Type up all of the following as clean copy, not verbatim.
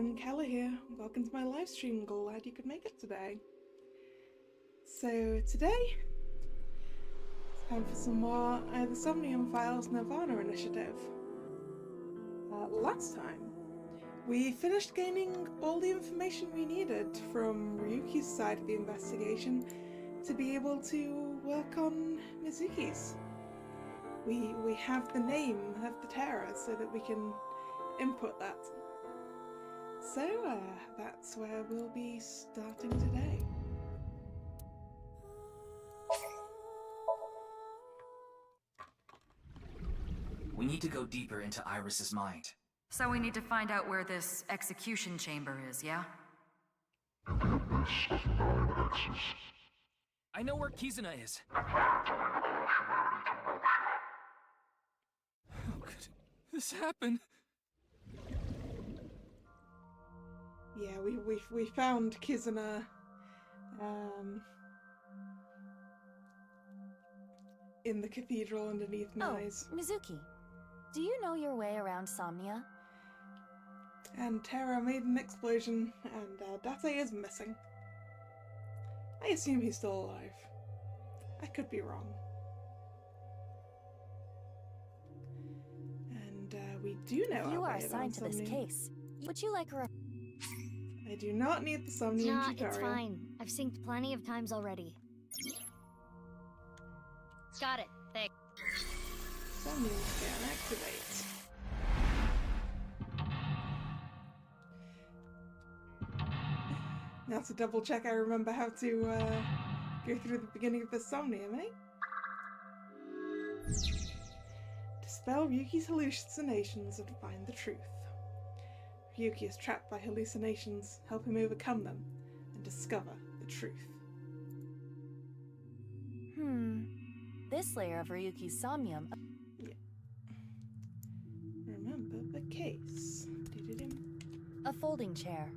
everyone, Kalla here. Welcome to my live stream. Glad you could make it today. So today, it's time for some more the Somnium Files nirvanA initiative. Last time, we finished gaining all the information we needed from Ryuki's side of the investigation to be able to work on Mizuki's. We have the name of the terror so that we can input that. So that's where we'll be starting today. We need to go deeper into Iris's mind. So we need to find out where this execution chamber is, yeah? In the abyss of 9 X's. I know where Kizuna is. Prepare to bring all humanity to motion. How could this happen? Yeah, we found Kizuna in the cathedral underneath Nai's. Oh, Mizuki, do you know your way around Somnia? And Terra made an explosion, and Date is missing. I assume he's still alive. I could be wrong. And we do know You our are way assigned to around this Somnium. case. Would you like a I do not need the Somnium Nah, tutorial. it's fine. I've synced plenty of times already. Got it. Thanks. Somnium scan activate. Now to double check I remember how to go through the beginning of the Somnium, eh? Dispel Ryuki's hallucinations and find the truth. Ryuki is trapped by hallucinations. Help him overcome them and discover the truth. This layer of Ryuki's Somnium. Yeah. Remember the case. A folding chair.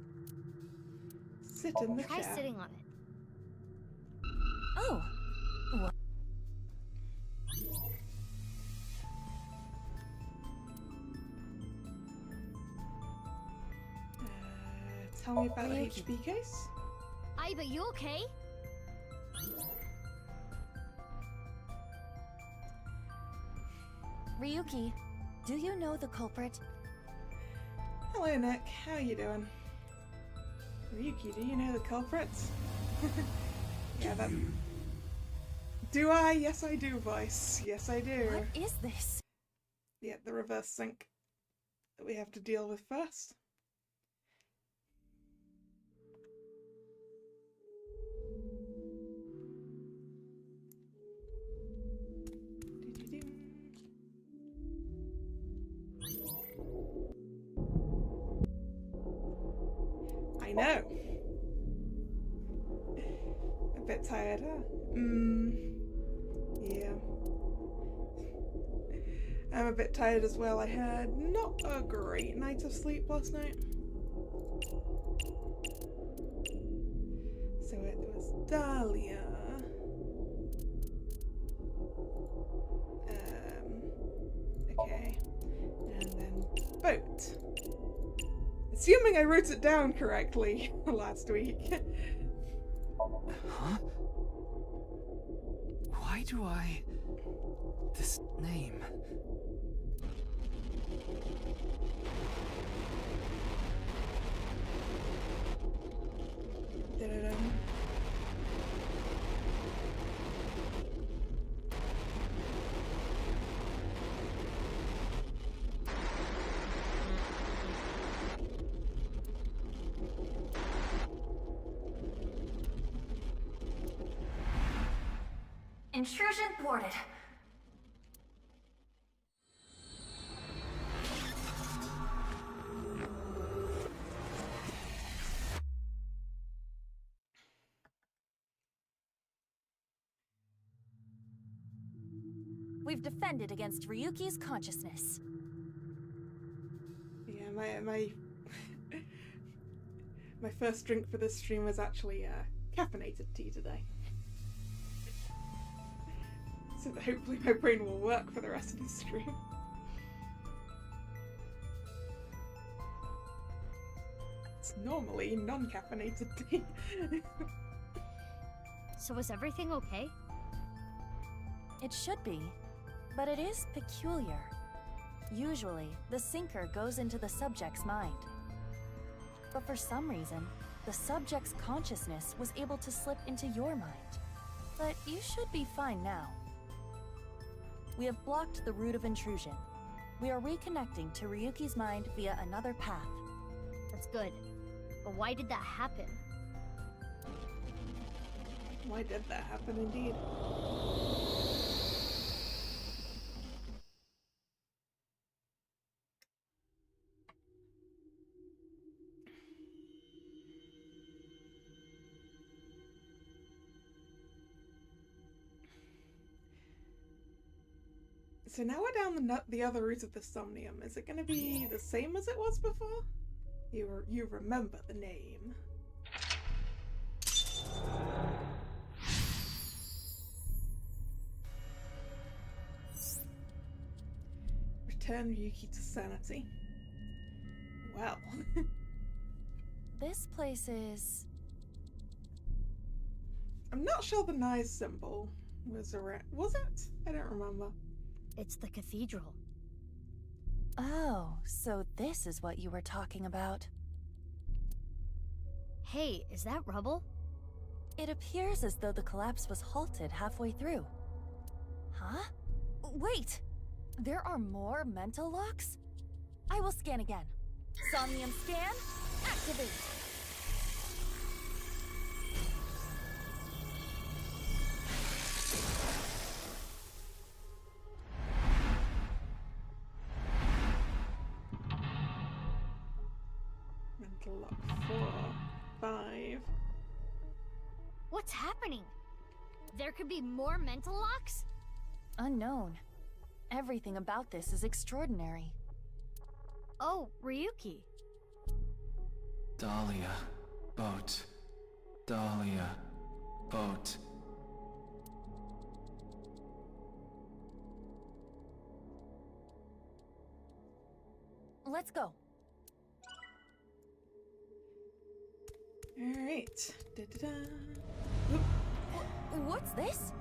Sit in the Try chair. sitting on it. Oh! What? Tell me about the Ryuki. HP case. Aye, but you okay? Ryuki, do you know the culprit? Hello, Nick. How you doing? Ryuki, do you know the culprits? Yeah, that. Do I? Yes, I do, voice. Yes, I do. What is this? Yeah, the reverse sync that we have to deal with first. I know. A bit tired, huh? Yeah. I'm a bit tired as well. I had not a great night of sleep last night. So it was Dahlia. Okay. And then Boat. Assuming I wrote it down correctly last week. Huh? Why do I... this name? Da-da-dum. Intrusion thwarted. We've defended against Ryuki's consciousness. Yeah, my my first drink for this stream was actually caffeinated tea today. So that hopefully my brain will work for the rest of the stream. normally non-caffeinated tea. So is everything okay? It should be, but it is peculiar. Usually, the sinker goes into the subject's mind. But for some reason, the subject's consciousness was able to slip into your mind. But you should be fine now. We have blocked the route of intrusion. We are reconnecting to Ryuki's mind via another path. That's good. But why did that happen? Why did that happen indeed? So now we're down the other route of the Somnium. Is it going to be the same as it was before? You remember the name. Return Ryuki to sanity. Well. This place is... I'm not sure the Nye's symbol was around. Was it? I don't remember. It's the cathedral. Oh, so this is what you were talking about. Hey, is that rubble? It appears as though the collapse was halted halfway through. Huh? Wait! There are more mental locks? I will scan again. Somnium scan, activate! Mental lock 4, 5. What's happening? There could be more mental locks? Unknown. Everything about this is extraordinary. Oh, Ryuki. Dahlia. Boat. Dahlia. Boat. Let's go. Alright. Da-da-da. What's this?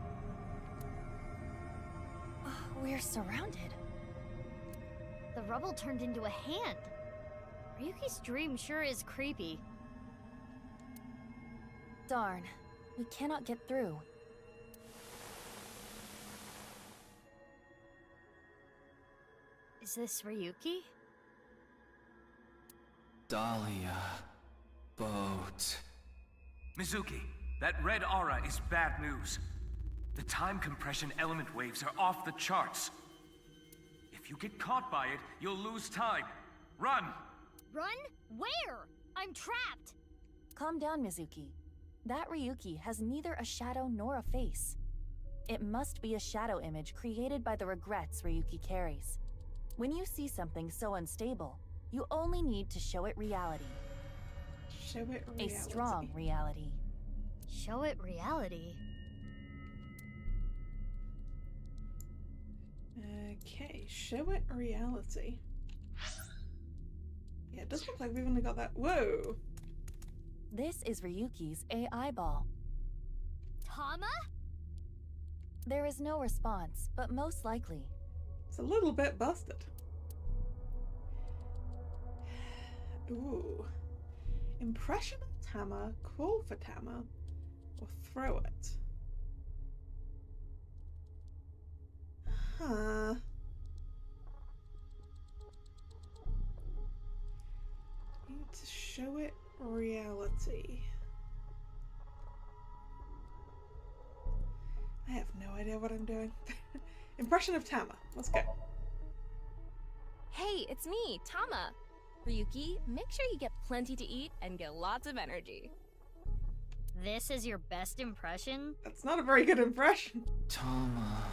We're surrounded. The rubble turned into a hand. Ryuki's dream sure is creepy. Darn. We cannot get through. Is this Ryuki? Dahlia. Boat. Mizuki, that red aura is bad news. The time compression element waves are off the charts. If you get caught by it, you'll lose time. Run! Run? Where? I'm trapped! Calm down, Mizuki. That Ryuki has neither a shadow nor a face. It must be a shadow image created by the regrets Ryuki carries. When you see something so unstable, you only need to show it reality. Show it reality. A strong reality. Show it reality. Okay, show it reality. Yeah, it does look like we've only got that. Whoa! This is Ryuki's AI ball. Tama? There is no response, but most likely. It's a little bit busted. Ooh. Impression of Tama, call for Tama, or throw it. Huh. Need to show it reality. I have no idea what I'm doing. Impression of Tama. Let's go. Hey, it's me, Tama. Ryuki, make sure you get plenty to eat and get lots of energy. This is your best impression? That's not a very good impression. Tama.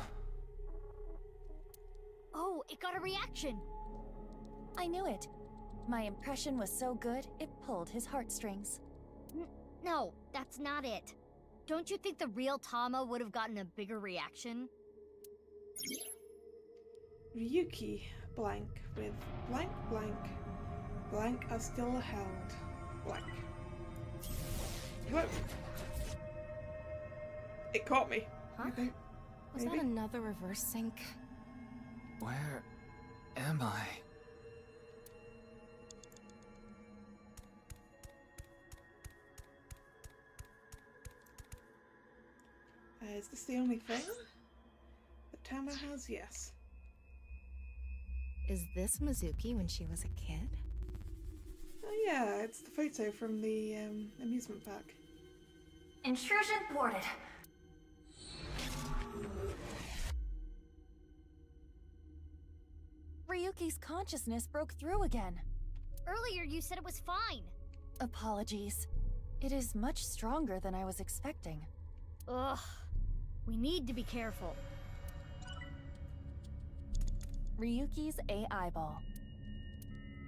Oh, it got a reaction! I knew it. My impression was so good, it pulled his heartstrings. No, that's not it. Don't you think the real Tama would have gotten a bigger reaction? Ryuki, blank, with blank, blank, blank are still held. Like. Whoa. It caught me. Huh? I think. Was Maybe? that another reverse sync? Where am I? Is this the only thing that Tama has? Yes. Is this Mizuki when she was a kid? Oh yeah, it's the photo from the amusement park. Intrusion thwarted. Ryuki's consciousness broke through again. Earlier you said it was fine. Apologies. It is much stronger than I was expecting. Ugh. We need to be careful. Ryuki's AI ball.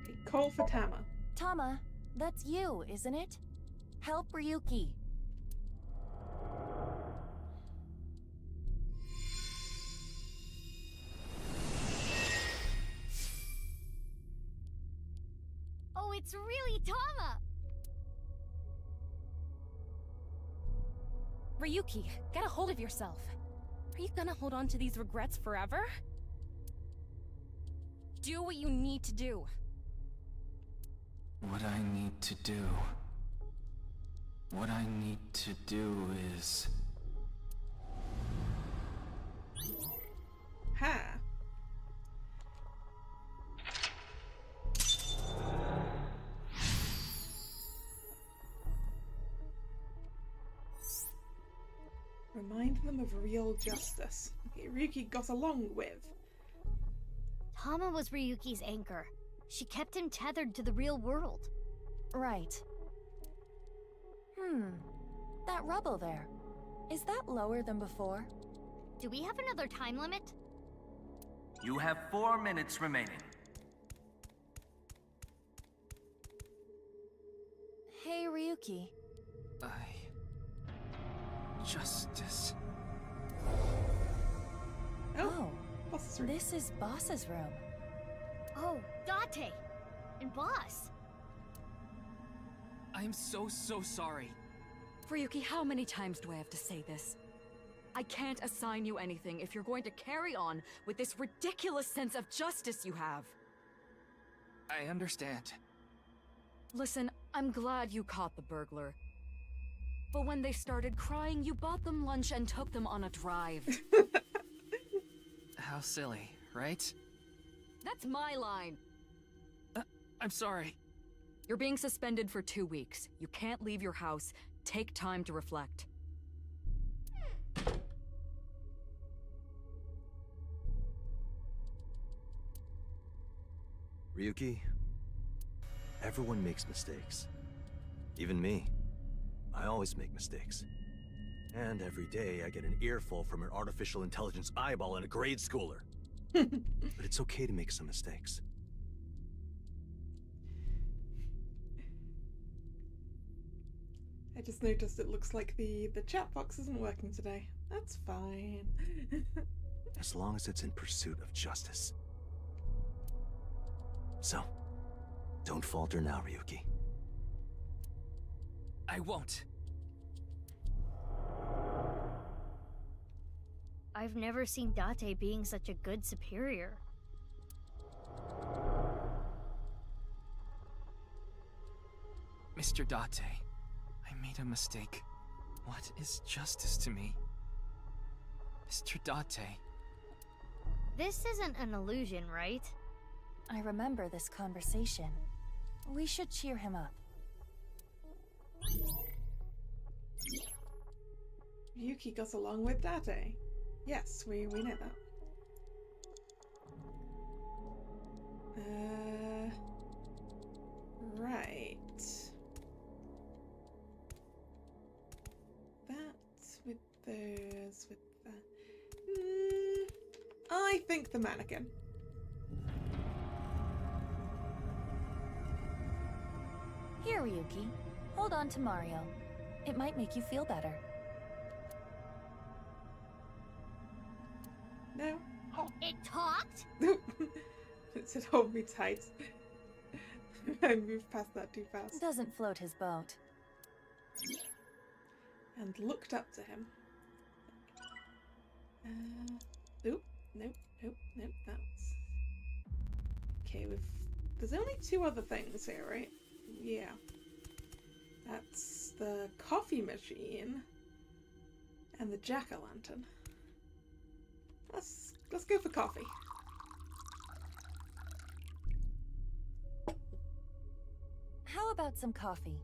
Okay, call for Tama. Tama, that's you, isn't it? Help Ryuki. Oh, it's really Tama! Ryuki, get a hold of yourself. Are you gonna hold on to these regrets forever? Do what you need to do. What I need to do. What I need to do is... Ha! Remind them of real justice. Okay, Ryuki got along with. Tama was Ryuki's anchor. She kept him tethered to the real world. Right. That rubble there. Is that lower than before? Do we have another time limit? You have 4 minutes remaining. Hey, Ryuki. Justice. Oh, Boss's room. this is Boss's room. Oh, Date! And Boss! I'm so sorry. Ryuki, how many times do I have to say this? I can't assign you anything if you're going to carry on with this ridiculous sense of justice you have. I understand. Listen, I'm glad you caught the burglar. But when they started crying, you bought them lunch and took them on a drive. How silly, right? That's my line. I'm sorry. You're being suspended for 2 weeks. You can't leave your house. Take time to reflect. Ryuki, everyone makes mistakes. Even me. I always make mistakes. And every day I get an earful from an artificial intelligence eyeball and a grade schooler. But it's okay to make some mistakes. I just noticed it looks like the chat box isn't working today. That's fine. As long as it's in pursuit of justice. So, don't falter now, Ryuki. I won't. I've never seen Date being such a good superior. Mr. Date, I made a mistake. What is justice to me? Mr. Date. This isn't an illusion, right? I remember this conversation. We should cheer him up. Ryuki got along with Date. Yes, we know that. Right. That with those with that. I think the mannequin. Here, Ryuki. Hold on to Mario. It might make you feel better. No. It talked? It said hold me tight. I moved past that too fast. Doesn't float his boat. And looked up to him. Nope, nope, nope, nope, that's... Okay, there's only 2 other things here, right? Yeah. That's the coffee machine and the jack-o'-lantern. Let's go for coffee. How about some coffee?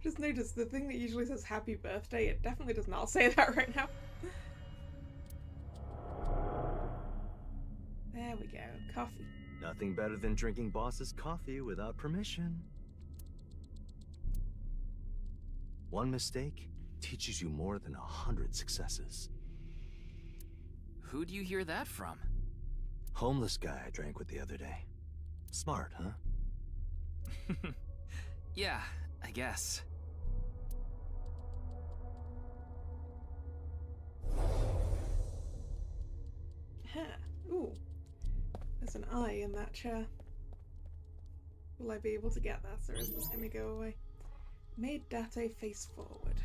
Just noticed the thing that usually says happy birthday, it definitely does not say that right now. There we go, coffee. Nothing better than drinking boss's coffee without permission. One mistake teaches you more than 100 successes. Who'd you hear that from? Homeless guy I drank with the other day. Smart, huh? Yeah, I guess. Huh. Ooh. There's an eye in that chair. Will I be able to get that, or is this gonna go away? Made Date face forward.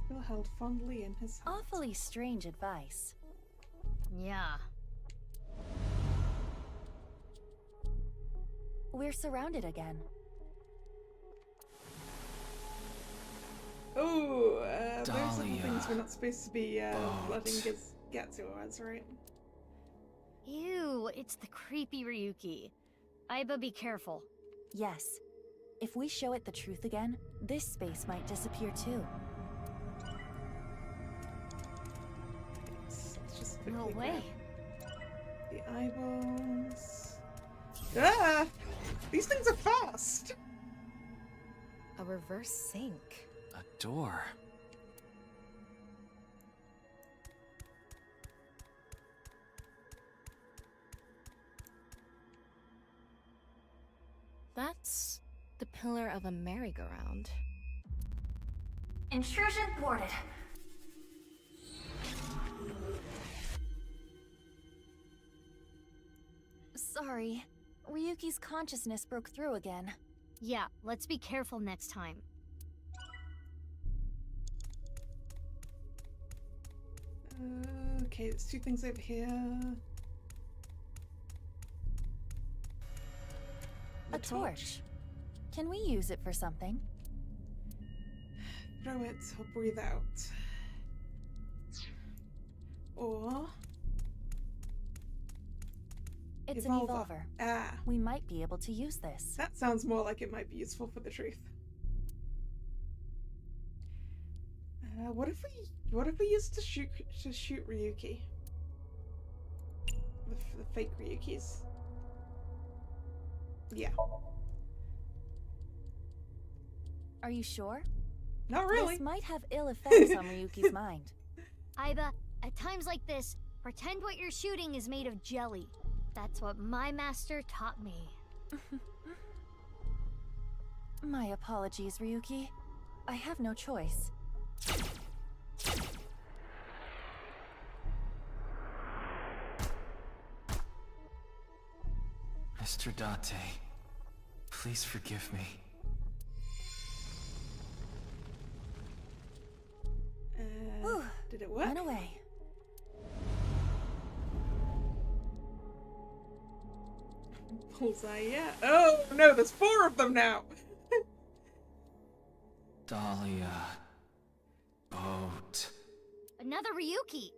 Still held fondly in his heart. Awfully strange advice. Yeah. We're surrounded again. Oh, those are the Dahlia. things we're not supposed to be letting get to us, right? Ew, it's the creepy Ryuki. Aiba, be careful. Yes. If we show it the truth again, this space might disappear too. Let's just No quickly way. grab the eyeballs. Ah! These things are fast! A reverse sink. A door. That's the pillar of a merry-go-round. Intrusion thwarted. Sorry. Ryuki's consciousness broke through again. Yeah, let's be careful next time. Okay, there's 2 things over here. A torch. Can we use it for something? Throw it or breathe out. Or... It's an evolver. Ah, We might be able to use this. that sounds more like it might be useful for the truth. What if we used to shoot Ryuki? The fake Ryukis. Yeah. Are you sure? Not really. This might have ill effects on Ryuki's mind. Aiba, at times like this, pretend what you're shooting is made of jelly. That's what my master taught me. My apologies, Ryuki. I have no choice. Mr. Date, please forgive me. Whew. Did it work? Run away. Bullseye, yeah. Oh no, there's 4 of them now! Dahlia. Boat. Another Ryuki!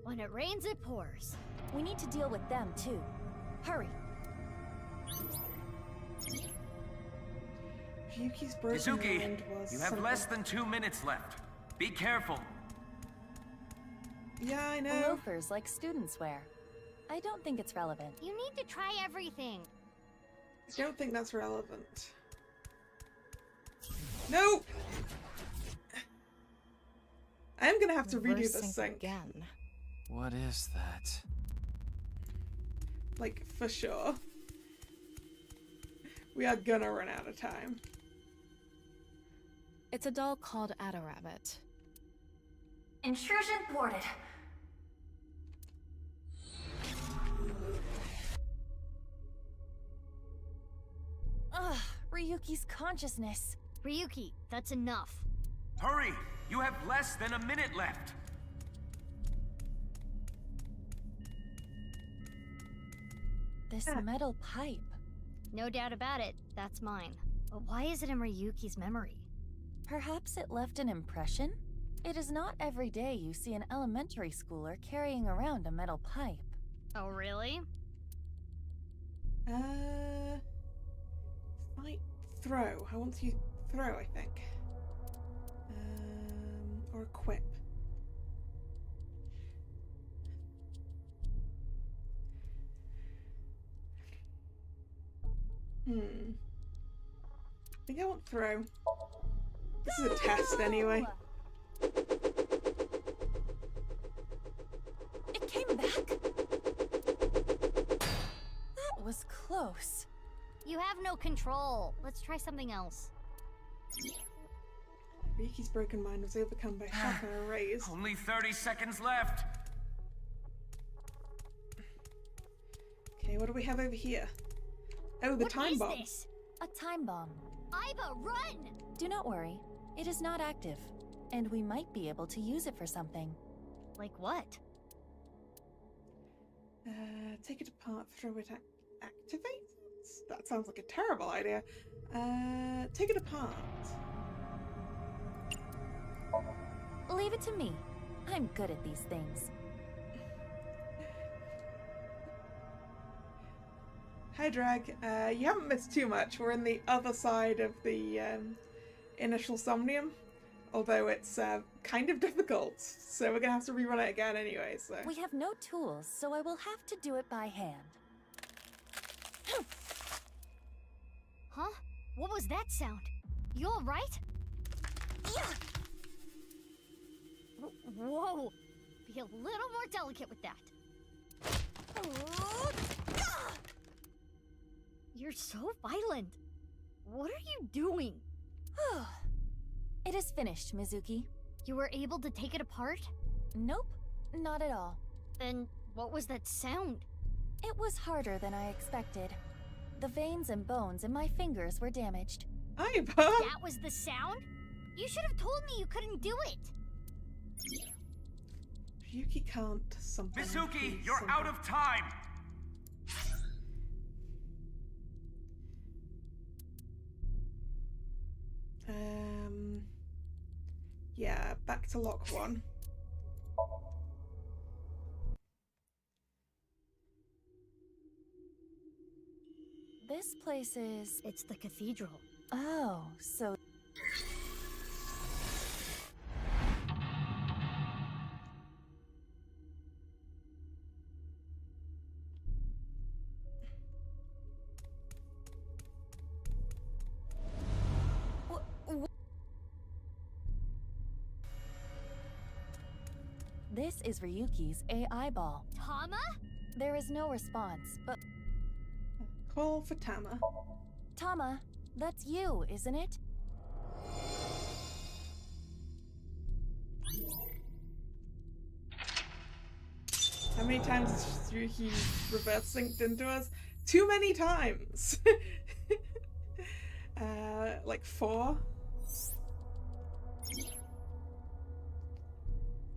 When it rains, it pours. We need to deal with them too. Hurry. Ryuki's broken Mizuki, hand was you have something. less than 2 minutes left. Be careful. Yeah, I know. Loafers like students wear. I don't think it's relevant. You need to try everything. I don't think that's relevant. No! I am gonna have to redo Reverse this sync. again. What is that? Like, for sure. We are gonna run out of time. It's a doll called Ada-Rabbit. Intrusion thwarted. Ugh, Ryuki's consciousness. Ryuki, that's enough. Hurry! You have less than a minute left. This metal pipe. No doubt about it, that's mine. But why is it in Ryuki's memory? Perhaps it left an impression? It is not every day you see an elementary schooler carrying around a metal pipe. Oh, really? Fight, throw. I want to throw, I think. Or equip. I think I want throw. This is a test anyway. It came back? That was close. You have no control. Let's try something else. Ryuki's broken mind was overcome by shock and a raise. Only 30 seconds left. Okay, what do we have over here? Oh, the time bomb. What is this? A time bomb. Iva, run! Do not worry. It is not active, and we might be able to use it for something. Like what? Take it apart, throw it, activate? That sounds like a terrible idea. Take it apart. Leave it to me. I'm good at these things. Hi, Drag. You haven't missed too much. We're in the other side of the initial Somnium, although it's kind of difficult, so we're gonna have to rerun it again anyway. So We have no tools, so I will have to do it by hand. Huh? What was that sound? You alright? Yeah. Whoa! Be a little more delicate with that. You're so violent. What are you doing? It is finished, Mizuki. You were able to take it apart? Nope, not at all. Then what was that sound? It was harder than I expected. The veins and bones in my fingers were damaged. Iva! That was the sound? You should have told me you couldn't do it. Ryuki can't something. Mizuki, you're out of time! Yeah, back to lock one. This place is... It's the cathedral. Oh, so... This is Ryuki's AI ball. Tama? There is no response, but... Call for Tama. Tama, that's you, isn't it? How many times has Ryuki reverse synced into us? Too many times! Like 4?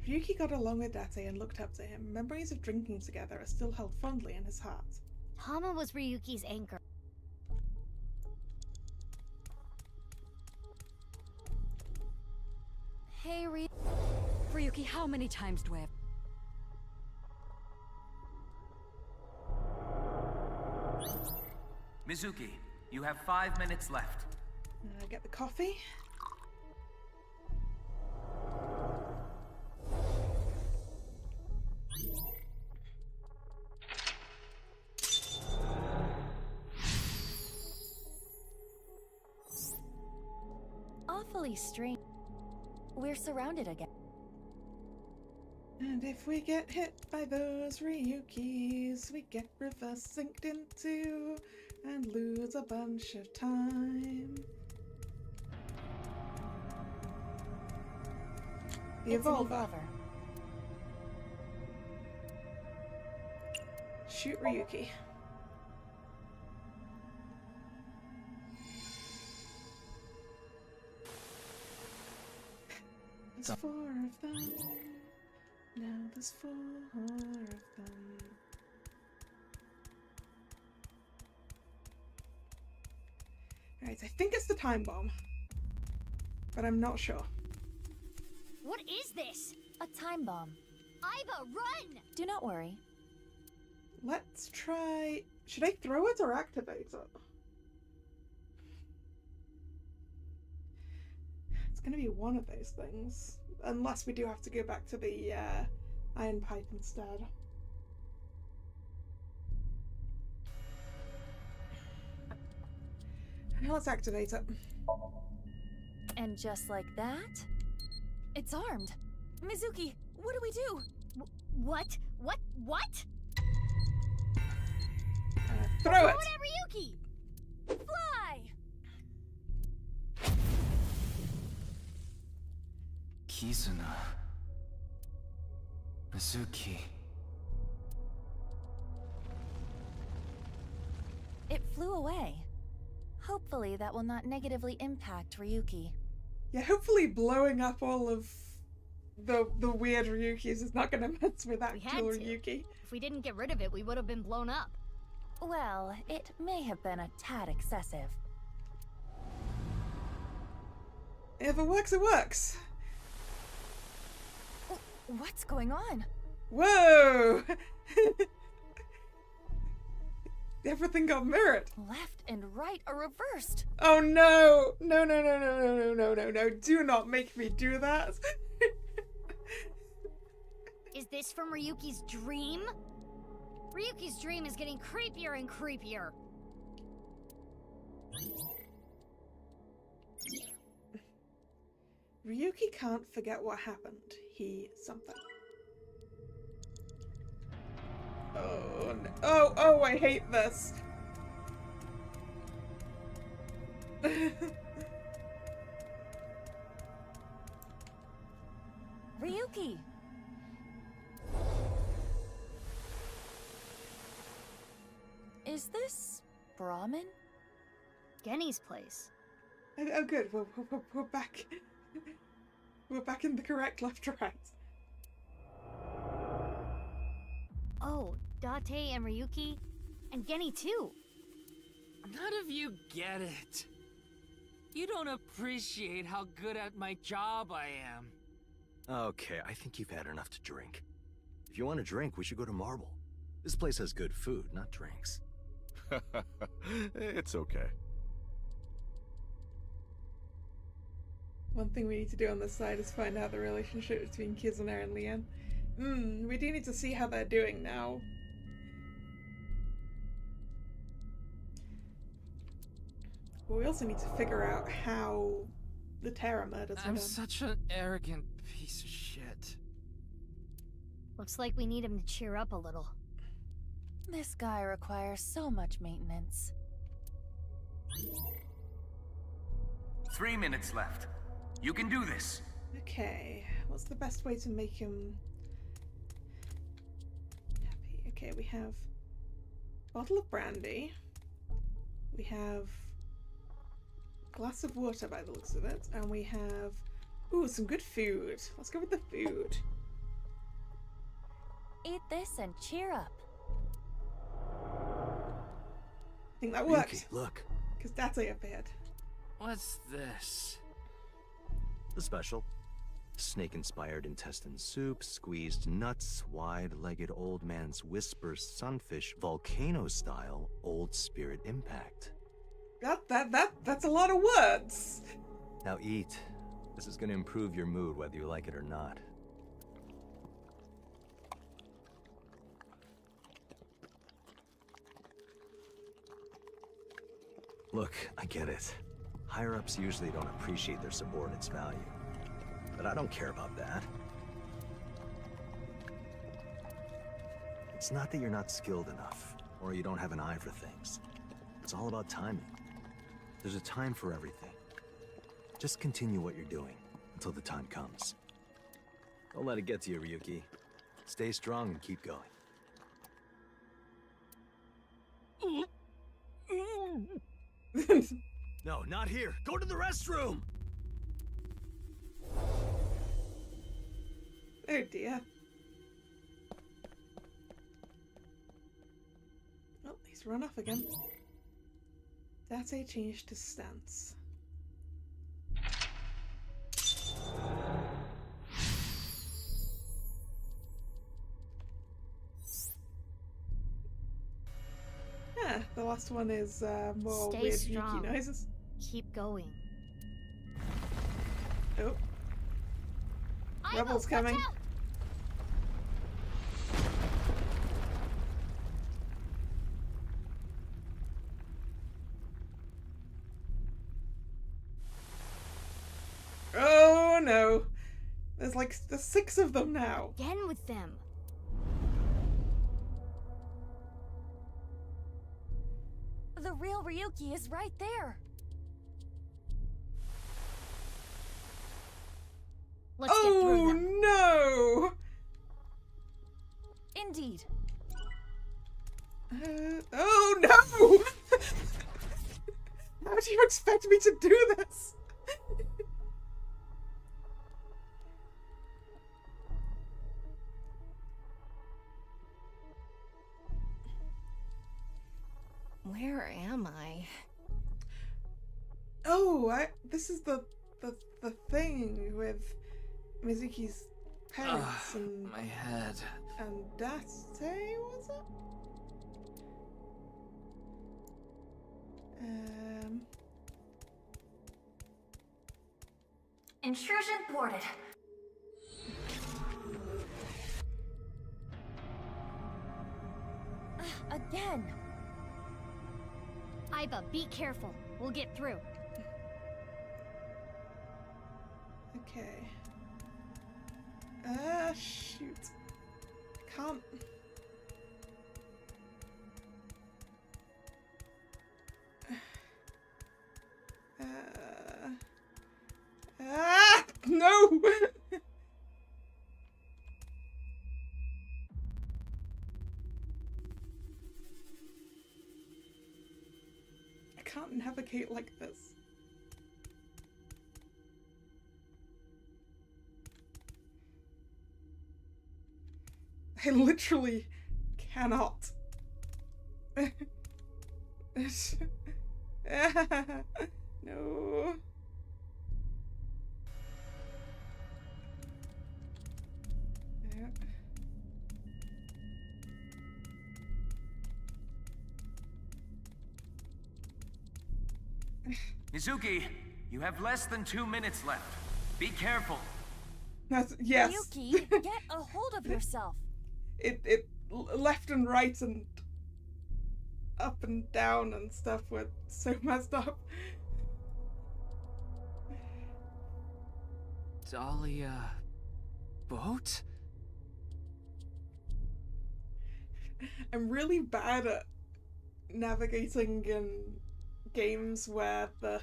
Ryuki got along with Date and looked up to him. Memories of drinking together are still held fondly in his heart. Tama was Ryuki's anchor. Hey, Ryuki, how many times do I have? Mizuki, you have 5 minutes left. Get the coffee. Awfully strange. We're surrounded again. And if we get hit by those Ryukis, we get reverse synced into And lose a bunch of time. The It's an Evolver. evolver. Shoot Ryuki. There's 4 of them. Now there's 4 of them. Right, I think it's the time bomb. But I'm not sure. What is this? A time bomb. Iva, run! Do not worry. Let's try... Should I throw it or activate it? It's gonna be one of those things. Unless we do have to go back to the iron pipe instead. Now let's activate it. And just like that, it's armed. Mizuki, what do we do? What? Throw it! Throw it at Ryuki! Fly! Kizuna. Mizuki. It flew away. Hopefully that will not negatively impact Ryuki. Yeah, hopefully blowing up all of the weird Ryukis is not gonna mess with We had actual to. Ryuki. If we didn't get rid of it, we would have been blown up. Well, it may have been a tad excessive. If it works, it works. What's going on? Whoa! Everything got mirrored. Left and right are reversed. Oh no! No, no, no, no, no, no, no, no, no. Do not make me do that. Is this from Ryuki's dream? Ryuki's dream is getting creepier and creepier. Ryuki can't forget what happened. He something. Oh, no. Oh, I hate this. Ryuki! Is this Brahmin? Genny's place. Oh, good. We're back. We're back in the correct left right. Oh, Date and Ryuki. And Genny too. None of you get it. You don't appreciate how good at my job I am. Okay, I think you've had enough to drink. If you want a drink, we should go to Marble. This place has good food, not drinks. It's okay. One thing we need to do on this side is find out the relationship between Kizuna and Leon. We do need to see how they're doing now. But we also need to figure out how the Terra murders were I'm done. such an arrogant piece of shit. Looks like we need him to cheer up a little. This guy requires so much maintenance. 3 minutes left. You can do this. Okay, what's the best way to make him happy? Okay, we have a bottle of brandy. We have a glass of water by the looks of it. And we have, ooh, some good food. Let's go with the food. Eat this and cheer up. I think that Ryuki, worked. look. Because Date appeared. What's this? The special. Snake-inspired intestine soup, squeezed nuts, wide-legged old man's whisper sunfish, volcano-style old spirit impact. That's a lot of words. Now eat. This is gonna improve your mood whether you like it or not. Look, I get it. Higher-ups usually don't appreciate their subordinates' value. But I don't care about that. It's not that you're not skilled enough, or you don't have an eye for things. It's all about timing. There's a time for everything. Just continue what you're doing until the time comes. Don't let it get to you, Ryuki. Stay strong and keep going. No, not here. Go to the restroom! Oh dear. Oh, he's run off again. That's a change to stance. Yeah, the last one is more Stay weird strong. Yuki noises. Keep going. Oh. Ivo, Rebels watch coming. out! Oh no! There's 6 of them now. Again with them. The real Ryuki is right there. Let's get through Oh them. no! Indeed. Oh no! How do you expect me to do this? Where am I? Oh, this is the thing with Mizuki's parents and My head. Date, was it? Intrusion thwarted. Again. Iva, be careful. We'll get through. Okay. Shoot. Can't. No! I can't navigate like this. I literally cannot. No. Mizuki, you have less than 2 minutes left. Be careful. Yes. Ryuki, get a hold of yourself. It left and right and up and down and stuff were so messed up. Dahlia... boat? I'm really bad at navigating in games where the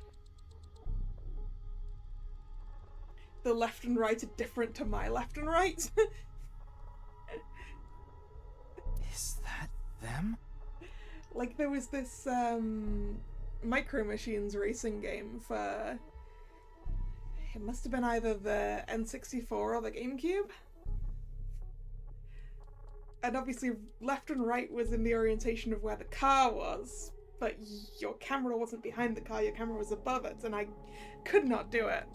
left and right are different to my left and right. Is that them? Like there was this Micro Machines racing game for, it must have been either the N64 or the GameCube. And obviously left and right was in the orientation of where the car was, but your camera wasn't behind the car, your camera was above it, and I could not do it.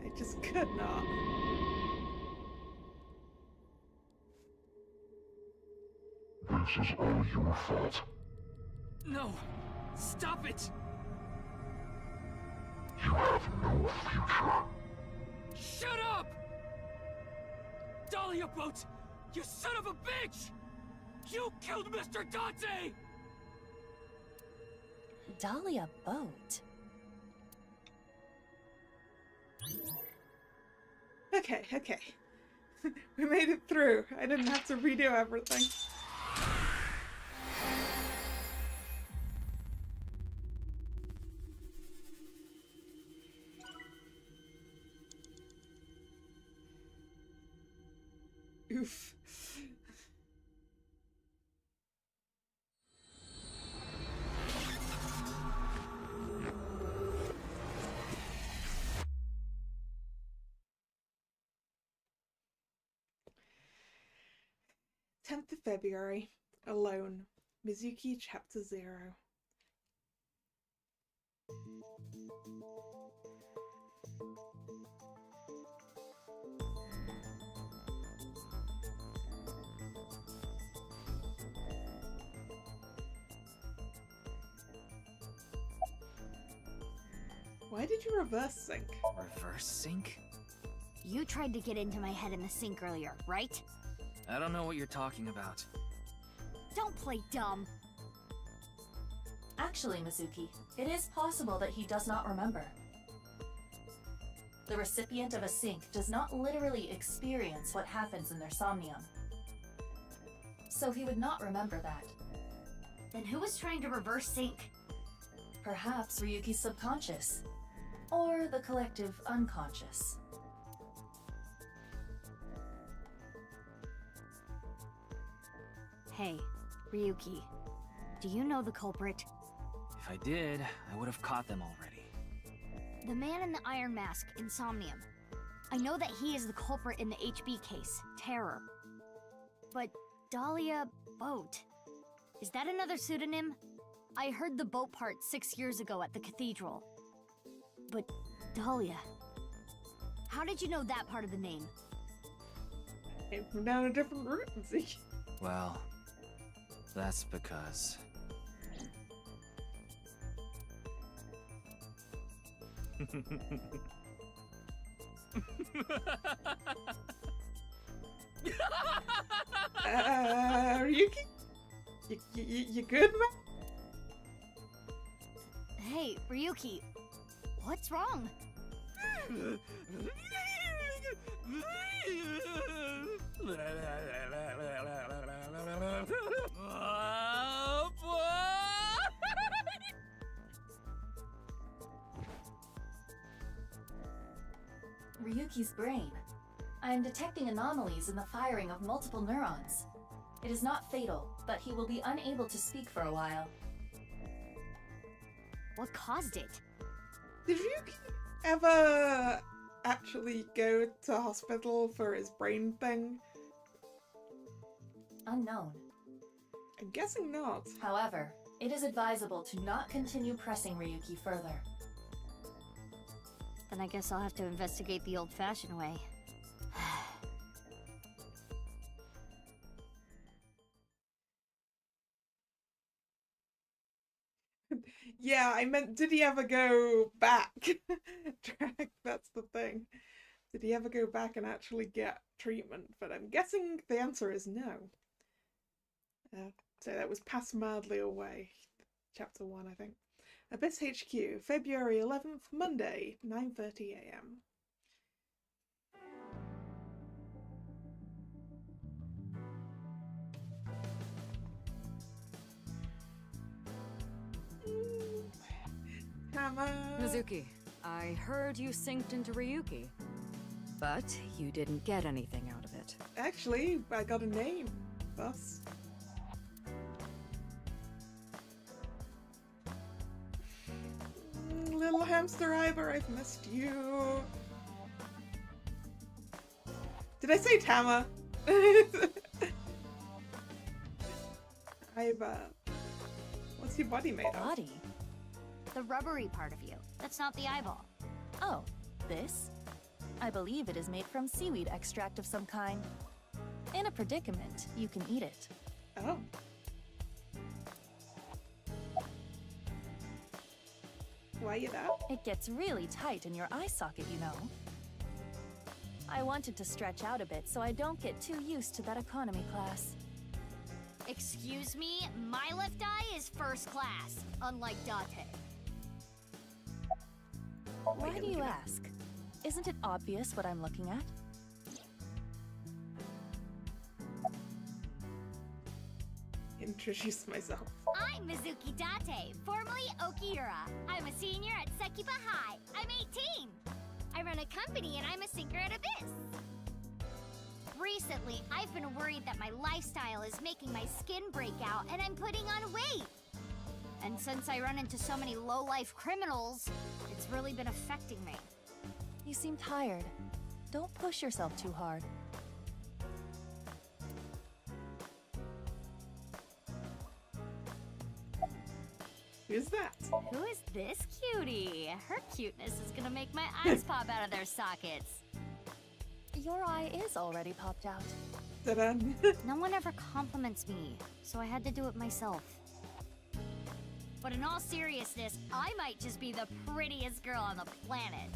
I just could not. This is all your fault. No! Stop it! You have no future. Shut up! Dahlia Boat! You son of a bitch! You killed Mr. Dante! Dahlia Boat. Okay. We made it through. I didn't have to redo everything. Oof. 10th of February, alone. Mizuki Chapter 0. Why did you reverse sync? Reverse sync? You tried to get into my head in the sink earlier, right? I don't know what you're talking about. Don't play dumb. Actually, Mizuki, it is possible that he does not remember. The recipient of a sync does not literally experience what happens in their somnium. So he would not remember that. Then who was trying to reverse sync? Perhaps Ryuki's subconscious. Or the collective unconscious. Hey, Ryuki, do you know the culprit? If I did, I would have caught them already. The man in the iron mask, Insomnium. I know that he is the culprit in the HB case, Terror. But Dahlia Boat, is that another pseudonym? I heard the boat part 6 years ago at the cathedral. But Dahlia, how did you know that part of the name? Came from down a different route, Mizuki. Well, that's because... Ryuki? You good, man? Hey, Ryuki, what's wrong? Oh, boy! Ryuki's brain. I am detecting anomalies in the firing of multiple neurons. It is not fatal, but he will be unable to speak for a while. What caused it? Did Ryuki ever actually go to hospital for his brain thing? Unknown. I'm guessing not. However, it is advisable to not continue pressing Ryuki further. Then I guess I'll have to investigate the old-fashioned way. Yeah, I meant, did he ever go back? That's the thing. Did he ever go back and actually get treatment? But I'm guessing the answer is no. So that was Pass Madly Away, Chapter 1, I think. Abyss HQ, February 11th, Monday, 9:30 AM. Mizuki, I heard you synced into Ryuki. But you didn't get anything out of it. Actually, I got a name. Thus. Little hamster Iber, I've missed you. Did I say Tama? Iber. What's your body made of? Body? The rubbery part of you. That's not the eyeball. Oh, this? I believe it is made from seaweed extract of some kind. In a predicament, you can eat it. Oh. Why you that? It gets really tight in your eye socket, you know. I wanted to stretch out a bit so I don't get too used to that economy class. Excuse me, my left eye is first class, unlike Date. Why do you ask? Isn't it obvious what I'm looking at? Introduce myself. I'm Mizuki Date, formerly Okiura. I'm a senior at Sekiba High. I'm 18. I run a company and I'm a sinker at Abyss. Recently, I've been worried that my lifestyle is making my skin break out and I'm putting on weight. And since I run into so many low-life criminals, it's really been affecting me. You seem tired. Don't push yourself too hard. Who's that? Who is this cutie? Her cuteness is gonna make my eyes pop out of their sockets. Your eye is already popped out. Ta-da. No one ever compliments me, so I had to do it myself. But in all seriousness, I might just be the prettiest girl on the planet.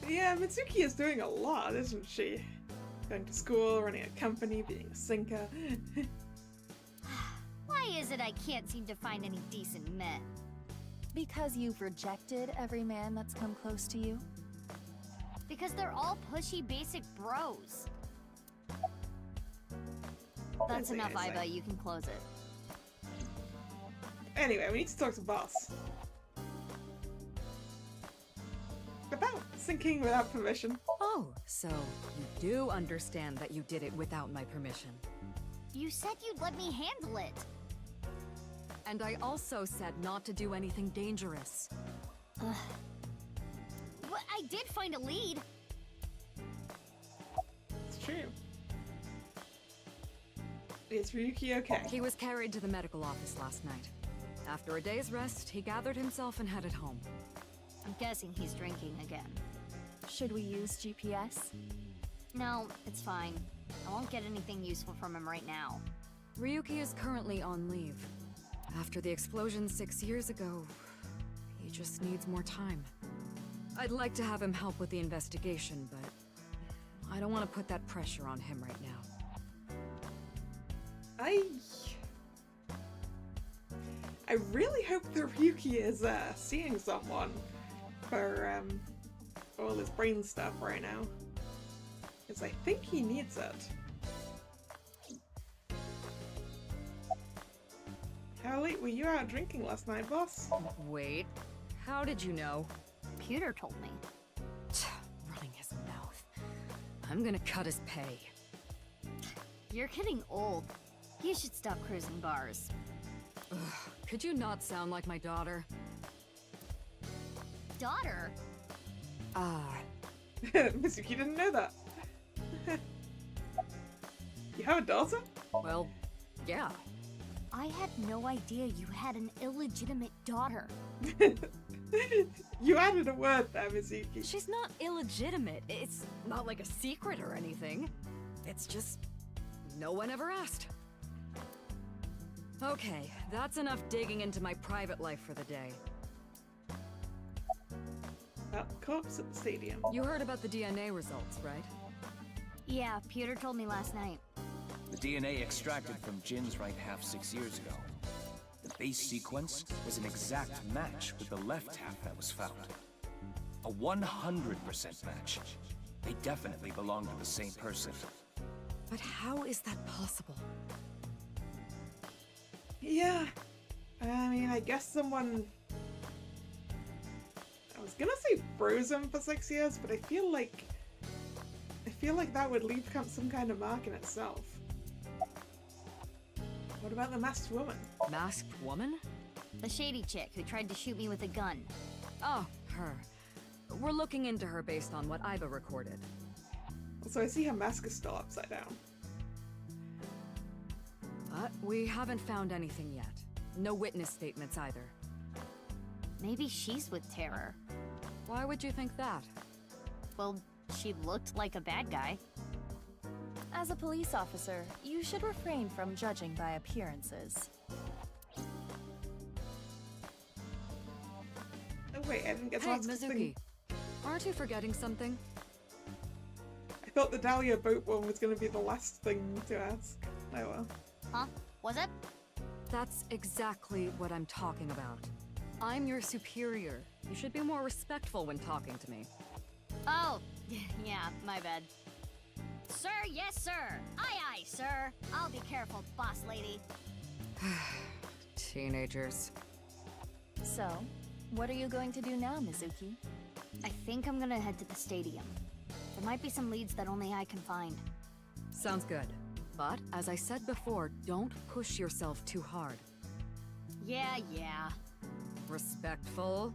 Yeah, Mizuki is doing a lot, isn't she? Going to school, running a company, being a sinker. Why is it I can't seem to find any decent men? Because you've rejected every man that's come close to you? Because they're all pushy basic bros. That's enough, Iba. You can close it. Anyway, we need to talk to Boss. About sinking without permission. Oh, so you do understand that you did it without my permission. You said you'd let me handle it. And I also said not to do anything dangerous. But I did find a lead. It's true. Is Ryuki okay? He was carried to the medical office last night. After a day's rest, he gathered himself and headed home. I'm guessing he's drinking again. Should we use GPS? No, it's fine. I won't get anything useful from him right now. Ryuki is currently on leave. After the explosion 6 years ago, he just needs more time. I'd like to have him help with the investigation, but I don't want to put that pressure on him right now. I really hope that Ryuki is seeing someone for all his brain stuff right now. Because I think he needs it. How late were you out drinking last night, boss? Wait, how did you know? Pewter told me. Running his mouth. I'm gonna cut his pay. You're getting old. You should stop cruising bars. Ugh, could you not sound like my daughter? Daughter? Mizuki didn't know that. You have a daughter? Well, yeah. I had no idea you had an illegitimate daughter. You added a word there, Mizuki. She's not illegitimate. It's not like a secret or anything. It's just no one ever asked. Okay, that's enough digging into my private life for the day. Corpse at the stadium. You heard about the DNA results, right? Yeah, Pewter told me last night. The DNA extracted from Jin's right half 6 years ago. The base sequence was an exact match with the left half that was found. A 100% match. They definitely belong to the same person. But how is that possible? Yeah. I mean, I guess someone... I was gonna say frozen for 6 years, but I feel like that would leave some kind of mark in itself. What about the masked woman? Masked woman? The shady chick who tried to shoot me with a gun. Oh, her. We're looking into her based on what Iba recorded. Also, I see her mask is still upside down. But we haven't found anything yet. No witness statements either. Maybe she's with Terror. Why would you think that? Well, she looked like a bad guy. As a police officer, you should refrain from judging by appearances. Oh wait, I didn't get to Hey, ask the Mizuki. thing. Aren't you forgetting something? I thought the Dahlia boat one was gonna be the last thing to ask. Oh well. Huh? Was it? That's exactly what I'm talking about. I'm your superior. You should be more respectful when talking to me. Oh, yeah, my bad. Sir, yes, sir. Aye, aye, sir. I'll be careful, boss lady. Teenagers. So, what are you going to do now, Mizuki? I think I'm gonna head to the stadium. There might be some leads that only I can find. Sounds good. But, as I said before, don't push yourself too hard. Yeah. Respectful?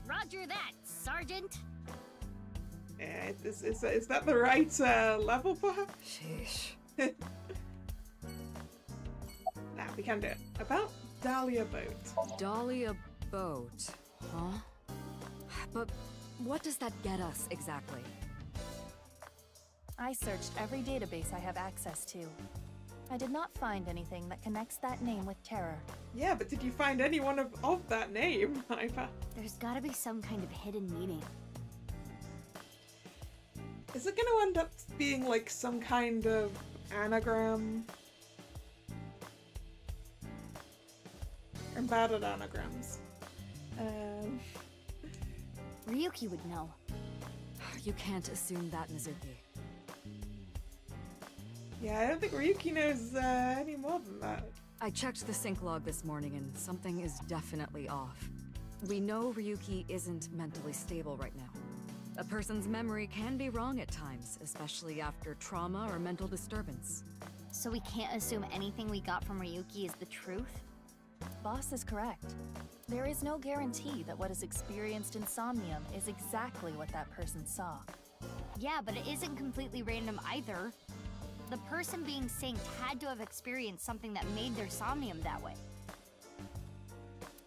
Roger that, Sergeant. Is that the right level for her? Sheesh. Now, we can do it. About Dahlia Boat. Dahlia Boat, huh? But what does that get us, exactly? I searched every database I have access to. I did not find anything that connects that name with terror. Yeah, but did you find anyone of that name, Ivor? There's gotta be some kind of hidden meaning. Is it gonna end up being like some kind of anagram? I'm bad at anagrams. Ryuki would know. You can't assume that, Mizuki. Yeah, I don't think Ryuki knows any more than that. I checked the sync log this morning and something is definitely off. We know Ryuki isn't mentally stable right now. A person's memory can be wrong at times, especially after trauma or mental disturbance. So we can't assume anything we got from Ryuki is the truth? Boss is correct. There is no guarantee that what is experienced in Somnium is exactly what that person saw. Yeah, but it isn't completely random either. The person being synced had to have experienced something that made their Somnium that way.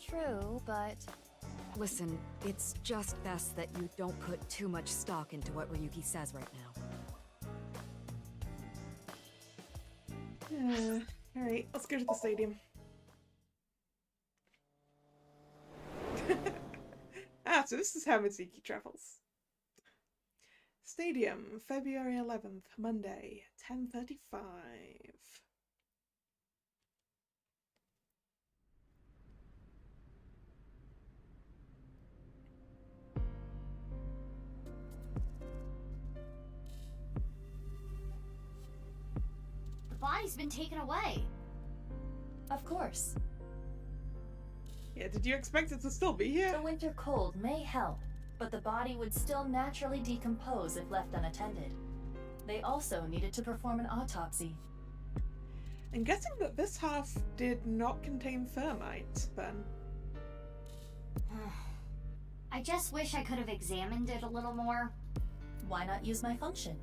True, but... Listen, it's just best that you don't put too much stock into what Ryuki says right now. Alright, let's go to the stadium. So this is how Mizuki travels. Stadium, February 11th, Monday, 10:35. The body's been taken away. Of course. Yeah, did you expect it to still be here? The winter cold may help, but the body would still naturally decompose if left unattended. They also needed to perform an autopsy. I'm guessing that this half did not contain thermite, then. I just wish I could have examined it a little more. Why not use my function?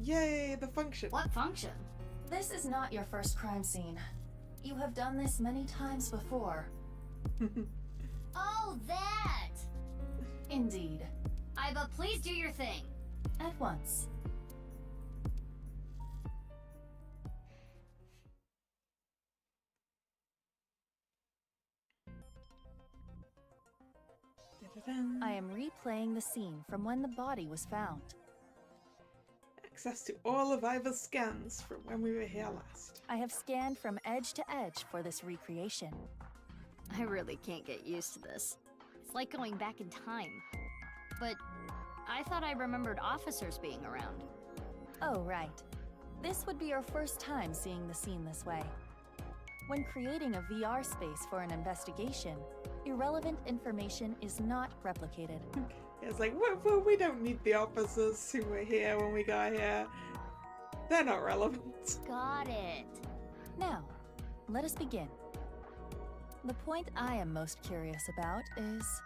Yay, the function. What function? This is not your first crime scene. You have done this many times before. Oh, that! Indeed. Iba, please do your thing. At once. I am replaying the scene from when the body was found. Access to all of Ivor's scans from when we were here last. I have scanned from edge to edge for this recreation. I really can't get used to this. It's like going back in time. But I thought I remembered officers being around. Oh, right. This would be your first time seeing the scene this way. When creating a VR space for an investigation, irrelevant information is not replicated. It's like, we don't need the officers who were here when we got here. They're not relevant. Got it. Now, let us begin. The point I am most curious about is...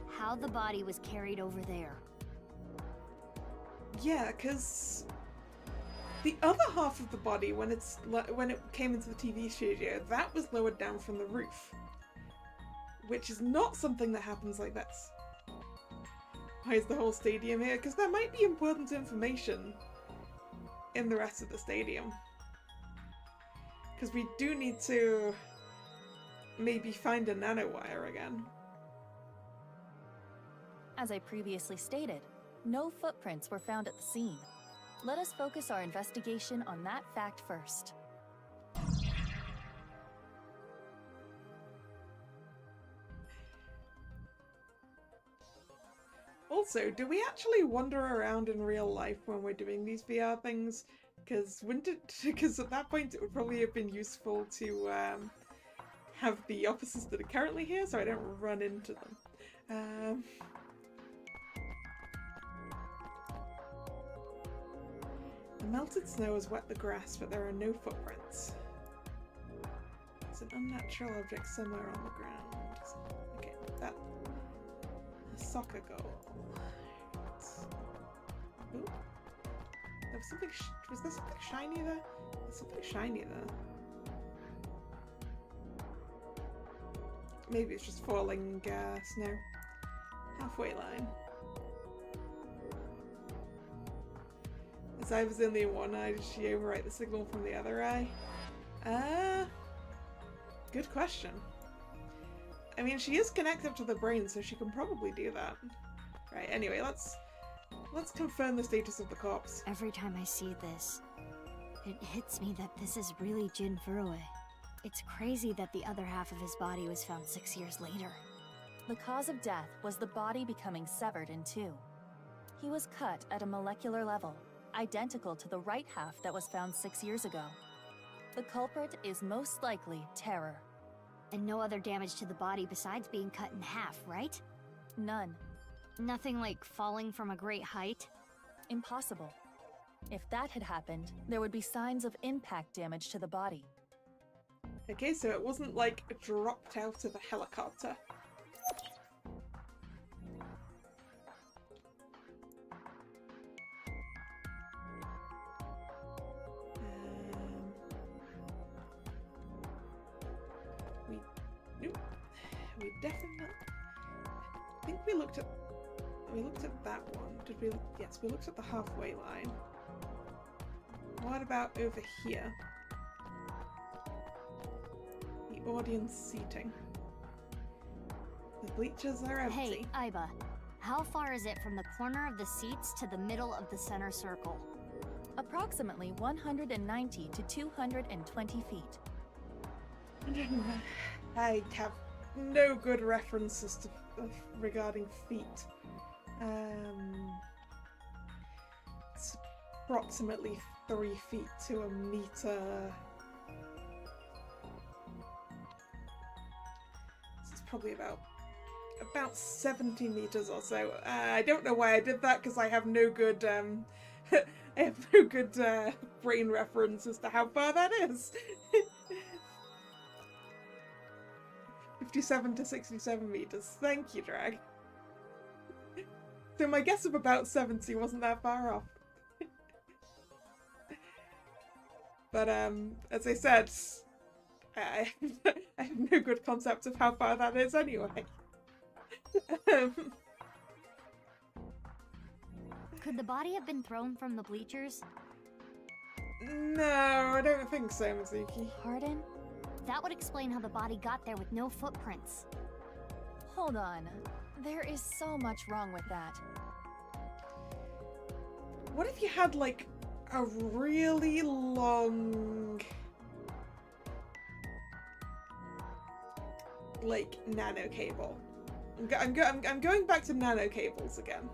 how the body was carried over there. Yeah, because the other half of the body, when it came into the TV studio, that was lowered down from the roof. Which is not something that happens like this. Why is the whole stadium here? Because there might be important information in the rest of the stadium. Because we do need to maybe find a nanowire again. As I previously stated, no footprints were found at the scene. Let us focus our investigation on that fact first. Also, do we actually wander around in real life when we're doing these VR things? Because at that point it would probably have been useful to have the officers that are currently here so I don't run into them. The melted snow has wet the grass, but there are no footprints. It's an unnatural object somewhere on the ground. Okay, that. A soccer goal. Ooh. There was something. Was there something shiny there? There's something shiny there. Maybe it's just falling snow. Halfway line. As I was only in one eye, did she overwrite the signal from the other eye? Good question. I mean, she is connected to the brain, so she can probably do that. Right, anyway, let's confirm the status of the corpse. Every time I see this, it hits me that this is really Jin Furue. It's crazy that the other half of his body was found 6 years later. The cause of death was the body becoming severed in two. He was cut at a molecular level, identical to the right half that was found 6 years ago. The culprit is most likely Terror. And no other damage to the body besides being cut in half, right? None. Nothing like falling from a great height? Impossible. If that had happened, there would be signs of impact damage to the body. Okay, so it wasn't like dropped out of a helicopter. We definitely. I think we looked at that one. Did we? Yes, we looked at the halfway line. What about over here? The audience seating. The bleachers are empty. Hey, Aiba, how far is it from the corner of the seats to the middle of the center circle? Approximately 190 to 220 feet. I have no good references to regarding feet. It's approximately 3 feet to a meter. This is probably about 70 meters or so. I don't know why I did that because I have no good I have no good brain reference as to how far that is. 57 to 67 meters. Thank you, Drag. So my guess of about 70 wasn't that far off. But as I said, I have no good concept of how far that is anyway. Could the body have been thrown from the bleachers? No, I don't think so, Mizuki. Pardon? That would explain how the body got there with no footprints. Hold on. There is so much wrong with that. What if you had, like, a really long, like, nano cable? I'm going back to nano cables again.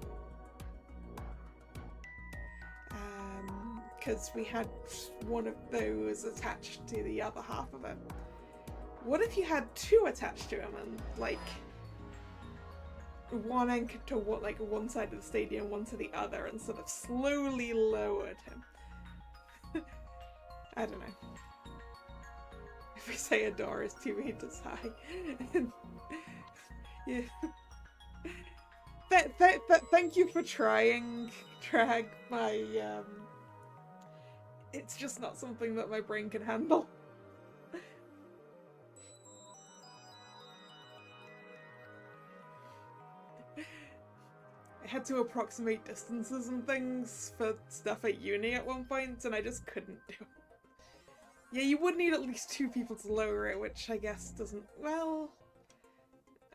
Because we had one of those attached to the other half of it. What if you had two attached to him and, like, one anchored to one side of the stadium, one to the other, and sort of slowly lowered him? I don't know. If we say a door is 2 meters high. Yeah. Thank you for trying, Drag. It's just not something that my brain can handle. I had to approximate distances and things for stuff at uni at one point, and I just couldn't do it. Yeah, you would need at least 2 people to lower it, which I guess doesn't... Well...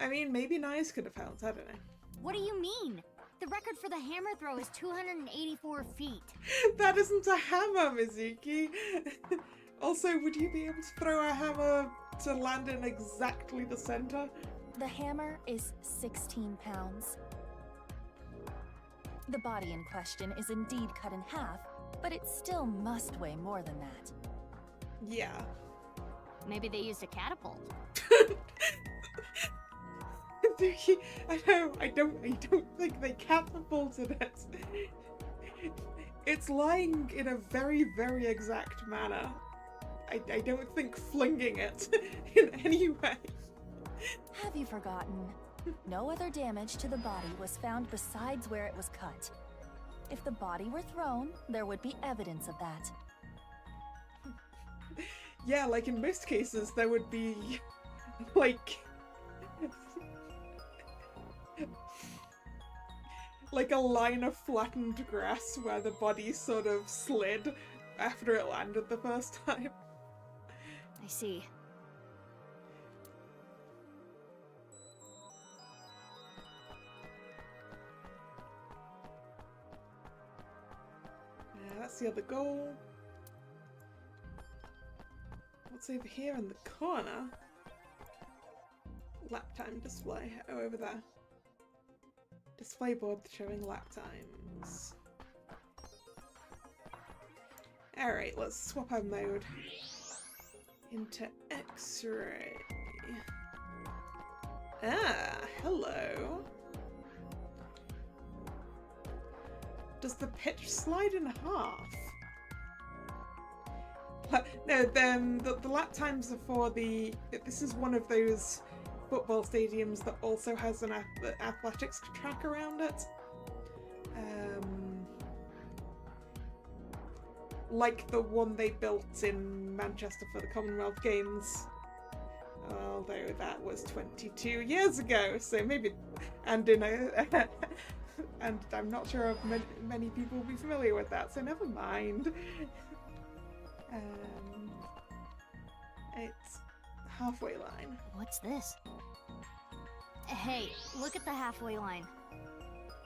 I mean, maybe Nice could have helped, I don't know. What do you mean? The record for the hammer throw is 284 feet. That isn't a hammer, Mizuki. Also, would you be able to throw a hammer to land in exactly the center? The hammer is 16 pounds. The body in question is indeed cut in half, but it still must weigh more than that. Yeah. Maybe they used a catapult. I know, I don't think they catapulted it. It's lying in a very, very exact manner. I don't think flinging it in any way. Have you forgotten? No other damage to the body was found besides where it was cut. If the body were thrown, there would be evidence of that. Yeah, like in most cases, there would be, like... like a line of flattened grass where the body sort of slid after it landed the first time. I see. Yeah, that's the other goal. What's over here in the corner? Lap time display. Oh, over there. Display board showing lap times. Alright, let's swap our mode into X-ray. Ah, hello. Does the pitch slide in half? No, then the lap times are for the... This is one of those football stadiums that also has an athletics track around it. Like the one they built in Manchester for the Commonwealth Games. Although that was 22 years ago, so maybe... And in a... and I'm not sure if many people will be familiar with that, so never mind. It's halfway line. What's this? Hey, look at the halfway line.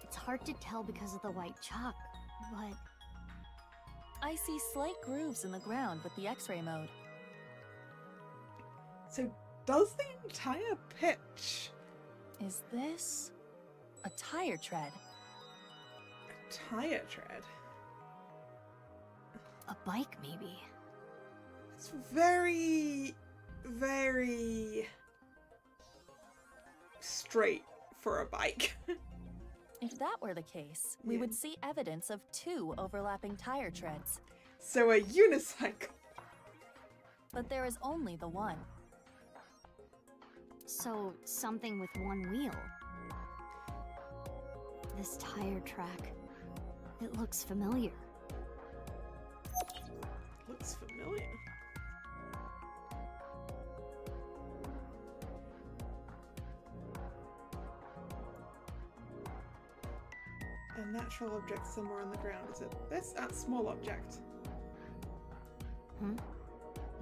It's hard to tell because of the white chalk, but... I see slight grooves in the ground with the X-ray mode. So does the entire pitch... Is this a tire tread? A tire tread? A bike, maybe. It's very, very straight for a bike. If that were the case, we would see evidence of 2 overlapping tire treads. So a unicycle. But there is only the one. So, something with one wheel. This tire track, it looks familiar. Looks familiar. A natural object somewhere on the ground. Is it this? That small object.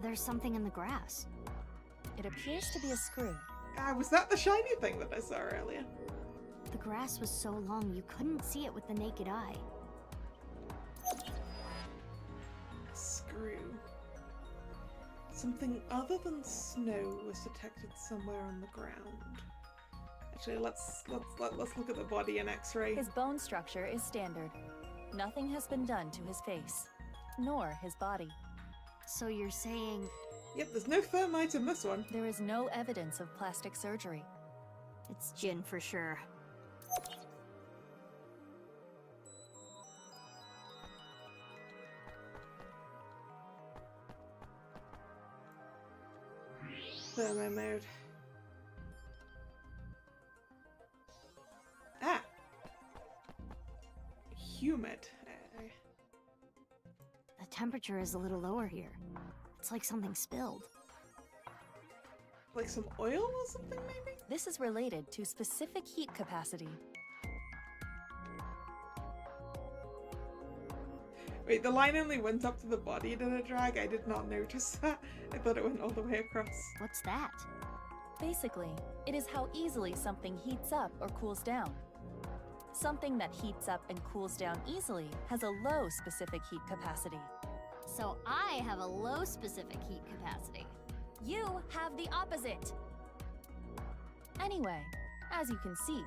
There's something in the grass. It appears to be a screw. Was that the shiny thing that I saw earlier? The grass was so long you couldn't see it with the naked eye. Screw. Something other than snow was detected somewhere on the ground. Actually, let's look at the body in X-ray. His bone structure is standard. Nothing has been done to his face, nor his body. So you're saying... Yep, there's no thermite in this one. There is no evidence of plastic surgery. It's Jin for sure. Thermo mode. Ah! Humid. The temperature is a little lower here. It's like something spilled. Like some oil or something, maybe? This is related to specific heat capacity. Wait, the line only went up to the body, did it drag? I did not notice that. I thought it went all the way across. What's that? Basically, it is how easily something heats up or cools down. Something that heats up and cools down easily has a low specific heat capacity. So I have a low specific heat capacity. You have the opposite! Anyway, as you can see,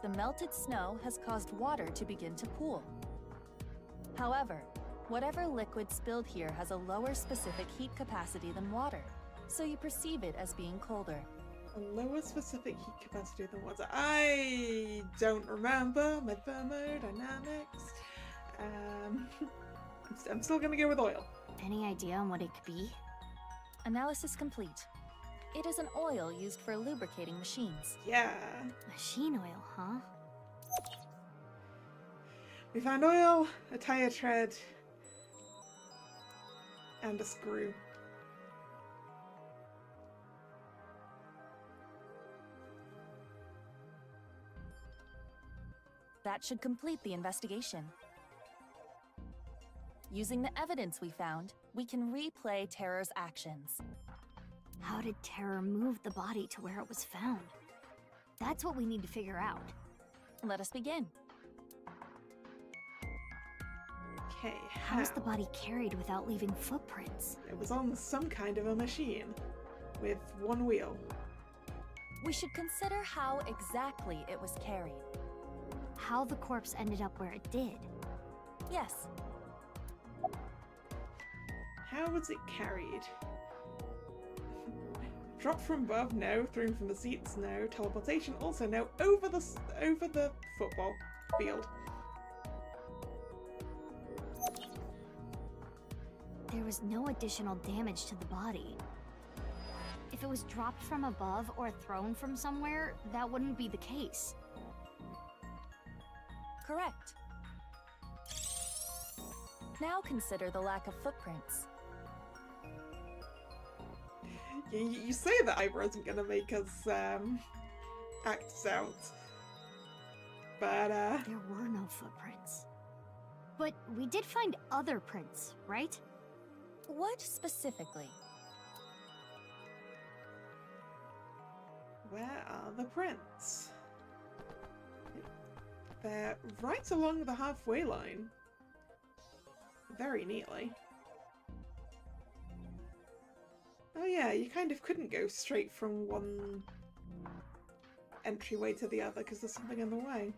the melted snow has caused water to begin to pool. However, whatever liquid spilled here has a lower specific heat capacity than water, so you perceive it as being colder. A lower specific heat capacity than water. I don't remember my thermodynamics. I'm still gonna go with oil. Any idea on what it could be? Analysis complete. It is an oil used for lubricating machines. Yeah. Machine oil, huh? We found oil, a tire tread, and a screw. That should complete the investigation. Using the evidence we found, we can replay Terror's actions. How did Terror move the body to where it was found? That's what we need to figure out. Let us begin. Okay, How was the body carried without leaving footprints? It was on some kind of a machine with one wheel. We should consider how exactly it was carried. How the corpse ended up where it did. Yes. How was it carried? Dropped from above? No. Thrown from the seats? No. Teleportation? Also no. Over the football field. There was no additional damage to the body. If it was dropped from above or thrown from somewhere, that wouldn't be the case. Correct. Now consider the lack of footprints. You say that I wasn't gonna make us act this out, but there were no footprints. But we did find other prints, right? What specifically? Where are the prints? They're right along the halfway line. Very neatly. Oh yeah, you kind of couldn't go straight from one entryway to the other because there's something in the way.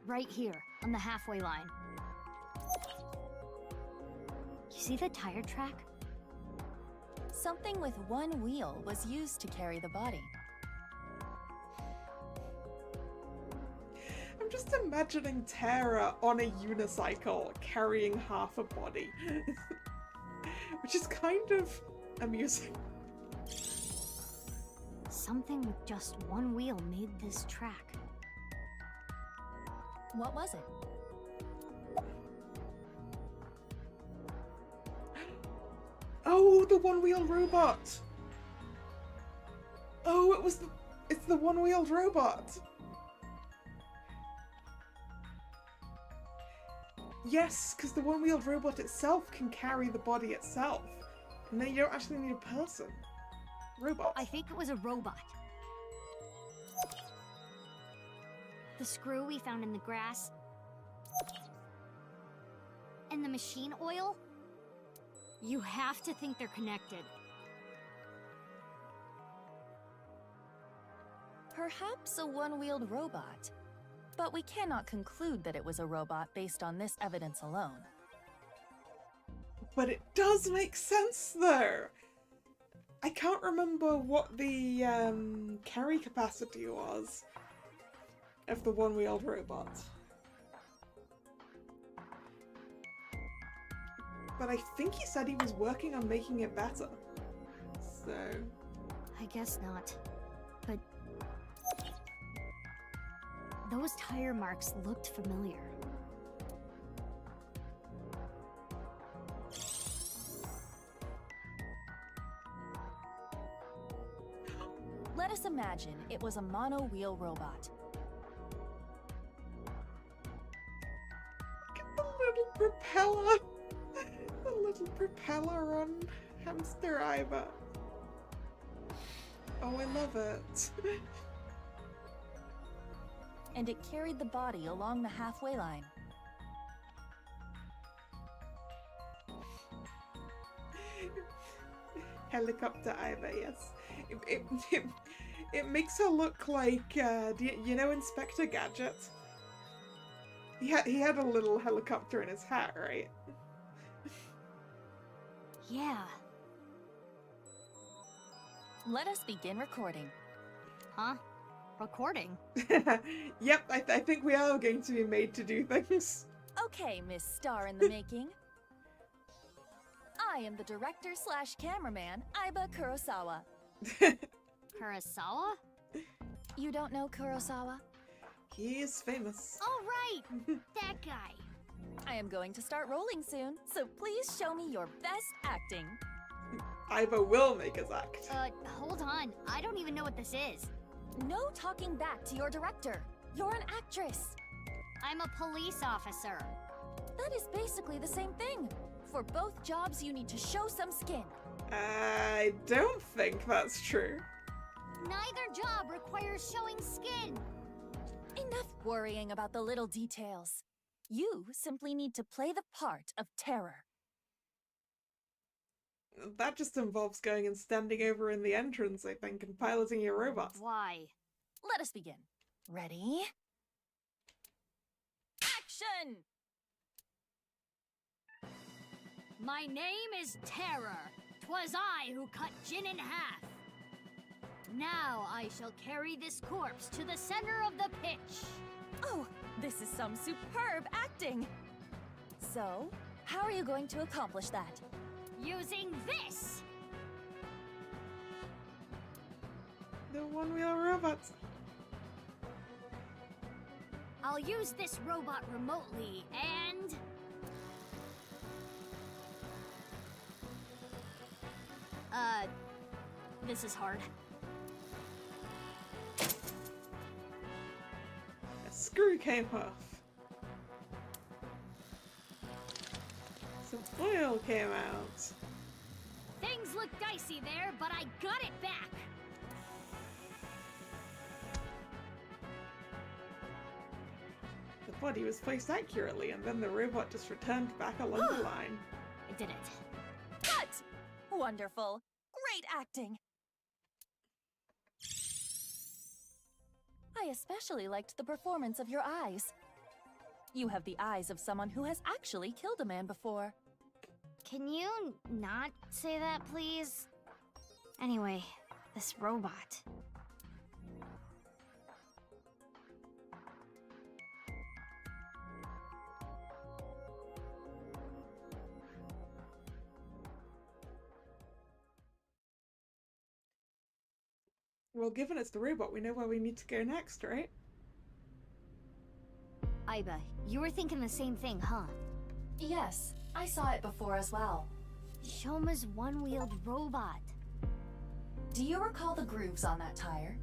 Right here, on the halfway line. You see the tire track? Something with one wheel was used to carry the body. I'm just imagining Tara on a unicycle carrying half a body. Which is kind of amusing. Something with just one wheel made this track. What was it? Oh, the one-wheeled robot! Oh, it's the one-wheeled robot! Yes, because the one-wheeled robot itself can carry the body itself. And then you don't actually need a person. Robot. I think it was a robot. The screw we found in the grass. And the machine oil? You have to think they're connected. Perhaps a one-wheeled robot. But we cannot conclude that it was a robot based on this evidence alone. But it does make sense, though! I can't remember what the carry capacity was of the one-wheeled robot. But I think he said he was working on making it better. So... I guess not. But... those tire marks looked familiar. Let us imagine it was a mono-wheel robot. Look at the little propeller! The little propeller on Hamster Iva. Oh, I love it. And it carried the body along the halfway line. Helicopter Iva, yes. It makes her look like, you know Inspector Gadget? He had a little helicopter in his hat, right? Yeah. Let us begin recording. Huh? Recording? Yep, I think we are going to be made to do things. Okay, Miss Star in the Making. I am the director slash cameraman, Aiba Kurosawa. Kurosawa? You don't know Kurosawa? He is famous. Oh, right! That guy. I am going to start rolling soon, so please show me your best acting. Aiba will make us act. Hold on. I don't even know what this is. No talking back to your director. You're an actress. I'm a police officer. That is basically the same thing. For both jobs, you need to show some skin. I don't think that's true. Neither job requires showing skin. Enough worrying about the little details. You simply need to play the part of terror. That just involves going and standing over in the entrance, I think, and piloting your robots. Why? Let us begin. Ready? Action! My name is Terror. 'Twas I who cut Jin in half. Now I shall carry this corpse to the center of the pitch. Oh, this is some superb acting. So, how are you going to accomplish that? Using this! The one-wheel robots. I'll use this robot remotely, and... this is hard. A screw came off. Some oil came out. Things look dicey there, but I got it back! The body was placed accurately, and then the robot just returned back along the line. I did it. Cut! Wonderful. Great acting. I especially liked the performance of your eyes. You have the eyes of someone who has actually killed a man before. Can you not say that, please? Anyway, this robot. Well, given it's the robot, we know where we need to go next, right? Aiba, you were thinking the same thing, huh? Yes, I saw it before as well. Shoma's one-wheeled robot. Do you recall the grooves on that tire?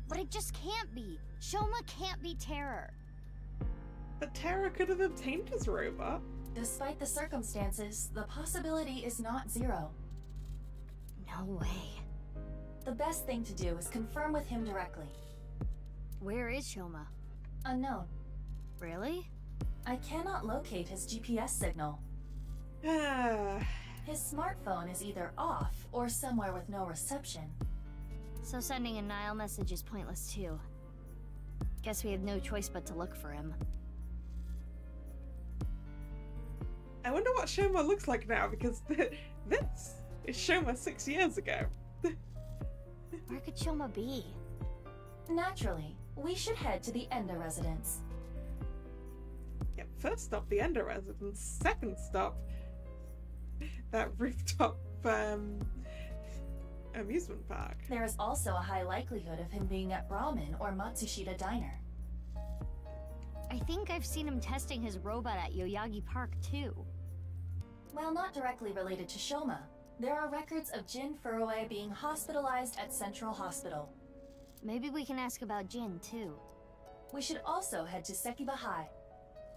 But it just can't be. Shoma can't be Terror. But Terra could have obtained his robot. Despite the circumstances, the possibility is not zero. No way. The best thing to do is confirm with him directly. Where is Shoma? Unknown. Really? I cannot locate his GPS signal. His smartphone is either off or somewhere with no reception. So sending a Nile message is pointless too. Guess we have no choice but to look for him. I wonder what Shoma looks like now, because this is Shoma 6 years ago. Where could Shoma be? Naturally, we should head to the Enda residence. Yep, first stop, the Ender residence. Second stop, that rooftop amusement park. There is also a high likelihood of him being at Ramen or Matsushita Diner. I think I've seen him testing his robot at Yoyagi Park too. While not directly related to Shoma, there are records of Jin Furue being hospitalized at Central Hospital. Maybe we can ask about Jin too. We should also head to Sekiba High.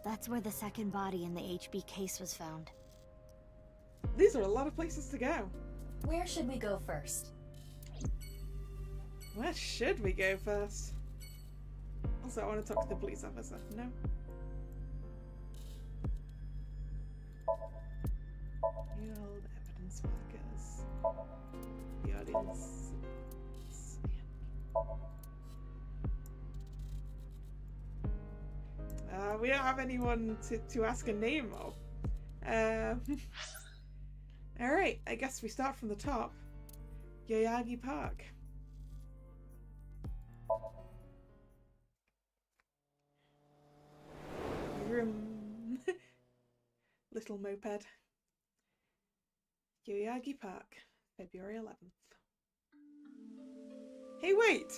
That's where the second body in the HB case was found. These are a lot of places to go. Where should we go first? Where should we go first? Also, I want to talk to the police officer. No? Field evidence workers. The audience. We don't have anyone to ask a name of. Alright, I guess we start from the top. Yoyagi Park. little moped. Yoyagi Park, February 11th. Hey, wait!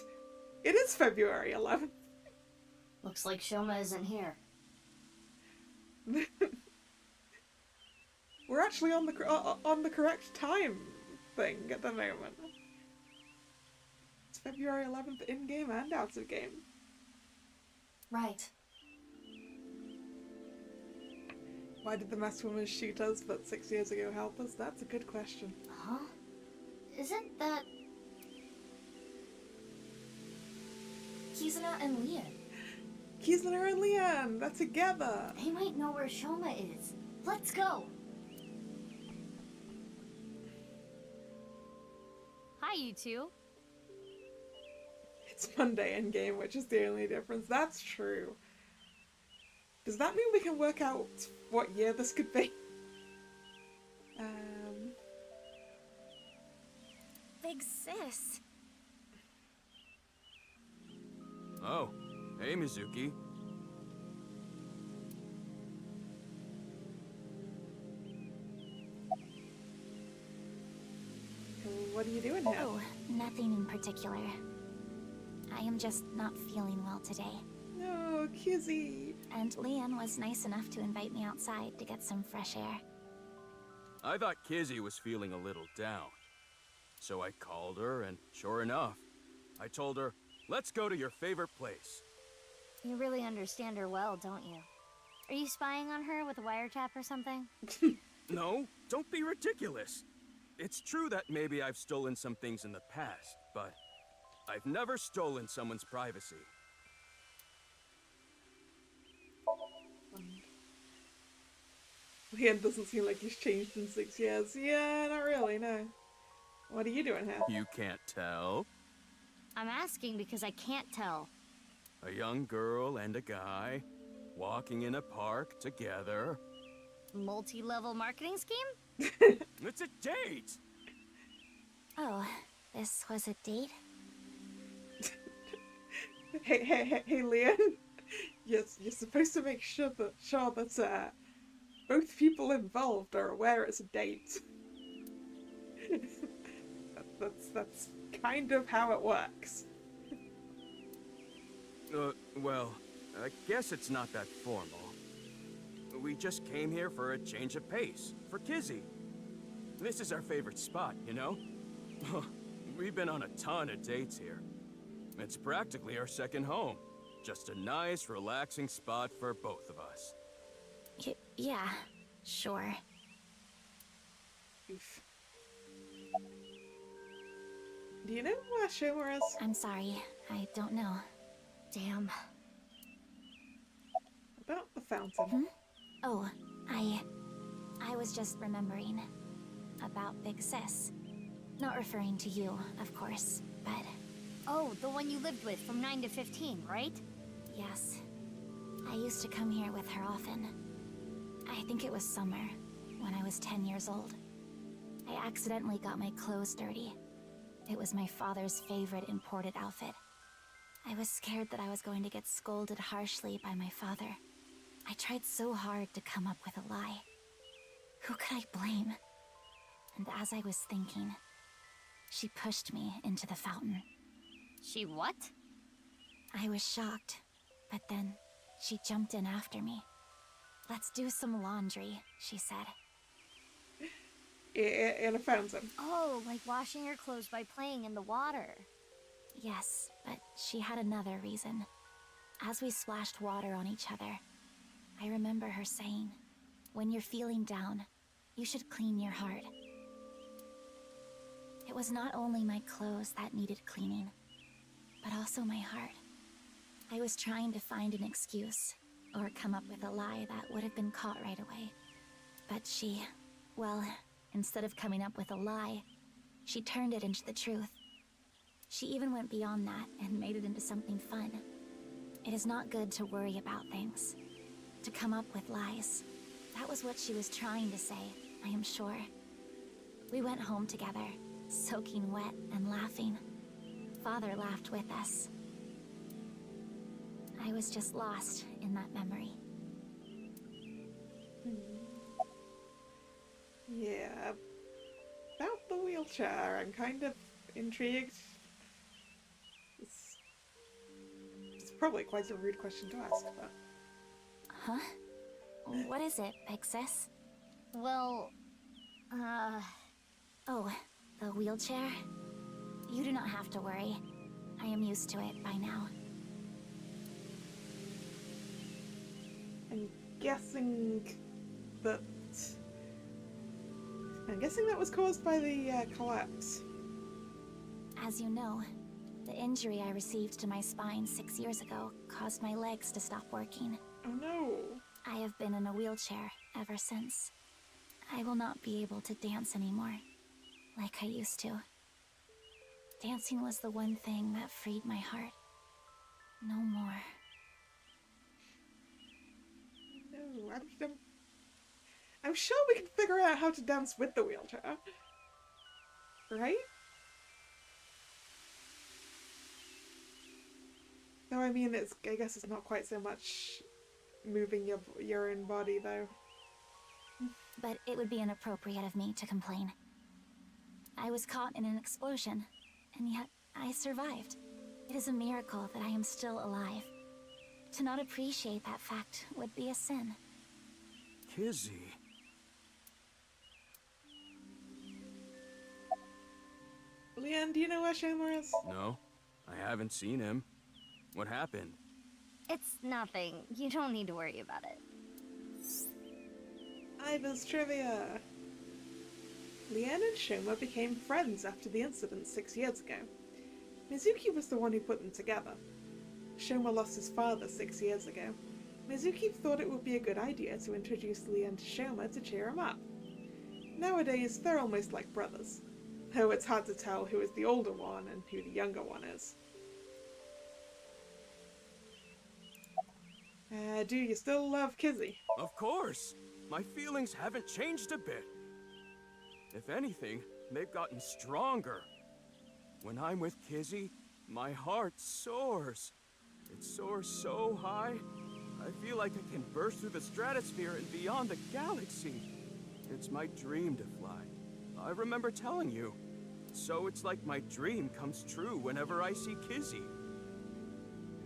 It is February 11th! Looks like Shoma isn't here. We're actually on the correct time thing at the moment. It's February 11th in-game and out of game. Right. Why did the masked woman shoot us but 6 years ago help us? That's a good question. Huh? Isn't that... Kizuna and Leon. Kizuna and Leon! They're together! They might know where Shoma is. Let's go! Hi, you two. It's Monday in-game, which is the only difference. That's true. Does that mean we can work out what year this could be? Big sis. Oh, hey Mizuki. What are you doing here? Oh, nothing in particular. I am just not feeling well today. No, Kizzy. And Leon was nice enough to invite me outside to get some fresh air. I thought Kizzy was feeling a little down. So I called her, and sure enough, I told her, let's go to your favorite place. You really understand her well, don't you? Are you spying on her with a wiretap or something? No, don't be ridiculous. It's true that maybe I've stolen some things in the past, but I've never stolen someone's privacy. Leon doesn't seem like he's changed in 6 years. Yeah, not really, no. What are you doing here? You can't tell? I'm asking because I can't tell. A young girl and a guy, walking in a park together. Multi-level marketing scheme? It's a date! Oh, this was a date? Hey, Leon. Yes, you're supposed to make sure that both people involved are aware it's a date. That's kind of how it works. Well, I guess it's not that formal. We just came here for a change of pace, for Kizzy. This is our favorite spot, you know? We've been on a ton of dates here. It's practically our second home. Just a nice, relaxing spot for both of us. Yeah, sure. Oof. Do you know where Shoma is? I'm sorry, I don't know. Damn. About the fountain. Oh, I was just remembering about Big Sis. Not referring to you, of course, but... Oh, the one you lived with from 9 to 15, right? Yes. I used to come here with her often. I think it was summer, when I was 10 years old. I accidentally got my clothes dirty. It was my father's favorite imported outfit. I was scared that I was going to get scolded harshly by my father. I tried so hard to come up with a lie. Who could I blame? And as I was thinking, she pushed me into the fountain. She what? I was shocked, but then she jumped in after me. Let's do some laundry, she said. In a fountain. Oh, like washing your clothes by playing in the water. Yes, but she had another reason. As we splashed water on each other, I remember her saying, when you're feeling down, you should clean your heart. It was not only my clothes that needed cleaning, but also my heart. I was trying to find an excuse, or come up with a lie that would have been caught right away. But she, well, instead of coming up with a lie, she turned it into the truth. She even went beyond that and made it into something fun. It is not good to worry about things, to come up with lies. That was what she was trying to say, I am sure. We went home together, soaking wet and laughing. Father laughed with us. I was just lost in that memory. Yeah, about the wheelchair, I'm kind of intrigued. It's probably quite a rude question to ask, but... Huh? What is it, Big Sis? Well, Oh, the wheelchair? You do not have to worry. I am used to it by now. I'm guessing that... that was caused by the collapse. As you know, the injury I received to my spine 6 years ago caused my legs to stop working. Oh no! I have been in a wheelchair ever since. I will not be able to dance anymore, like I used to. Dancing was the one thing that freed my heart. No more. No, I'm sure we can figure out how to dance with the wheelchair. Right? No, I mean, I guess it's not quite so much moving your own body, though. But it would be inappropriate of me to complain. I was caught in an explosion, and yet I survived. It is a miracle that I am still alive. To not appreciate that fact would be a sin. Kizzy. Leanne, do you know where Shoma is? No, I haven't seen him. What happened? it's nothing. You don't need to worry about it. Iva's trivia! Leanne and Shoma became friends after the incident 6 years ago. Mizuki was the one who put them together. Shoma lost his father 6 years ago. Mizuki thought it would be a good idea to introduce Leanne to Shoma to cheer him up. Nowadays, they're almost like brothers, though it's hard to tell who is the older one and who the younger one is. Do you still love Kizzy? Of course! My feelings haven't changed a bit. If anything, they've gotten stronger. When I'm with Kizzy, my heart soars. It soars so high, I feel like I can burst through the stratosphere and beyond the galaxy. It's my dream to fly. I remember telling you. So it's like my dream comes true whenever I see Kizzy.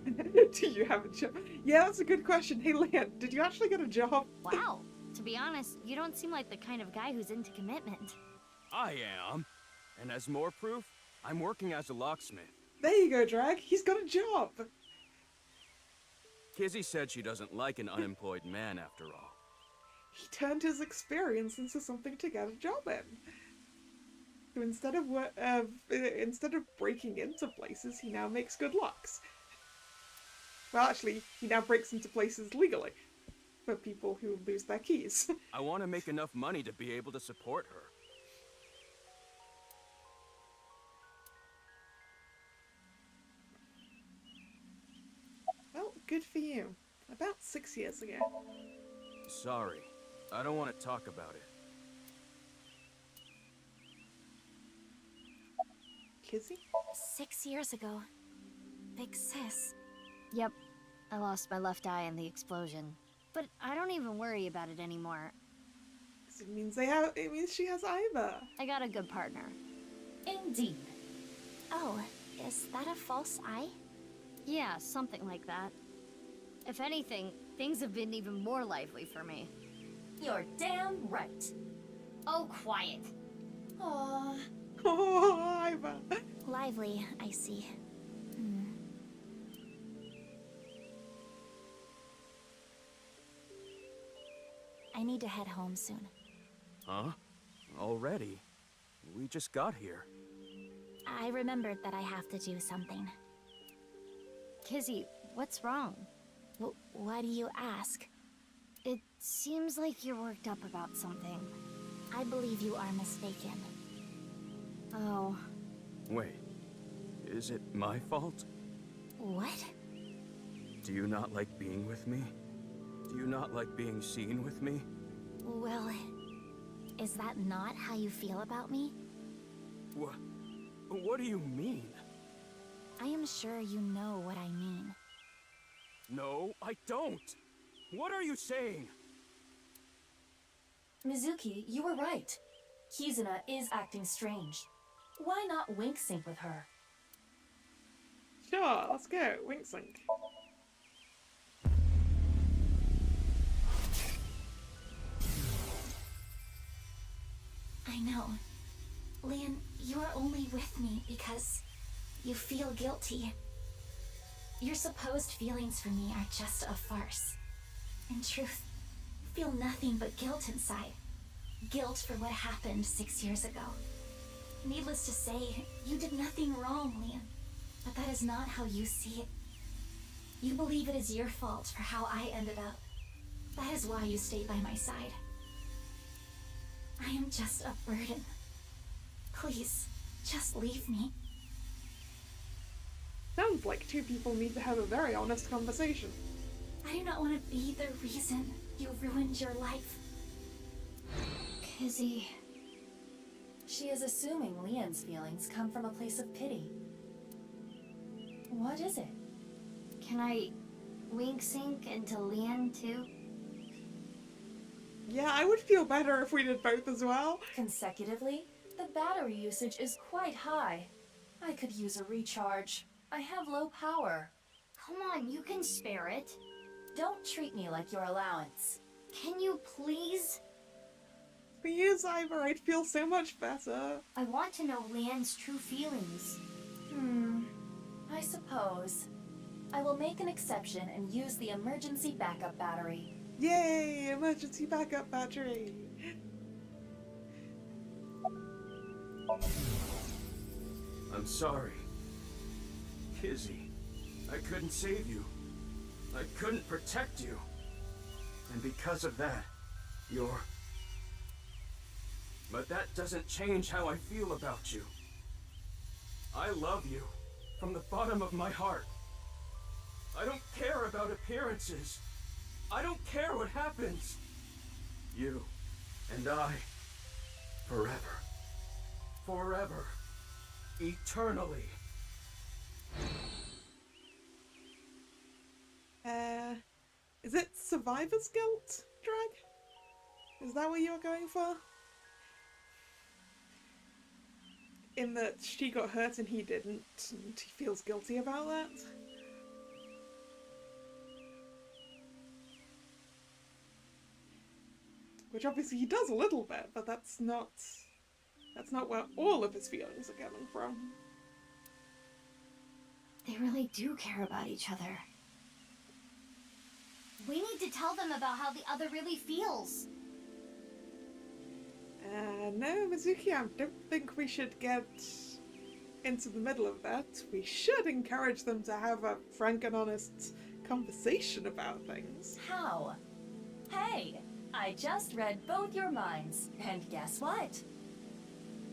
Do you have a job? Yeah, that's a good question. Hey, Leanne, did you actually get a job? Wow. To be honest, you don't seem like the kind of guy who's into commitment. I am. And as more proof, I'm working as a locksmith. There you go, Drag. He's got a job. Kizzy said she doesn't like an unemployed man after all. He turned his experience into something to get a job in. So instead of breaking into places, he now makes good locks. Well, actually, he now breaks into places legally for people who lose their keys. I want to make enough money to be able to support her. Well, good for you. About 6 years ago. Sorry, I don't want to talk about it. Kizzy? 6 years ago. Big sis. Yep. I lost my left eye in the explosion. But I don't even worry about it anymore. It means she has Iva. I got a good partner. Indeed. Oh, is that a false eye? Yeah, something like that. If anything, things have been even more lively for me. You're damn right. Oh, quiet. Aww. Oh, Iva. Lively, I see. I need to head home soon. Huh? Already? We just got here. I remembered that I have to do something. Kizzy, what's wrong? Why do you ask? It seems like you're worked up about something. I believe you are mistaken. Oh. Wait, is it my fault? What? Do you not like being with me? Do you not like being seen with me? Well, is that not how you feel about me? What do you mean? I am sure you know what I mean. No, I don't! What are you saying? Mizuki, you were right. Kizuna is acting strange. Why not wink sync with her? Sure, let's go. Wink sync. I know. Lian, you are only with me because you feel guilty. Your supposed feelings for me are just a farce. In truth, I feel nothing but guilt inside. Guilt for what happened 6 years ago. Needless to say, you did nothing wrong, Lian. But that is not how you see it. You believe it is your fault for how I ended up. That is why you stayed by my side. I am just a burden. Please, just leave me. Sounds like two people need to have a very honest conversation. I do not want to be the reason you ruined your life. Kizzy. She is assuming Lian's feelings come from a place of pity. What is it? Can I wink sync into Lian too? Yeah, I would feel better if we did both as well. Consecutively? The battery usage is quite high. I could use a recharge. I have low power. Come on, you can spare it. Don't treat me like your allowance. Can you please? For you, Cyber, I'd feel so much better. I want to know Lian's true feelings. I suppose. I will make an exception and use the emergency backup battery. Yay! Emergency backup battery! I'm sorry. Kizzy, I couldn't save you. I couldn't protect you. And because of that, you're... But that doesn't change how I feel about you. I love you from the bottom of my heart. I don't care about appearances. I don't care what happens. You and I, forever. Forever. Eternally. Is it survivor's guilt, Drag? Is that what you were going for? In that she got hurt and he didn't, and he feels guilty about that? Which obviously he does a little bit, but that's not where all of his feelings are coming from. They really do care about each other. We need to tell them about how the other really feels. No, Mizuki, I don't think we should get into the middle of that. We should encourage them to have a frank and honest conversation about things. How? Hey, I just read both your minds, and guess what?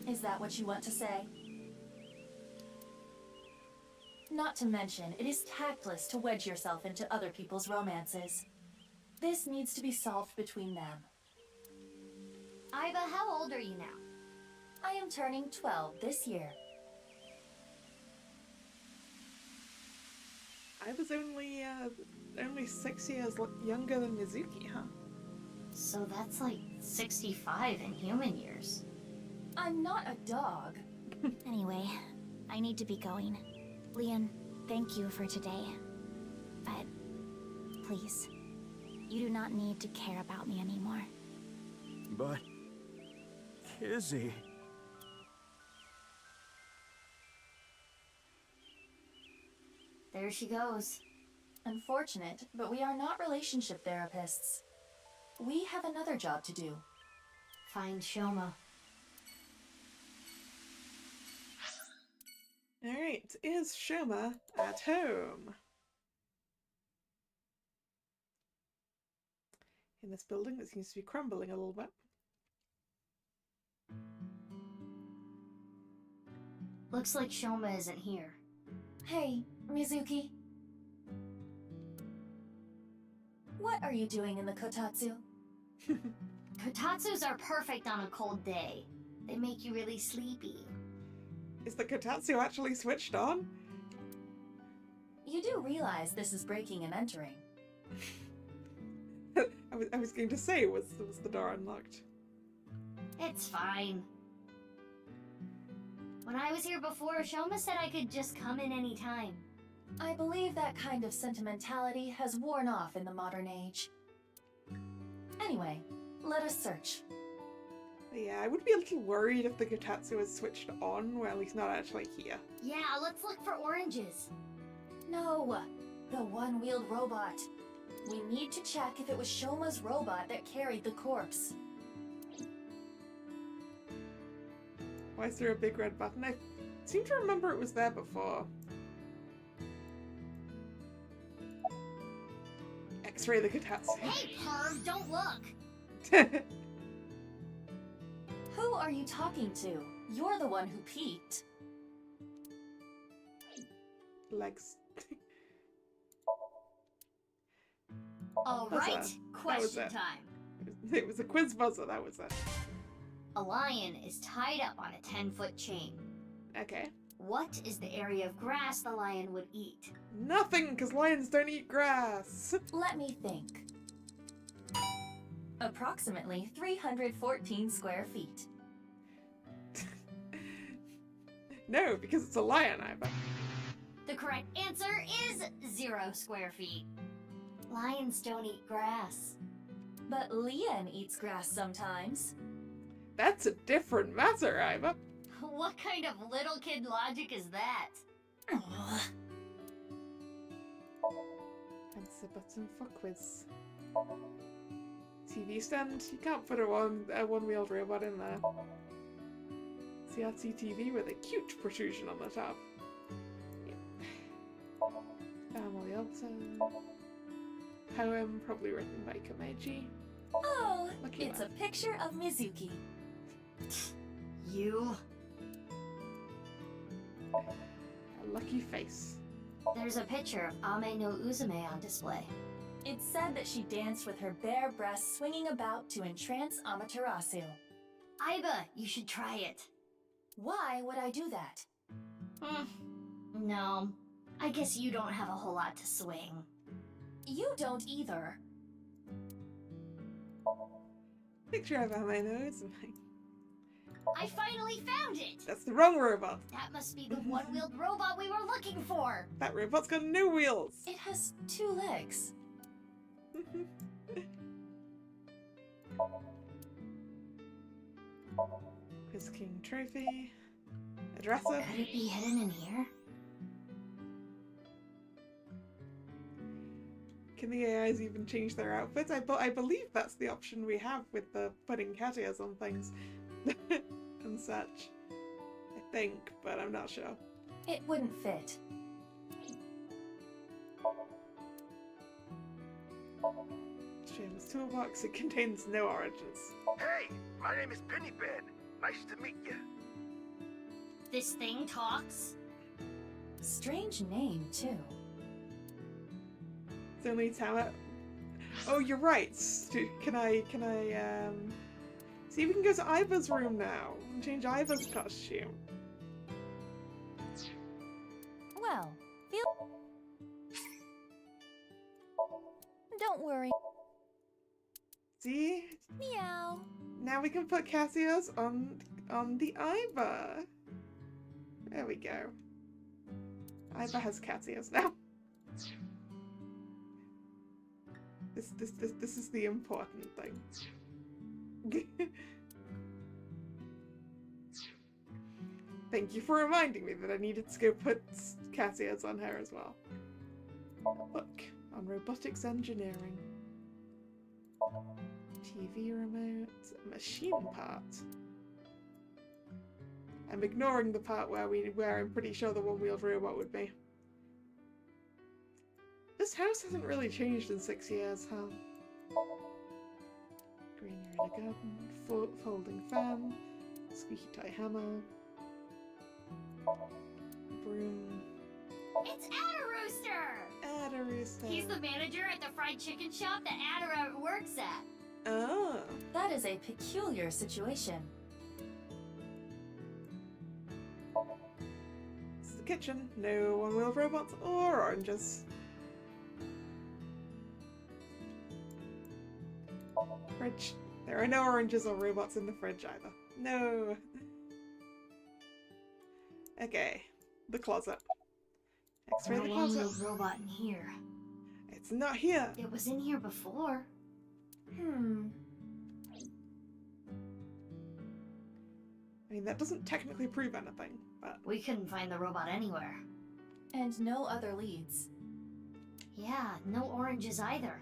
Is that what you want to say? Not to mention, it is tactless to wedge yourself into other people's romances. This needs to be solved between them. Iva, how old are you now? I am turning 12 this year. I was only 6 years younger than Mizuki, huh? So that's like 65 in human years. I'm not a dog. Anyway, I need to be going. Lian, thank you for today. But please, you do not need to care about me anymore. But... Kizzy... There she goes. Unfortunate, but we are not relationship therapists. We have another job to do. Find Shoma. Alright, is Shoma at home? In this building that seems to be crumbling a little bit. Looks like Shoma isn't here. Hey, Mizuki. What are you doing in the kotatsu? Kotatsus are perfect on a cold day. They make you really sleepy. Is the kotatsu actually switched on? You do realize this is breaking and entering. I was going to say, was the door unlocked? It's fine. When I was here before, Shoma said I could just come in any time. I believe that kind of sentimentality has worn off in the modern age. Anyway, let us search. Yeah, I would be a little worried if the Kotatsu was switched on while he's not actually here. Yeah, let's look for oranges. No, the one-wheeled robot. We need to check if it was Shoma's robot that carried the corpse. Why is there a big red button? I seem to remember it was there before. X-ray the Kotatsu. Hey, perv, don't look! Who are you talking to? You're the one who peeked. Legs. Alright, question time. It was a quiz buzzer, that was it. A lion is tied up on a 10-foot chain. Okay. What is the area of grass the lion would eat? Nothing, because lions don't eat grass. Let me think. Approximately 314 square feet. No, because it's a lion, Iva. The correct answer is 0 square feet. Lions don't eat grass. But Lian eats grass sometimes. That's a different matter, Iva. What kind of little kid logic is that? Answer button for quiz. TV stand? You can't put a one-wheeled robot in there. CRT TV with a cute protrusion on the top. Yep. Family altar. Poem, probably written by Komeiji. Oh, Lucky it's left. a picture of Mizuki. You? A lucky face. There's a picture of Ame no Uzume on display. It's said that she danced with her bare breasts swinging about to entrance Amaterasu. Aiba, you should try it. Why would I do that? No. I guess you don't have a whole lot to swing. You don't either. Picture of Ame no Uzume. I finally found it! That's the wrong robot. That must be the one-wheeled robot we were looking for! That robot's got no wheels. It has 2 legs. Quiz King trophy. A dresser. Could it be hidden in here? Can the AIs even change their outfits? I believe that's the option we have with the putting catias on things and such. I think, but I'm not sure. It wouldn't fit. Shameless toolbox. It contains no origins. Hey, my name is Pennypen. Nice to meet you. This thing talks? Strange name, too. It's only Tama. Oh, you're right. Can I see if we can go to Iva's room now and change Iva's costume? Well, don't worry. See? Meow. Now we can put Cassius on the Iva. There we go. Iva has Cassius now. This is the important thing. Thank you for reminding me that I needed to go put Cassius on her as well. A book on robotics engineering. TV remote, machine part. I'm ignoring the part where I'm pretty sure the one-wheeled robot would be. This house hasn't really changed in 6 years, huh? Greenery in a garden, folding fan, squeaky toy hammer, broom. It's Adderooster! Adderooster. He's the manager at the fried chicken shop that Adder works at. Oh. That is a peculiar situation. It's the kitchen. No one-wheeled robots or oranges. Fridge. There are no oranges or robots in the fridge either. No. Okay, the closet. X-ray No the longer closet. a robot in here. It's not here. It was in here before. I mean, that doesn't technically prove anything, but... We couldn't find the robot anywhere. And no other leads. Yeah, no oranges either.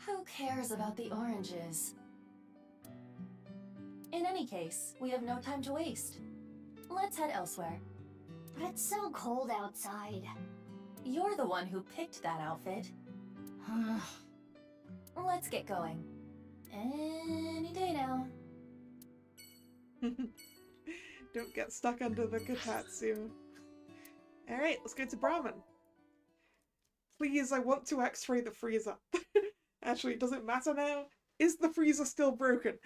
Who cares about the oranges? In any case, we have no time to waste. Let's head elsewhere. But it's so cold outside. You're the one who picked that outfit. Let's get going. Any day now. Don't get stuck under the kotatsu. Alright, let's go to Brahman. Please, I want to x-ray the freezer. Actually, does it matter now? Is the freezer still broken?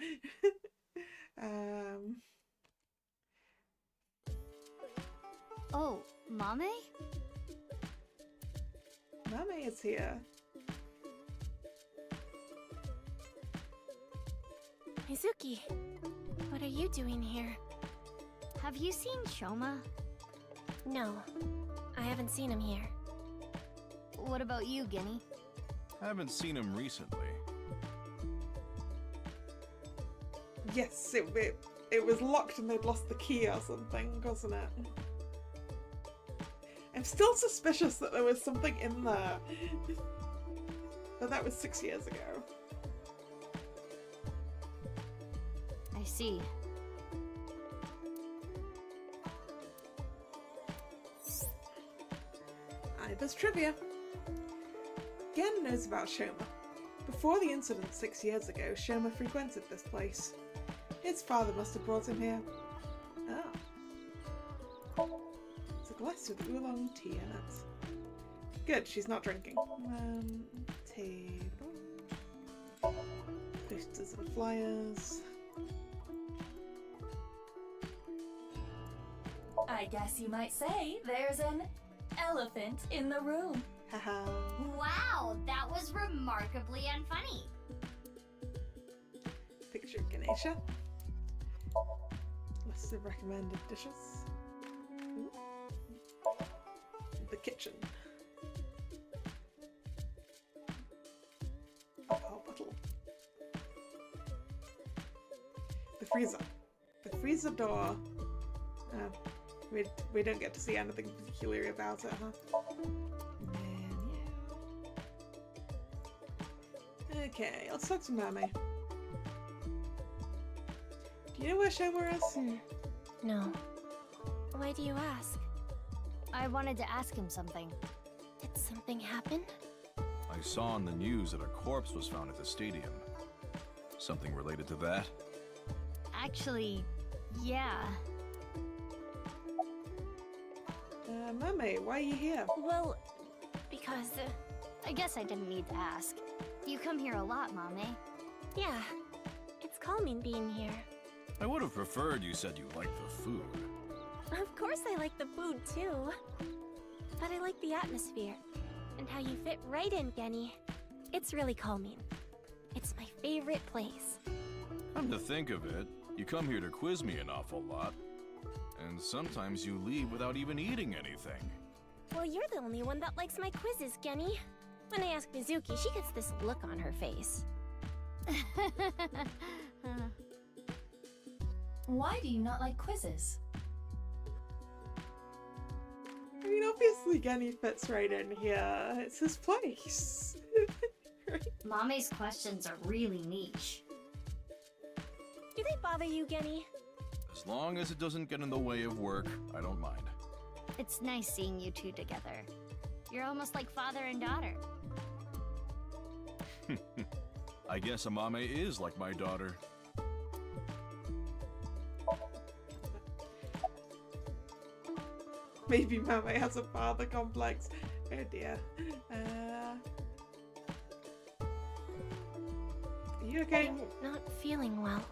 Oh, Mame? Mame is here. Mizuki, what are you doing here? Have you seen Shoma? No, I haven't seen him here. What about you, Ginny? Haven't seen him recently. Yes, it was locked and they'd lost the key or something, wasn't it? I'm still suspicious that there was something in there. But that was 6 years ago. I see. Ibis trivia. Gen knows about Shoma. Before the incident 6 years ago, Shoma frequented this place. His father must have brought him here. Oh. It's a glass with oolong tea in it. Good, she's not drinking. Table. Posters and flyers. I guess you might say there's an elephant in the room. Haha. Wow, that was remarkably unfunny. Picture of Ganesha. List of recommended dishes. Ooh. The kitchen. Alcohol bottle. The freezer. The freezer door. We don't get to see anything particularly about it, huh? Okay, let's talk to Mame. Do you know where Shoma is? No. Why do you ask? I wanted to ask him something. Did something happen? I saw on the news that a corpse was found at the stadium. Something related to that? Actually, yeah. Mame, why are you here? Well, because... I guess I didn't need to ask. You come here a lot, Mame. Yeah. It's calming being here. I would have preferred you said you liked the food. Of course I like the food, too. But I like the atmosphere. And how you fit right in, Genny. It's really calming. It's my favorite place. Come to think of it, you come here to quiz me an awful lot. And sometimes you leave without even eating anything. Well, you're the only one that likes my quizzes, Genny. When I ask Mizuki, she gets this look on her face. Why do you not like quizzes? I mean, obviously Genny fits right in here. It's his place. Right? Mame's questions are really niche. Do they bother you, Genny? As long as it doesn't get in the way of work, I don't mind. It's nice seeing you two together. You're almost like father and daughter. I guess Amame is like my daughter. Maybe Mame has a father complex. Oh dear. Are you okay? I'm not feeling well.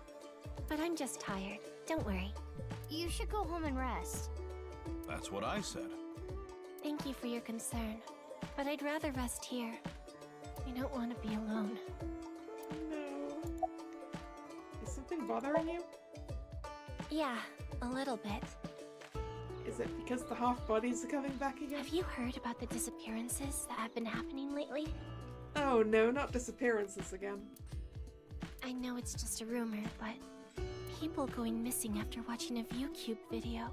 But I'm just tired. Don't worry. You should go home and rest. That's what I said. Thank you for your concern. But I'd rather rest here. I don't want to be alone. No. something bothering you? Yeah, a little bit. Is it because the half-bodies are coming back again? Have you heard about the disappearances that have been happening lately? Oh no, not disappearances again. I know it's just a rumor, but people going missing after watching a ViewCube video.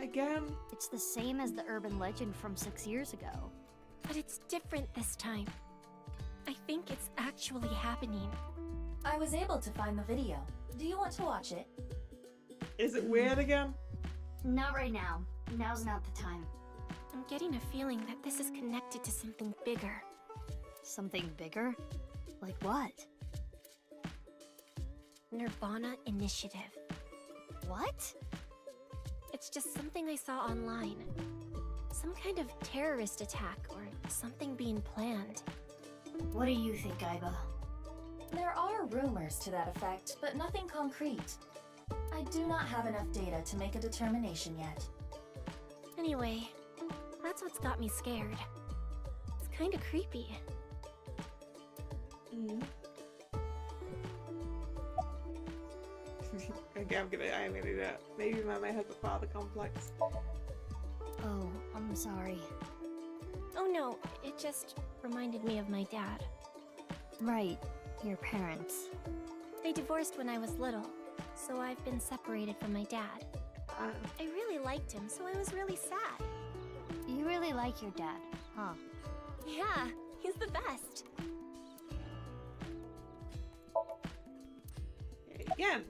Again? It's the same as the urban legend from 6 years ago. But it's different this time. I think it's actually happening. I was able to find the video. Do you want to watch it? Is it weird again? Not right now. Now's not the time. I'm getting a feeling that this is connected to something bigger. Something bigger? Like what? nirvanA Initiative. What? It's just something I saw online. Some kind of terrorist attack or something being planned. What do you think, Aiba? There are rumors to that effect, but nothing concrete. I do not have enough data to make a determination yet. Anyway, that's what's got me scared. It's kinda creepy. Okay, I'm gonna do that. Maybe Mama has a father complex. Oh, I'm sorry. Oh no, it just reminded me of my dad. Right, your parents. They divorced when I was little, so I've been separated from my dad. I really liked him, so I was really sad. You really like your dad, huh? Yeah, he's the best. Again.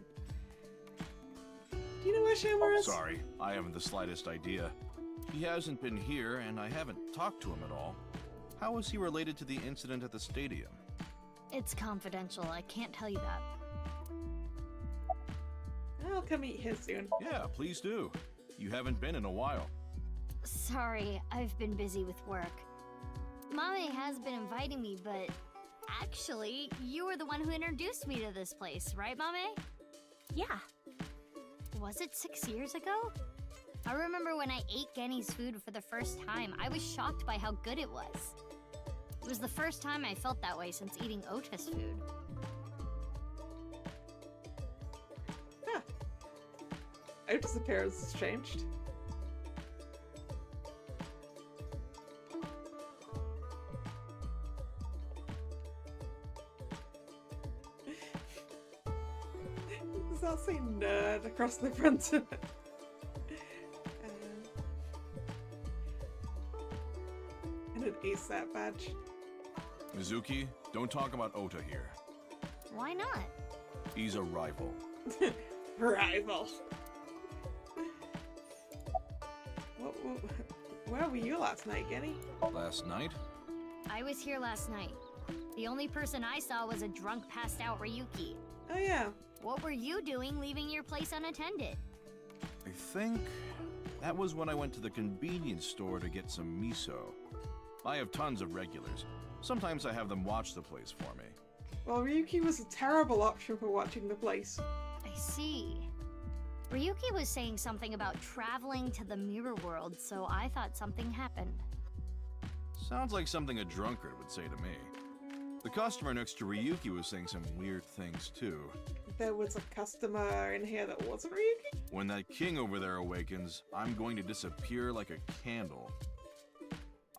Do you know where Shearwater is? Sorry, I haven't the slightest idea. He hasn't been here, and I haven't talked to him at all. How is he related to the incident at the stadium? It's confidential, I can't tell you that. I'll come eat here soon. Yeah, please do. You haven't been in a while. Sorry, I've been busy with work. Mommy has been inviting me, but actually, you were the one who introduced me to this place, right, Mommy? Yeah. Was it 6 years ago? I remember when I ate Genny's food for the first time, I was shocked by how good it was. It was the first time I felt that way since eating Ota's food. Huh. Ota's appearance has changed. Does that say nerd across the front of it? And an ASAP badge. Mizuki, don't talk about Ota here. Why not? He's a rival. Rival. Where were you last night, Genny? Last night? I was here last night. The only person I saw was a drunk, passed out Ryuki. Oh yeah. What were you doing leaving your place unattended? I think that was when I went to the convenience store to get some miso. I have tons of regulars. Sometimes I have them watch the place for me. Well, Ryuki was a terrible option for watching the place. I see. Ryuki was saying something about traveling to the mirror world, so I thought something happened. Sounds like something a drunkard would say to me. The customer next to Ryuki was saying some weird things too. There was a customer in here that wasn't Ryuki? When that king over there awakens, I'm going to disappear like a candle.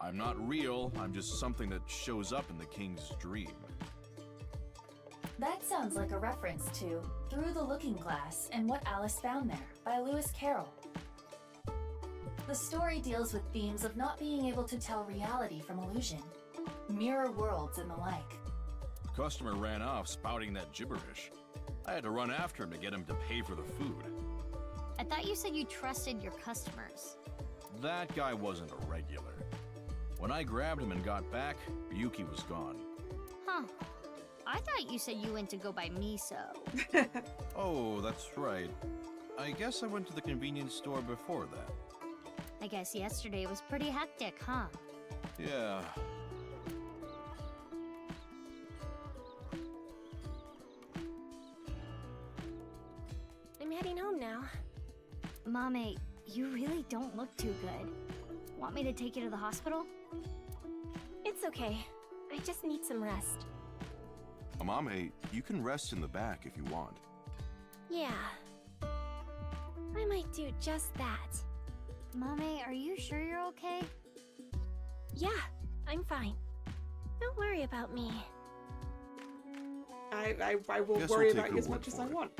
I'm not real, I'm just something that shows up in the king's dream. That sounds like a reference to Through the Looking Glass and What Alice Found There by Lewis Carroll. The story deals with themes of not being able to tell reality from illusion, mirror worlds and the like. The customer ran off spouting that gibberish. I had to run after him to get him to pay for the food. I thought you said you trusted your customers. That guy wasn't a regular. When I grabbed him and got back, Ryuki was gone. Huh. I thought you said you went to go buy miso. Oh, that's right. I guess I went to the convenience store before that. I guess yesterday was pretty hectic, huh? Yeah. I'm heading home now. Mame, you really don't look too good. Want me to take you to the hospital? It's okay. I just need some rest. Amame, you can rest in the back if you want. Yeah. I might do just that. Mame, are you sure you're okay? Yeah, I'm fine. Don't worry about me. I will Guess worry we'll take about you your as word much as for I it. want.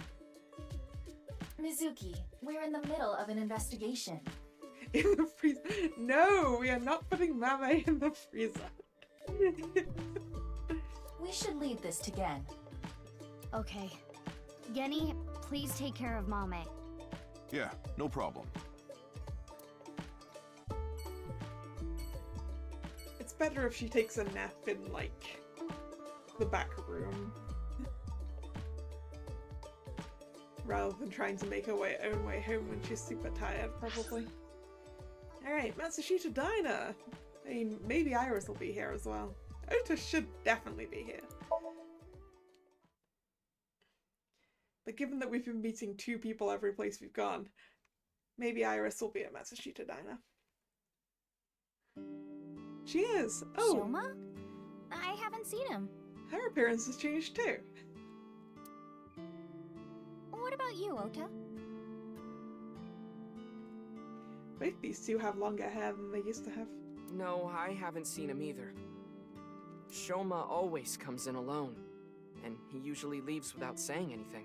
Mizuki, we're in the middle of an investigation. In the freezer. No, we are not putting Mame in the freezer. We should leave this to Gen. Okay. Genny, please take care of Mame. Yeah, no problem. It's better if she takes a nap in, like, the back room. Rather than trying to make her own way home when she's super tired, probably. Alright, Matsushita Diner! I mean, maybe Iris will be here as well. Ota should definitely be here. But given that we've been meeting 2 people every place we've gone, maybe Iris will be at Matsushita Diner. She is! Oh! Shoma? I haven't seen him. Her appearance has changed too. What about you, Ota? Both these two have longer hair than they used to have. No, I haven't seen him either. Shoma always comes in alone, and he usually leaves without saying anything.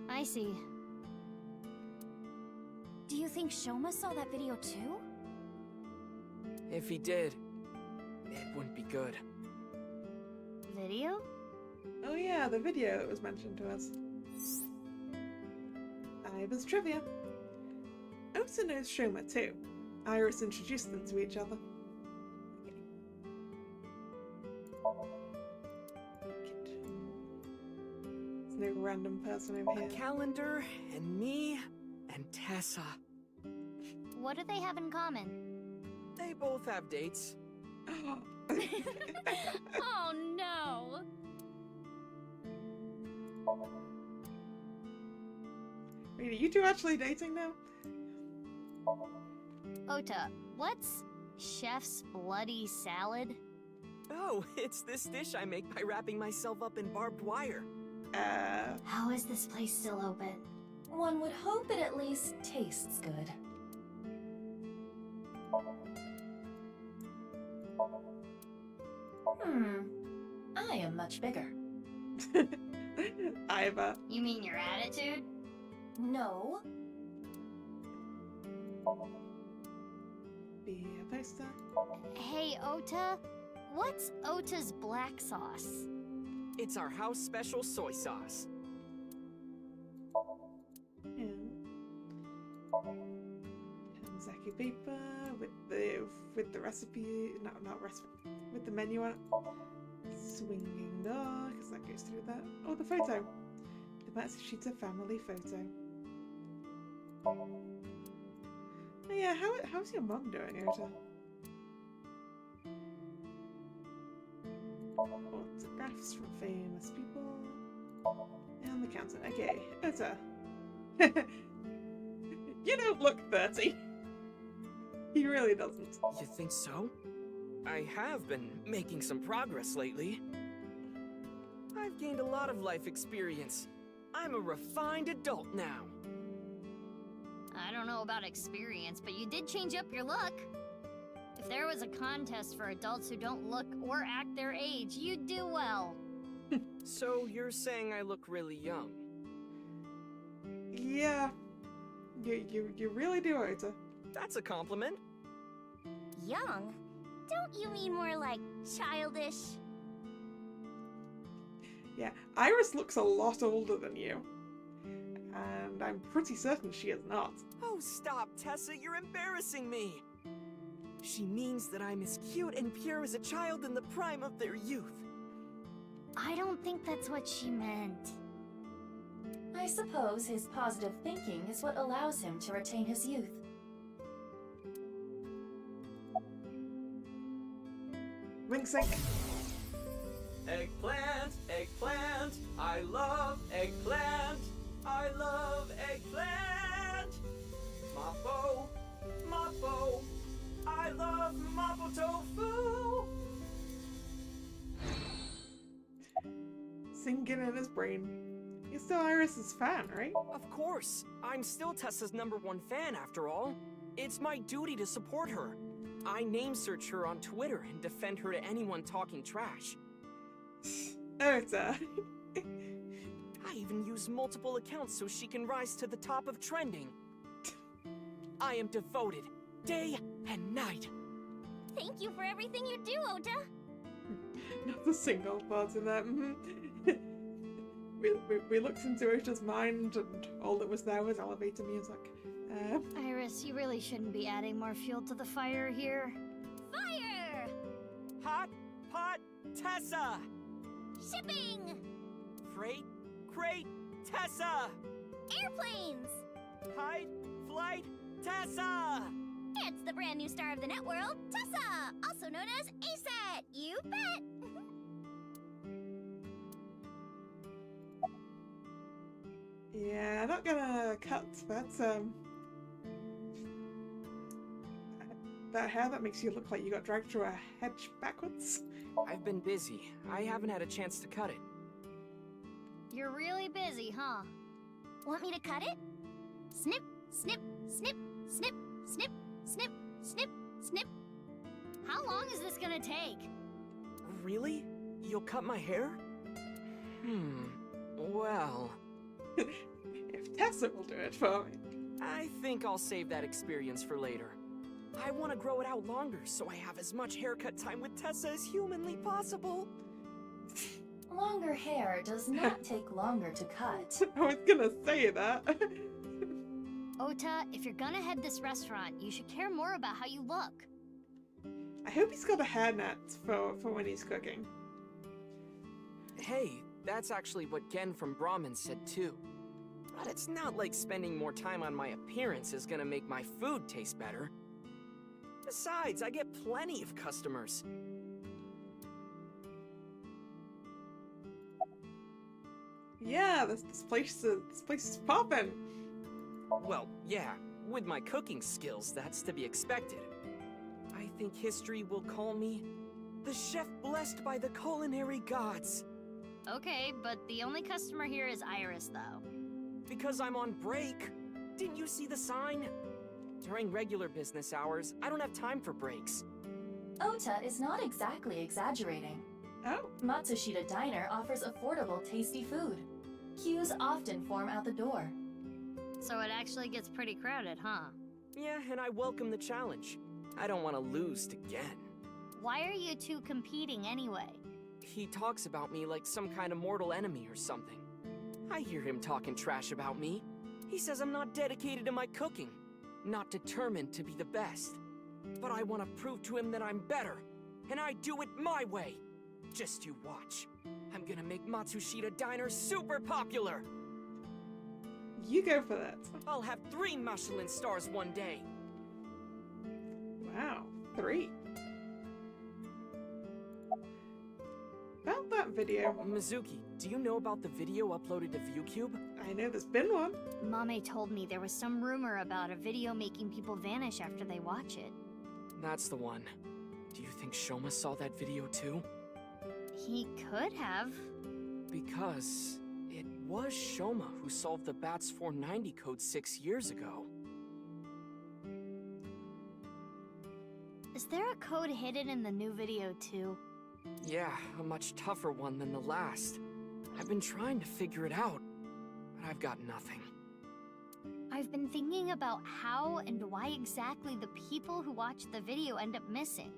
I see. Do you think Shoma saw that video too? If he did, it wouldn't be good. Video? Oh yeah, the video that was mentioned to us. Iva's trivia. Ota knows Shoma too. Iris introduced them to each other. There's no random person over A here. calendar, and me, and Tessa. What do they have in common? They both have dates. Oh no! Wait, are you two actually dating now? Ota, what's chef's bloody salad? Oh, it's this dish I make by wrapping myself up in barbed wire. How is this place still open? One would hope it at least tastes good. I am much bigger. Iva. You mean your attitude? No. Be a poster. Hey, Ota, what's Ota's black sauce? It's our house special soy sauce. Yeah. Zaki paper with the recipe, not recipe, with the menu on it. Swinging door, because that goes through that. Oh, the photo. The Matsushita family photo. Oh yeah, how's your mum doing, Ota? Autographs from famous people. And the counter. Okay, Ota. You don't look 30. He really doesn't. You think so? I have been making some progress lately. I've gained a lot of life experience. I'm a refined adult now. I don't know about experience, but you did change up your look. If there was a contest for adults who don't look or act their age, you'd do well. So you're saying I look really young? Yeah. You really do, Ota. That's a compliment. Young? Don't you mean more like childish? Yeah, Iris looks a lot older than you. And I'm pretty certain she is not. Oh, stop, Tessa, you're embarrassing me. She means that I'm as cute and pure as a child in the prime of their youth. I don't think that's what she meant. I suppose his positive thinking is what allows him to retain his youth. Wink sync. Eggplant, eggplant, I love eggplant, I love eggplant. Mapo, mapo, I love mapo tofu. Sinking in his brain. You're still Iris's fan, right? Of course. I'm still Tessa's #1 fan, after all. It's my duty to support her. I name search her on Twitter and defend her to anyone talking trash. Ota. I even use multiple accounts so she can rise to the top of trending. I am devoted, day and night. Thank you for everything you do, Ota. Not a single thought in that. We looked into Ota's mind, and all that was there was elevator music. Iris, you really shouldn't be adding more fuel to the fire here. Fire! Hot Pot Tessa! Shipping! Freight Crate Tessa! Airplanes! Hide Flight Tessa! It's the brand new star of the networld, Tessa! Also known as ASAT! You bet! Yeah, not gonna cut that hair that makes you look like you got dragged through a hedge backwards. I've been busy. I haven't had a chance to cut it. You're really busy, huh? Want me to cut it? Snip, snip, snip, snip, snip, snip, snip, snip. How long is this gonna take? Really? You'll cut my hair? Well... If Tessa will do it for me. I think I'll save that experience for later. I want to grow it out longer so I have as much haircut time with Tessa as humanly possible. Longer hair does not take longer to cut. I was gonna say that. Ota, if you're gonna head this restaurant, you should care more about how you look. I hope he's got a hairnet for when he's cooking. Hey, that's actually what Gen from Brahmin said too. But it's not like spending more time on my appearance is gonna make my food taste better. Besides, I get plenty of customers. Yeah, this place is poppin'. Well, yeah, with my cooking skills, that's to be expected. I think history will call me the chef blessed by the culinary gods. Okay, but the only customer here is Iris, though. Because I'm on break. Didn't you see the sign? During regular business hours, I don't have time for breaks. Ota is not exactly exaggerating. Oh. Matsushita Diner offers affordable, tasty food. Queues often form out the door. So it actually gets pretty crowded, huh? Yeah, and I welcome the challenge. I don't want to lose to Gen. Why are you two competing anyway? He talks about me like some kind of mortal enemy or something. I hear him talking trash about me. He says I'm not dedicated to my cooking, not determined to be the best. But I want to prove to him that I'm better, and I do it my way. Just you watch. I'm gonna make Matsushita Diner super popular. You go for that. I'll have 3 Michelin stars one day. Wow, 3. About that video. Mizuki, do you know about the video uploaded to ViewCube? I know there's been one. Mame told me there was some rumor about a video making people vanish after they watch it. That's the one. Do you think Shoma saw that video too? He could have. Because it was Shoma who solved the BATS 490 code 6 years ago. Is there a code hidden in the new video too? Yeah, a much tougher one than the last. I've been trying to figure it out, but I've got nothing. I've been thinking about how and why exactly the people who watch the video end up missing.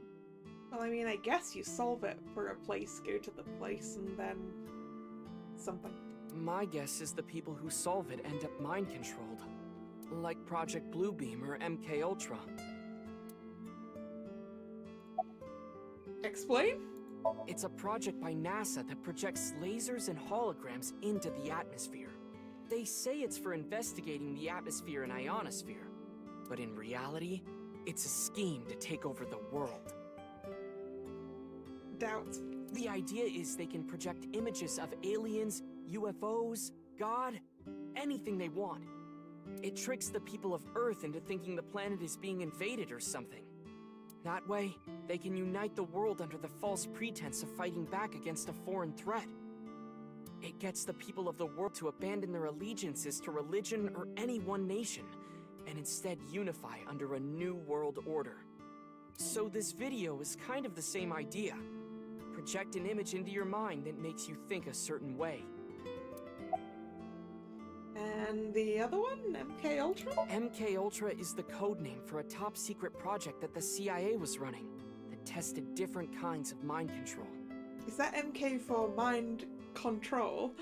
Well, I mean, I guess you solve it for a place, go to the place, and then... something. My guess is the people who solve it end up mind-controlled. Like Project Bluebeam or MK Ultra. Explain? It's a project by NASA that projects lasers and holograms into the atmosphere. They say it's for investigating the atmosphere and ionosphere, but in reality, it's a scheme to take over the world. Doubt. The idea is they can project images of aliens, UFOs, God, anything they want. It tricks the people of Earth into thinking the planet is being invaded or something. That way, they can unite the world under the false pretense of fighting back against a foreign threat. It gets the people of the world to abandon their allegiances to religion or any one nation, and instead unify under a new world order. So this video is kind of the same idea. Project an image into your mind that makes you think a certain way. And the other one, MK Ultra? MK Ultra is the codename for a top secret project that the CIA was running that tested different kinds of mind control. Is that MK for mind control?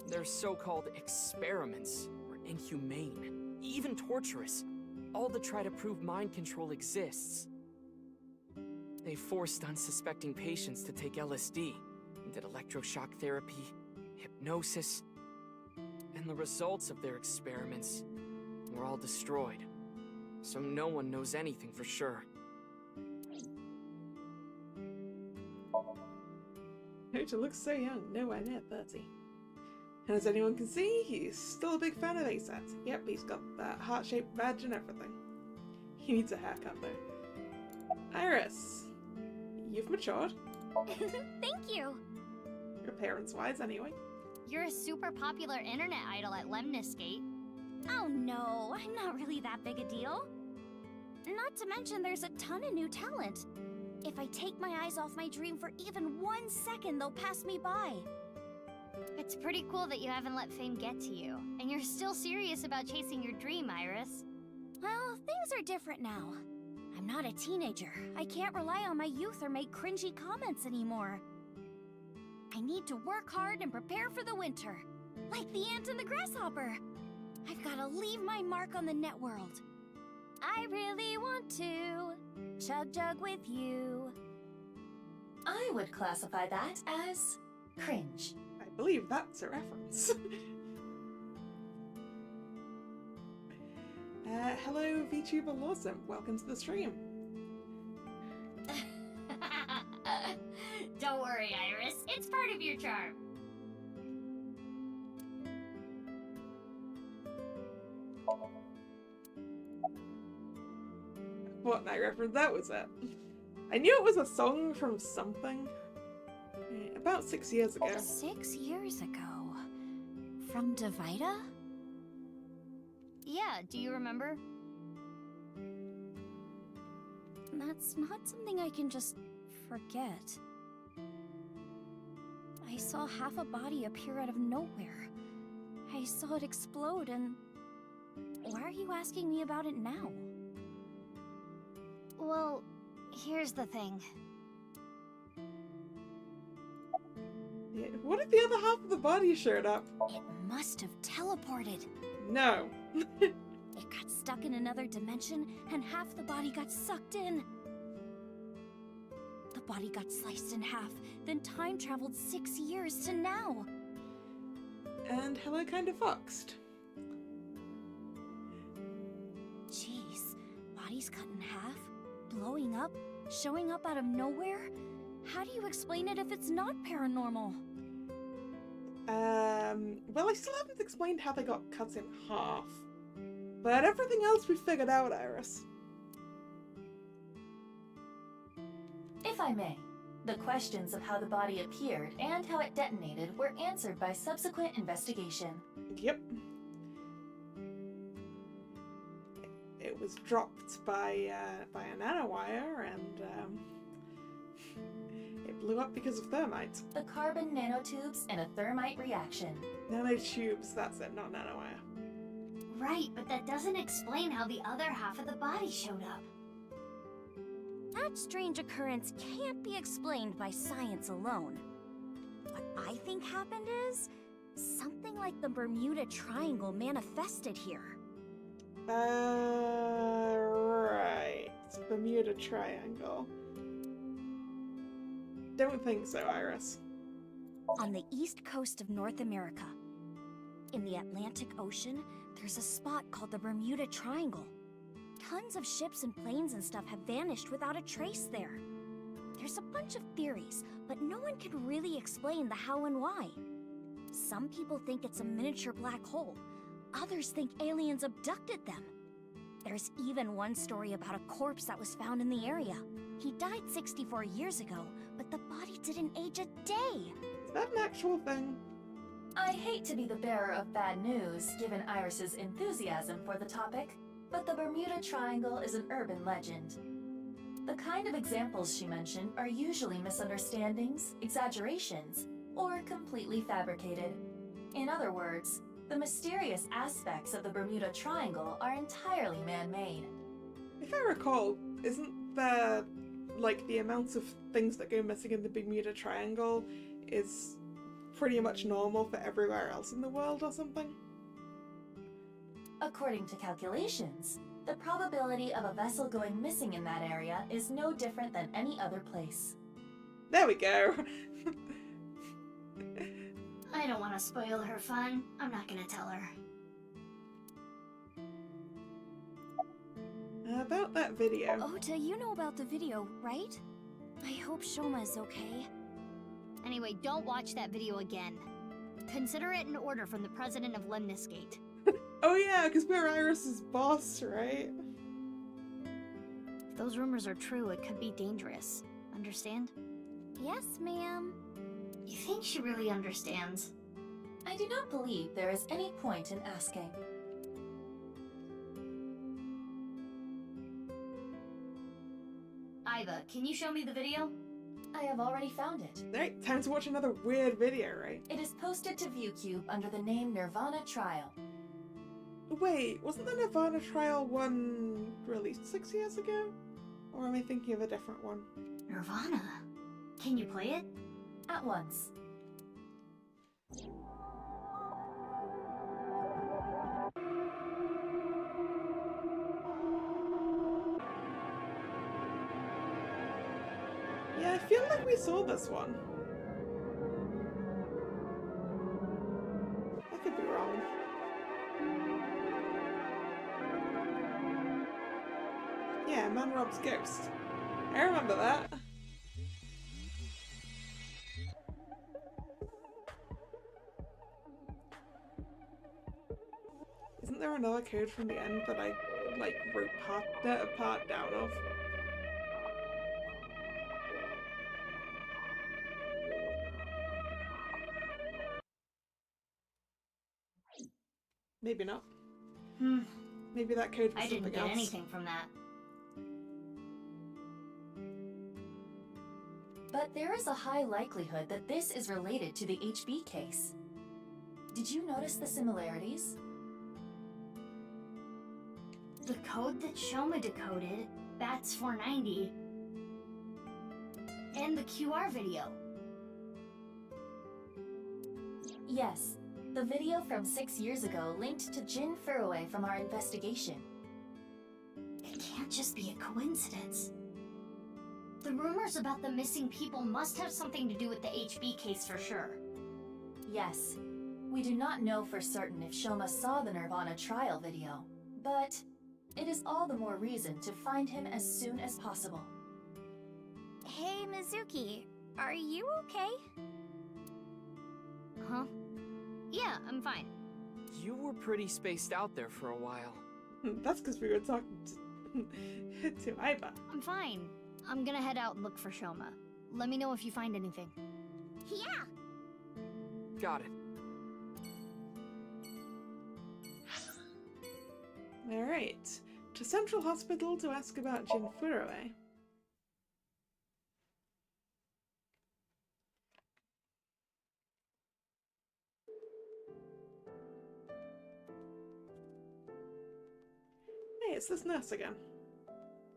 Their so-called experiments were inhumane, even torturous, all to try to prove mind control exists. They forced unsuspecting patients to take LSD, and did electroshock therapy, hypnosis, and the results of their experiments were all destroyed. So no one knows anything for sure. Naruto looks so young, nowhere near 30. And as anyone can see, he's still a big fan of ASAT. Yep, he's got that heart-shaped badge and everything. He needs a haircut though. Iris, you've matured. Thank you! Appearance-wise, anyway. You're a super popular internet idol at Lemniscate. Oh no, I'm not really that big a deal. Not to mention there's a ton of new talent. If I take my eyes off my dream for even 1 second, they'll pass me by. It's pretty cool that you haven't let fame get to you, and you're still serious about chasing your dream, Iris. Well, things are different now. I'm not a teenager. I can't rely on my youth or make cringy comments anymore. I need to work hard and prepare for the winter. Like the ant and the grasshopper. I've gotta leave my mark on the net world. I really want to chug jug with you. I would classify that as cringe. I believe that's a reference. Hello VTuber Lawsome, welcome to the stream. Don't worry, Iris. It's part of your charm. What night reference that was it? I knew it was a song from something. About 6 years ago. 6 years ago? From Divida? Yeah, do you remember? That's not something I can just forget. I saw half a body appear out of nowhere. I saw it explode and... Why are you asking me about it now? Well, here's the thing. Yeah, what if the other half of the body showed up? It must have teleported. No. It got stuck in another dimension, and half the body got sucked in. The body got sliced in half, then time traveled 6 years to now. And hello, kind of foxed. Jeez, bodies cut in half, blowing up, showing up out of nowhere? How do you explain it if it's not paranormal? Well, I still haven't explained how they got cut in half. But everything else we figured out, Iris. If I may, the questions of how the body appeared and how it detonated were answered by subsequent investigation. Yep. It was dropped by a nanowire and it blew up because of thermite. The carbon nanotubes in a thermite reaction. Nanotubes, that's it, not nanowire. Right, but that doesn't explain how the other half of the body showed up. That strange occurrence can't be explained by science alone. What I think happened is something like the Bermuda Triangle manifested here. Right. Bermuda Triangle. Don't think so, Iris. On the east coast of North America, in the Atlantic Ocean, there's a spot called the Bermuda Triangle. Tons of ships and planes and stuff have vanished without a trace there. There's a bunch of theories, but no one can really explain the how and why. Some people think it's a miniature black hole. Others think aliens abducted them. There's even one story about a corpse that was found in the area. He died 64 years ago, but the body didn't age a day. Is that an actual thing? I hate to be the bearer of bad news, given Iris's enthusiasm for the topic, but the Bermuda Triangle is an urban legend. The kind of examples she mentioned are usually misunderstandings, exaggerations, or completely fabricated. In other words, the mysterious aspects of the Bermuda Triangle are entirely man-made. If I recall, isn't there, like, the amount of things that go missing in the Bermuda Triangle is pretty much normal for everywhere else in the world or something? According to calculations, the probability of a vessel going missing in that area is no different than any other place. There we go! I don't want to spoil her fun. I'm not gonna tell her. About that video. Ota, you know about the video, right? I hope Shoma's okay. Anyway, don't watch that video again. Consider it an order from the president of Lemniscate. Oh yeah, because we're Iris's boss, right? If those rumors are true, it could be dangerous. Understand? Yes, ma'am. You think she really understands? I do not believe there is any point in asking. Iva, can you show me the video? I have already found it. Alright, time to watch another weird video, right? It is posted to ViewCube under the name nirvanA Trial. Wait, wasn't the nirvanA Trial one released 6 years ago? Or am I thinking of a different one? nirvanA? Can you play it? At once. Yeah, I feel like we saw this one. I could be wrong. Yeah, Man Rob's Ghost. I remember that. Isn't there another code from the end that I, like, wrote part down of? Maybe not. Maybe that code was I something didn't get else. anything from that. But there is a high likelihood that this is related to the HB case. Did you notice the similarities? The code that Shoma decoded, Bats 490, and the QR video. Yes, the video from 6 years ago linked to Jin Furue from our investigation. It can't just be a coincidence. The rumors about the missing people must have something to do with the HB case for sure. Yes, we do not know for certain if Shoma saw the nirvanA Trial video, but it is all the more reason to find him as soon as possible. Hey, Mizuki, are you okay? Huh? Yeah, I'm fine. You were pretty spaced out there for a while. That's because we were talking to Iva. I'm fine. I'm gonna head out and look for Shoma. Let me know if you find anything. Yeah! Got it. Alright. To Central Hospital to ask about Jin Furue. Hey, it's this nurse again.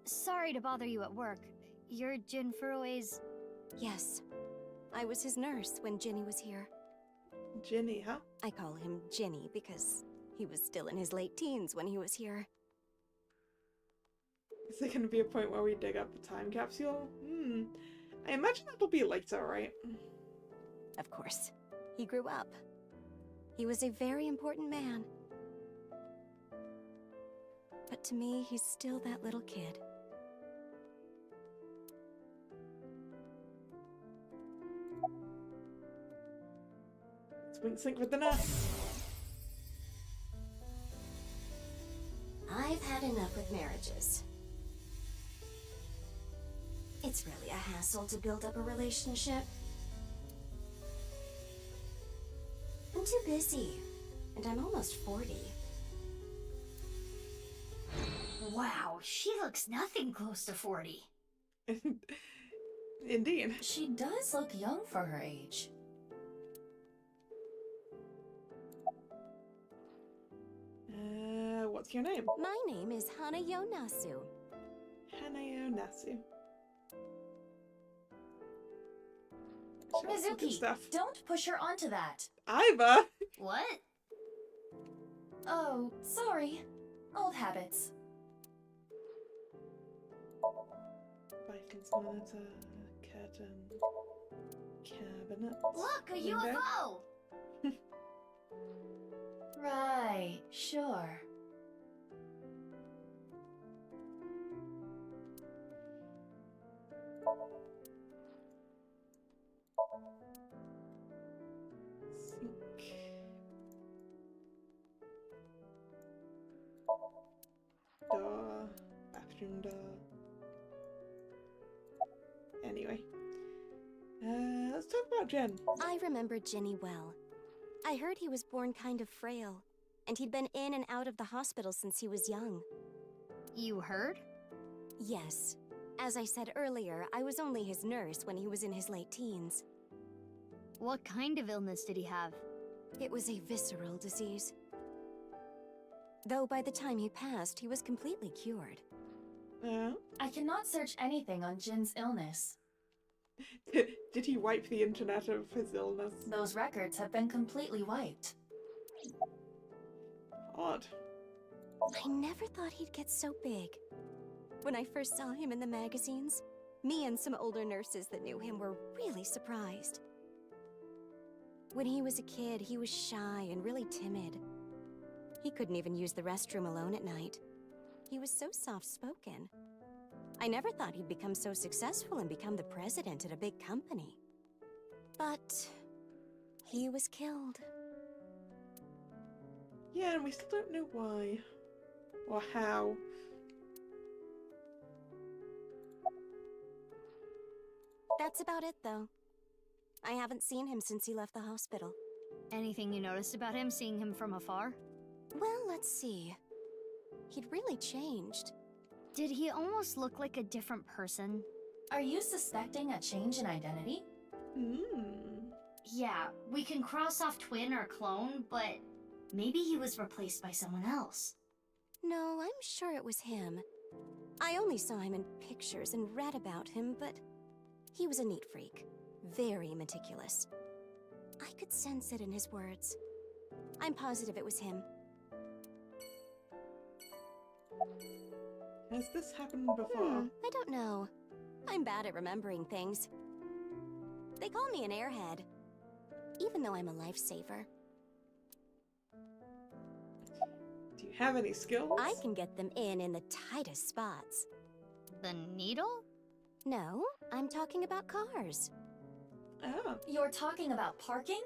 Sorry to bother you at work. You're Jin Furue's... Yes. I was his nurse when Ginny was here. Ginny, huh? I call him Ginny because he was still in his late teens when he was here. Is there going to be a point where we dig up the time capsule? I imagine that'll be later, right? Of course. He grew up. He was a very important man. But to me, he's still that little kid. Wink sync with the nurse. I've had Bad enough with marriages. It's really a hassle to build up a relationship. I'm too busy, and I'm almost 40. Wow, she looks nothing close to 40. Indeed. She does look young for her age. What's your name? My name is Hanayo Nasu. Hanayo Nasu. Mizuki, don't push her onto that. Iva! What? Oh, sorry. Old habits. Vikings monitor, curtain, cabinet. Look, a window. UFO! Right, sure. Sink. Door. Bathroom door. Anyway. Let's talk about Jen. I remember Jenny well. I heard he was born kind of frail, and he'd been in and out of the hospital since he was young. You heard? Yes. As I said earlier, I was only his nurse when he was in his late teens. What kind of illness did he have? It was a visceral disease. Though by the time he passed, he was completely cured. I cannot search anything on Jin's illness. Did he wipe the internet of his illness? Those records have been completely wiped. Odd. I never thought he'd get so big. When I first saw him in the magazines, me and some older nurses that knew him were really surprised. When he was a kid, he was shy and really timid. He couldn't even use the restroom alone at night. He was so soft-spoken. I never thought he'd become so successful and become the president at a big company. But he was killed. Yeah, and we still don't know why. Or how. That's about it, though. I haven't seen him since he left the hospital. Anything you noticed about him, seeing him from afar? Well, let's see. He'd really changed. Did he almost look like a different person? Are you suspecting a change in identity? Yeah, we can cross off twin or clone, but maybe he was replaced by someone else. No, I'm sure it was him. I only saw him in pictures and read about him, but he was a neat freak. Very meticulous. I could sense it in his words. I'm positive it was him. Has this happened before? I don't know. I'm bad at remembering things. They call me an airhead, even though I'm a lifesaver. Do you have any skills? I can get them in the tightest spots. The needle? No, I'm talking about cars. Oh. You're talking about parking?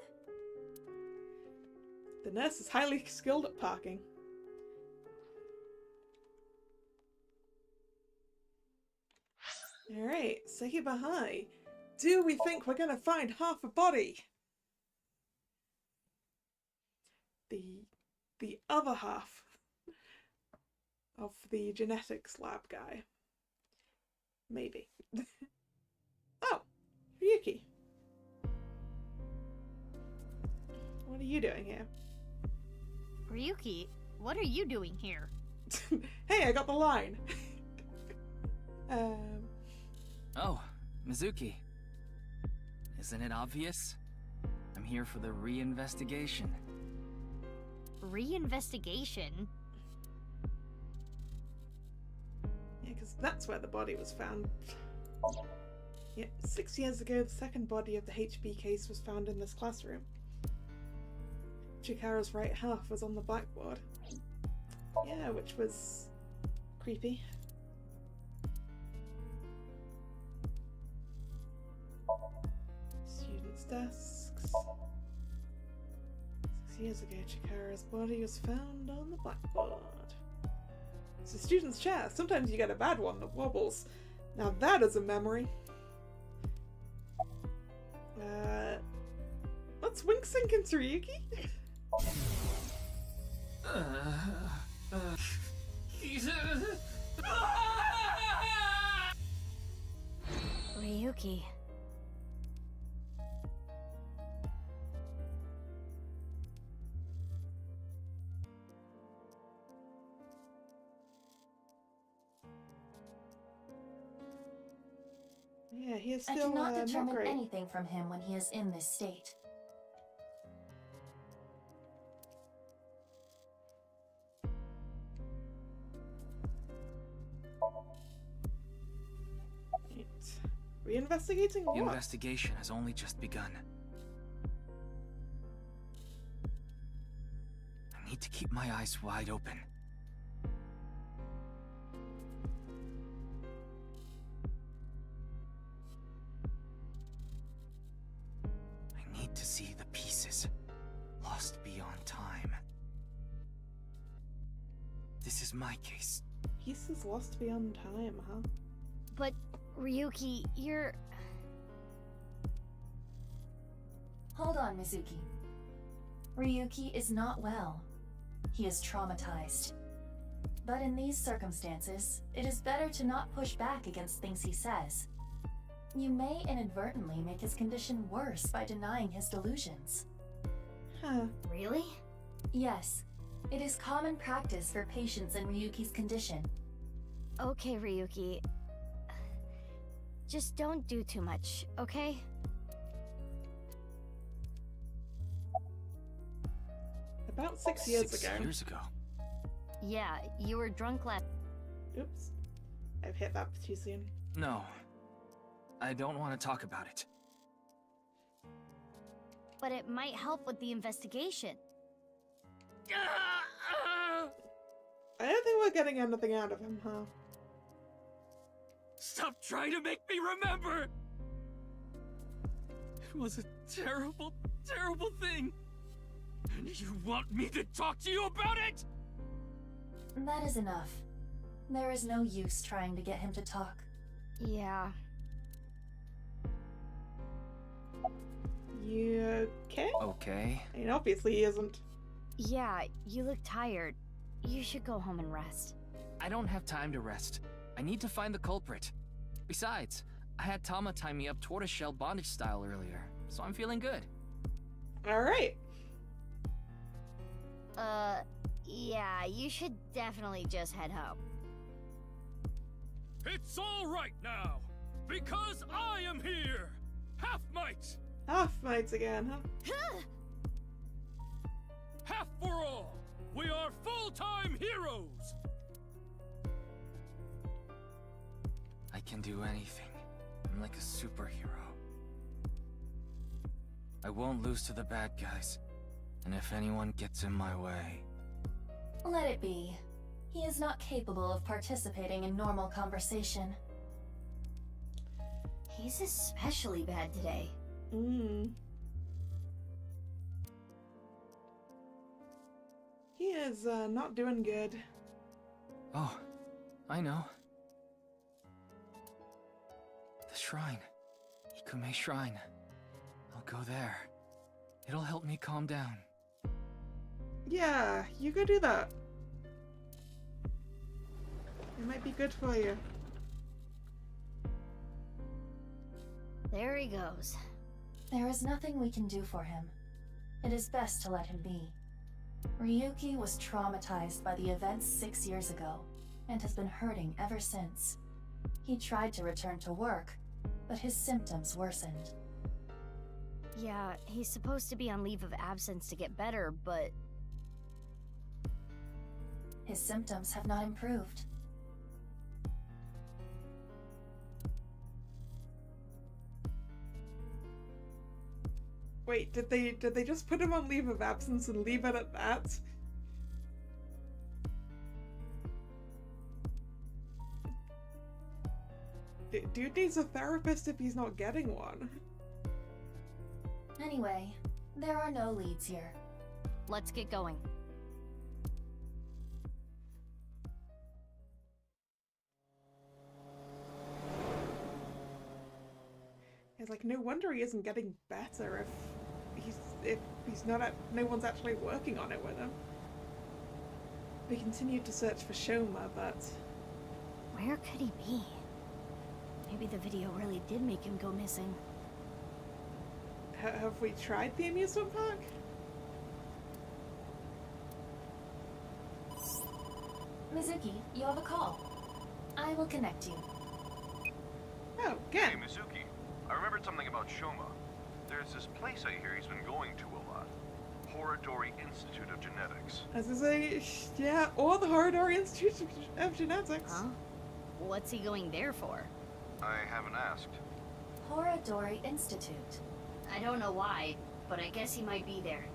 The nurse is highly skilled at parking. Alright, Sekibahai. Do we think we're gonna find half a body? The other half of the genetics lab guy. Maybe. Oh, Ryuki. What are you doing here? Ryuki, what are you doing here? Hey, I got the line. Oh, Mizuki. Isn't it obvious? I'm here for the reinvestigation. Reinvestigation? Yeah, because that's where the body was found. Yeah, 6 years ago, the second body of the HB case was found in this classroom. Chikara's right half was on the blackboard. Yeah, which was creepy. Students' desks. 6 years ago, Chikara's body was found on the blackboard. It's a student's chair. Sometimes you get a bad one that wobbles. Now that is a memory. Let's wink sync into Ryuki. Ryuki. Yeah, he is I still cannot not determine great. anything from him when he is in this state. Reinvestigating The what? investigation has only just begun. I need to keep my eyes wide open. I need to see the pieces lost beyond time. This is my case. Pieces lost beyond time, huh? But, Ryuki, you're... Hold on, Mizuki. Ryuki is not well. He is traumatized. But in these circumstances, it is better to not push back against things he says. You may inadvertently make his condition worse by denying his delusions. Huh. Really? Yes. It is common practice for patients in Ryuki's condition. Okay, Ryuki. Just don't do too much, okay? About 6 years ago. 6 years ago. Yeah, you were drunk last... Oops. I've hit that too soon. No. I don't want to talk about it. But it might help with the investigation. I don't think we're getting anything out of him, huh? Stop trying to make me remember! It was a terrible, terrible thing. And you want me to talk to you about it? That is enough. There is no use trying to get him to talk. Yeah. You okay? Okay. I mean, obviously he isn't. Yeah, you look tired. You should go home and rest. I don't have time to rest. I need to find the culprit. Besides, I had Tama tie me up tortoiseshell bondage style earlier, so I'm feeling good. Alright. Yeah, you should definitely just head home. It's all right now, because I am here! Half-might! Half-mites again, huh? Half for all! We are full-time heroes! I can do anything. I'm like a superhero. I won't lose to the bad guys. And if anyone gets in my way... Let it be. He is not capable of participating in normal conversation. He's especially bad today. He is, not doing good. Oh, I know. The shrine. Ikume Shrine. I'll go there. It'll help me calm down. Yeah, you go do that. It might be good for you. There he goes. There is nothing we can do for him. It is best to let him be. Ryuki was traumatized by the events 6 years ago, and has been hurting ever since. He tried to return to work, but his symptoms worsened. Yeah, he's supposed to be on leave of absence to get better, but... His symptoms have not improved. Wait, did they just put him on leave of absence and leave it at that? Dude needs a therapist if he's not getting one. Anyway, there are no leads here. Let's get going. It's like, no wonder he isn't getting better if he's not no one's actually working on it with him. We continued to search for Shoma, but where could he be? Maybe the video really did make him go missing. Have we tried the amusement park? Mizuki, you have a call. I will connect you. Oh, again. Hey, Mizuki. I remembered something about Shoma. There's this place I hear he's been going to a lot. Horodori Institute of Genetics. As I say, yeah, or the Horodori Institute of Genetics. Huh? What's he going there for? I haven't asked. Horodori Institute. I don't know why, but I guess he might be there.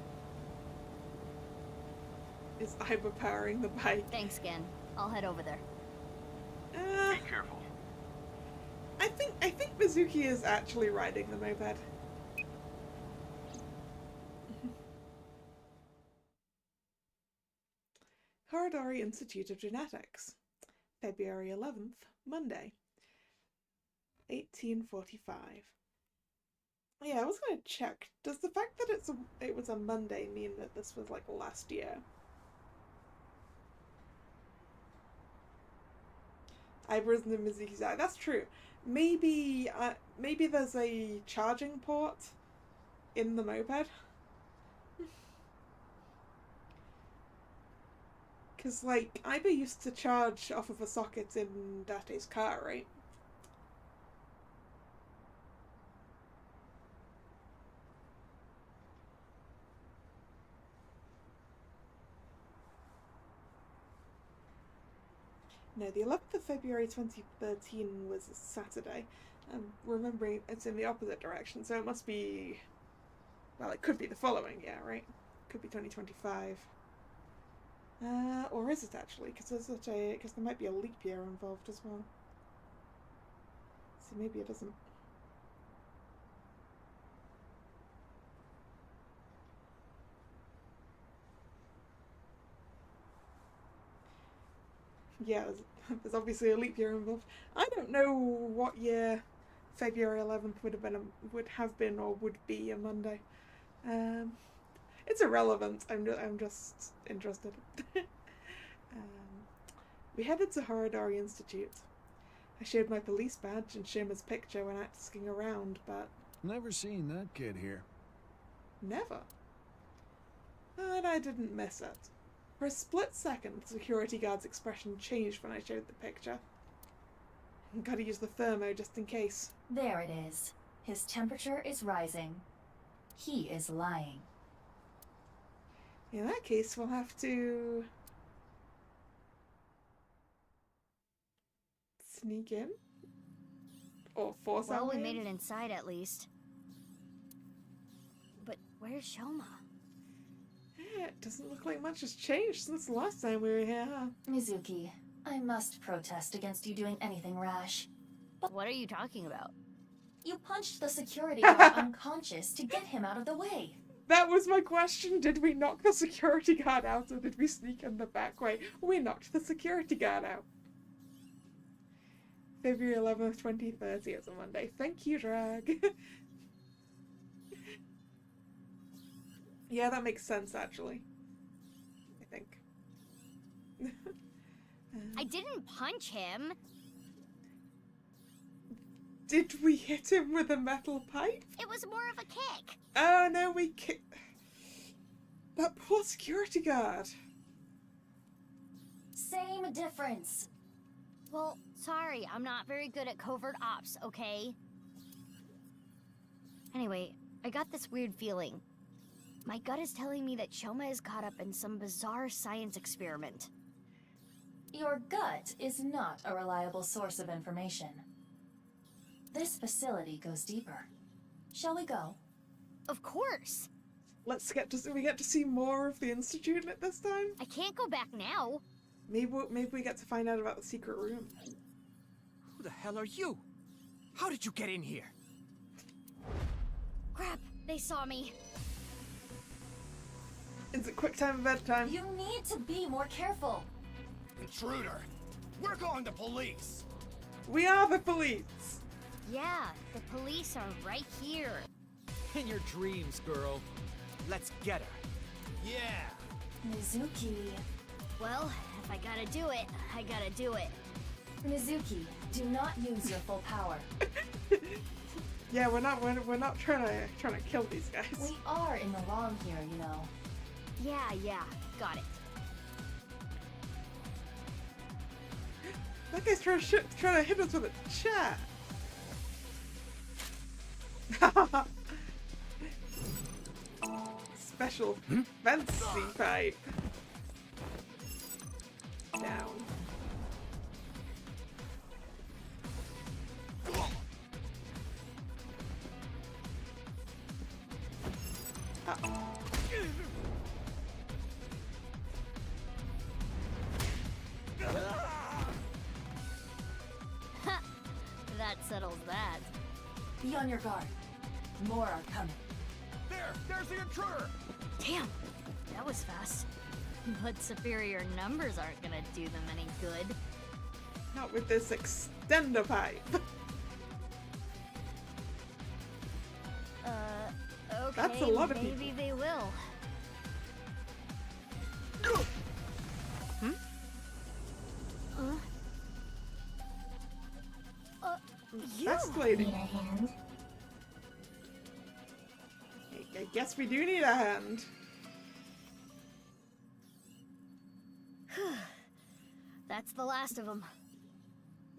Is Iba powering the bike? Thanks, Gen. I'll head over there. Be careful. I think Mizuki is actually riding the moped. Horodori Institute of Genetics, February 11th, Monday, 1845. Yeah, I was gonna check. Does the fact that it was a Monday mean that this was like last year? I've risen in Mizuki's eye. That's true. Maybe there's a charging port in the moped. Because, like, Iba used to charge off of a socket in Date's car, right? No, the 11th of February 2013 was a Saturday. I'm remembering it's in the opposite direction, so it must be... Well, it could be the following year, right? Could be 2025. Or is it actually? Because there might be a leap year involved as well. So maybe it isn't. Yeah, there's obviously a leap year involved. I don't know what year February 11th would have been or would be a Monday. It's irrelevant. I'm just interested. We headed to Horodori Institute. I showed my police badge and Shoma's picture when asking around, but... Never seen that kid here. Never. But I didn't miss it. For a split second, the security guard's expression changed when I showed the picture. Gotta use the thermo just in case. There it is. His temperature is rising. He is lying. In that case, we'll have to... sneak in? Or force our way in? Well, we made it inside at least. But where's Shoma? Yeah, it doesn't look like much has changed since the last time we were here, huh? Mizuki, I must protest against you doing anything rash. But what are you talking about? You punched the security guard unconscious to get him out of the way. That was my question. Did we knock the security guard out or did we sneak in the back way? We knocked the security guard out. February 11th, 2030 is a Monday. Thank you, Drag. Yeah, that makes sense, actually. I think. I didn't punch him. Did we hit him with a metal pipe? It was more of a kick. Oh, no, we kicked... That poor security guard. Same difference. Well, sorry, I'm not very good at covert ops, okay? Anyway, I got this weird feeling. My gut is telling me that Shoma is caught up in some bizarre science experiment. Your gut is not a reliable source of information. This facility goes deeper. Shall we go? Of course! Let's get to... we get to see more of the Institute at this time? I can't go back now. Maybe we get to find out about the secret room. Who the hell are you? How did you get in here? Crap, they saw me. Is it quick time event time? You need to be more careful. Intruder! We're calling the police! We are the police! Yeah, the police are right here. In your dreams, girl. Let's get her. Yeah! Mizuki. Well, if I gotta do it, I gotta do it. Mizuki, do not use your full power. Yeah, we're not trying to kill these guys. We are in the wrong here, you know. Yeah, got it. That guy's trying to hit us with a chat. Special fancy pipe. Down. That settles that. Be on your guard. More are coming. There's the intruder! Damn, that was fast. But superior numbers aren't gonna do them any good. Not with this extender pipe. Okay, That's a lot of maybe people. they will. You! Best lady. Need a hand? I guess we do need a hand. That's the last of them.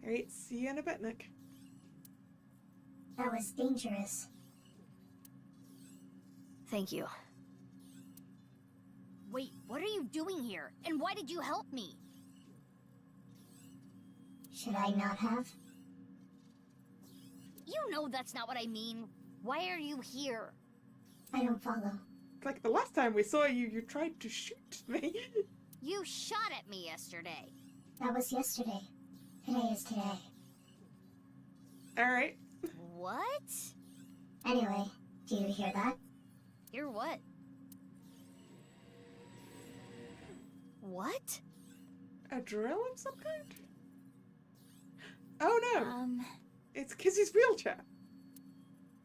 Alright, see you in a bit, Nick. That was dangerous. Thank you. Wait, what are you doing here? And why did you help me? Should I not have? You know that's not what I mean. Why are you here? I don't follow. Like the last time we saw you, you tried to shoot me. You shot at me yesterday. That was yesterday. Today is today. Alright. What? Anyway, do you hear that? Hear what? What? A drill of some kind? Oh no! Um, It's Kizzy's wheelchair.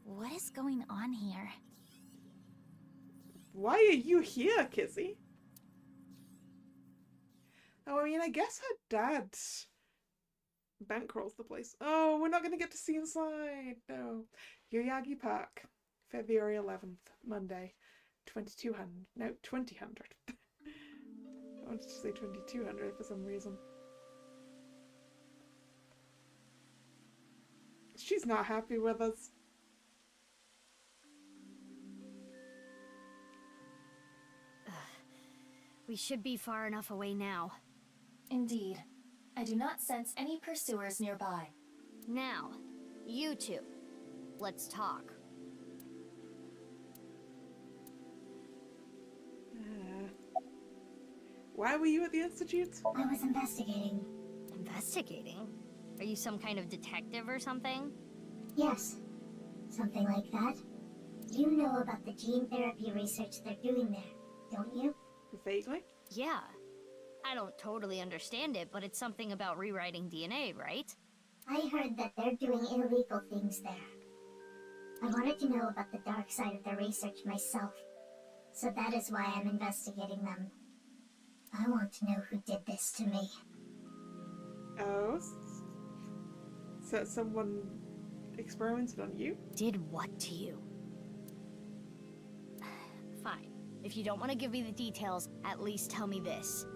what is going on here? Why are you here, Kizzy? Oh, I mean, I guess her dad bankrolls the place. Oh, we're not going to get to see inside. No. Yoyagi Park, February 11th, Monday, 2200. No, 2000. I wanted to say 2200 for some reason. She's not happy with us. We should be far enough away now. Indeed. I do not sense any pursuers nearby. Now, you two. Let's talk. Why were you at the Institute? I was investigating. Investigating? Are you some kind of detective or something? Yes. Something like that. You know about the gene therapy research they're doing there, don't you? Vaguely? Yeah. I don't totally understand it, but it's something about rewriting DNA, right? I heard that they're doing illegal things there. I wanted to know about the dark side of their research myself, so that is why I'm investigating them. I want to know who did this to me. Oh? So someone experimented on you? Did what to you? Fine. If you don't want to give me the details, at least tell me this.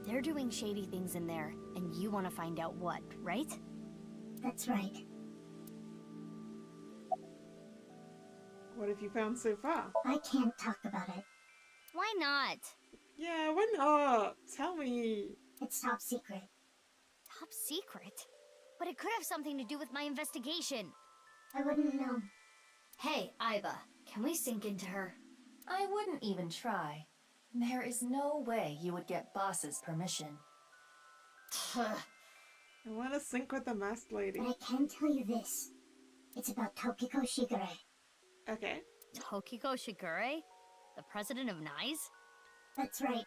They're doing shady things in there, and you want to find out what, right? That's right. What have you found so far? I can't talk about it. Why not? Yeah, why not? Tell me. It's top secret. Top secret? But it could have something to do with my investigation. I wouldn't know. Hey, Aiba, can we sink into her? I wouldn't even try. There is no way you would get Boss's permission. I want to sync with the masked lady. But I can tell you this. It's about Tokiko Shigure. Okay. Tokiko Shigure? The president of NICE? That's right.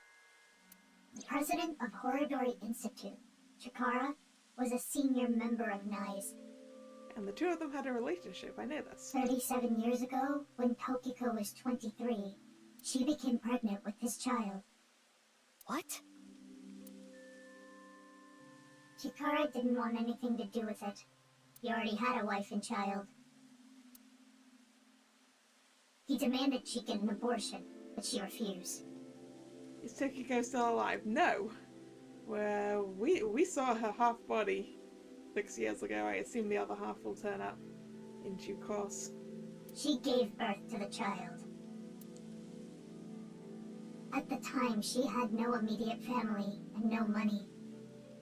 The president of Horodori Institute, Chikara, was a senior member of NICE. And the two of them had a relationship, I know this. 37 years ago, when Tokiko was 23, she became pregnant with his child. What? Chikara didn't want anything to do with it. He already had a wife and child. He demanded she get an abortion, but she refused. Is Tokiko still alive? No. Well, we saw her half body 6 years ago. I assume the other half will turn up in due course. She gave birth to the child. At the time, she had no immediate family and no money.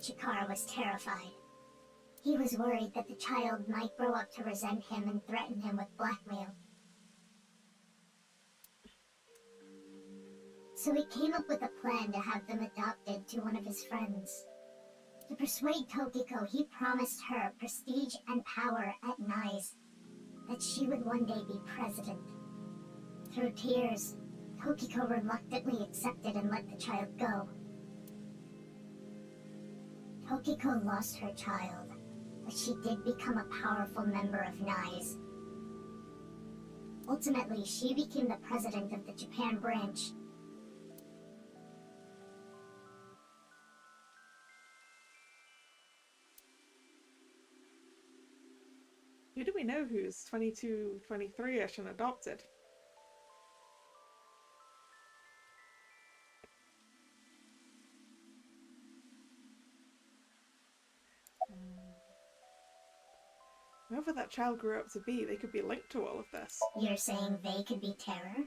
Chikara was terrified. He was worried that the child might grow up to resent him and threaten him with blackmail. So he came up with a plan to have them adopted to one of his friends. To persuade Tokiko, he promised her prestige and power at NICE, that she would one day be president. Through tears, Tokiko reluctantly accepted and let the child go. Tokiko lost her child, but she did become a powerful member of NICE. Ultimately, she became the president of the Japan branch. Who do we know who's 22, 23-ish and adopted? Whoever that child grew up to be, they could be linked to all of this. You're saying they could be Terror?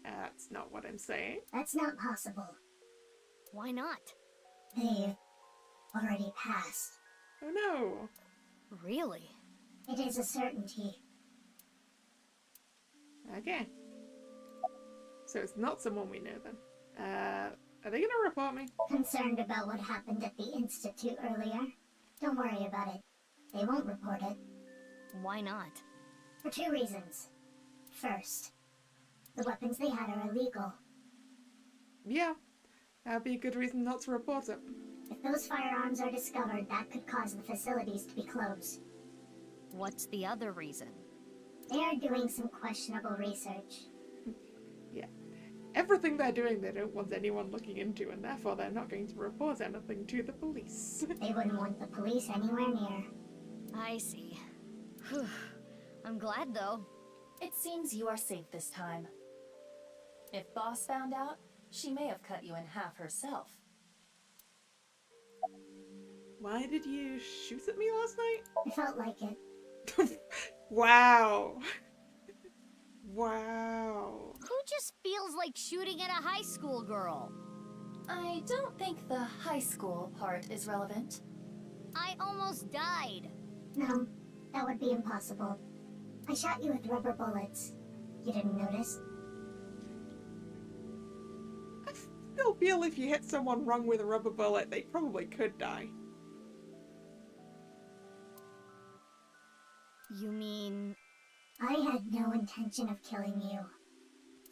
That's not what I'm saying. That's not possible. Why not? They've already passed. Oh no! Really? It is a certainty. Okay. So it's not someone we know then. Are they gonna report me? Concerned about what happened at the Institute earlier? Don't worry about it. They won't report it. Why not? For two reasons. First, the weapons they had are illegal. Yeah. That'd be a good reason not to report it. If those firearms are discovered, that could cause the facilities to be closed. What's the other reason? They are doing some questionable research. Yeah. Everything they're doing they don't want anyone looking into, and therefore they're not going to report anything to the police. They wouldn't want the police anywhere near. I see. Whew. I'm glad, though. It seems you are safe this time. If Boss found out, she may have cut you in half herself. Why did you shoot at me last night? I felt like it. Wow. Wow. Who just feels like shooting at a high school girl? I don't think the high school part is relevant. I almost died. No, that would be impossible. I shot you with rubber bullets. You didn't notice? I still feel if you hit someone wrong with a rubber bullet, they probably could die. You mean... I had no intention of killing you.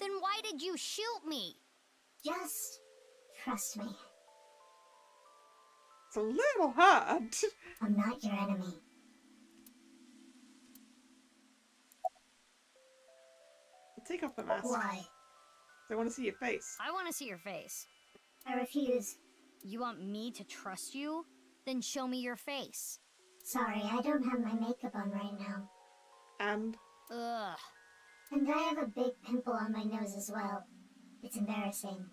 Then why did you shoot me? Just trust me. It's a little hard. I'm not your enemy. Take off the mask. Why? I want to see your face. I want to see your face. I refuse. You want me to trust you? Then show me your face. Sorry, I don't have my makeup on right now. And? Ugh. And I have a big pimple on my nose as well. It's embarrassing.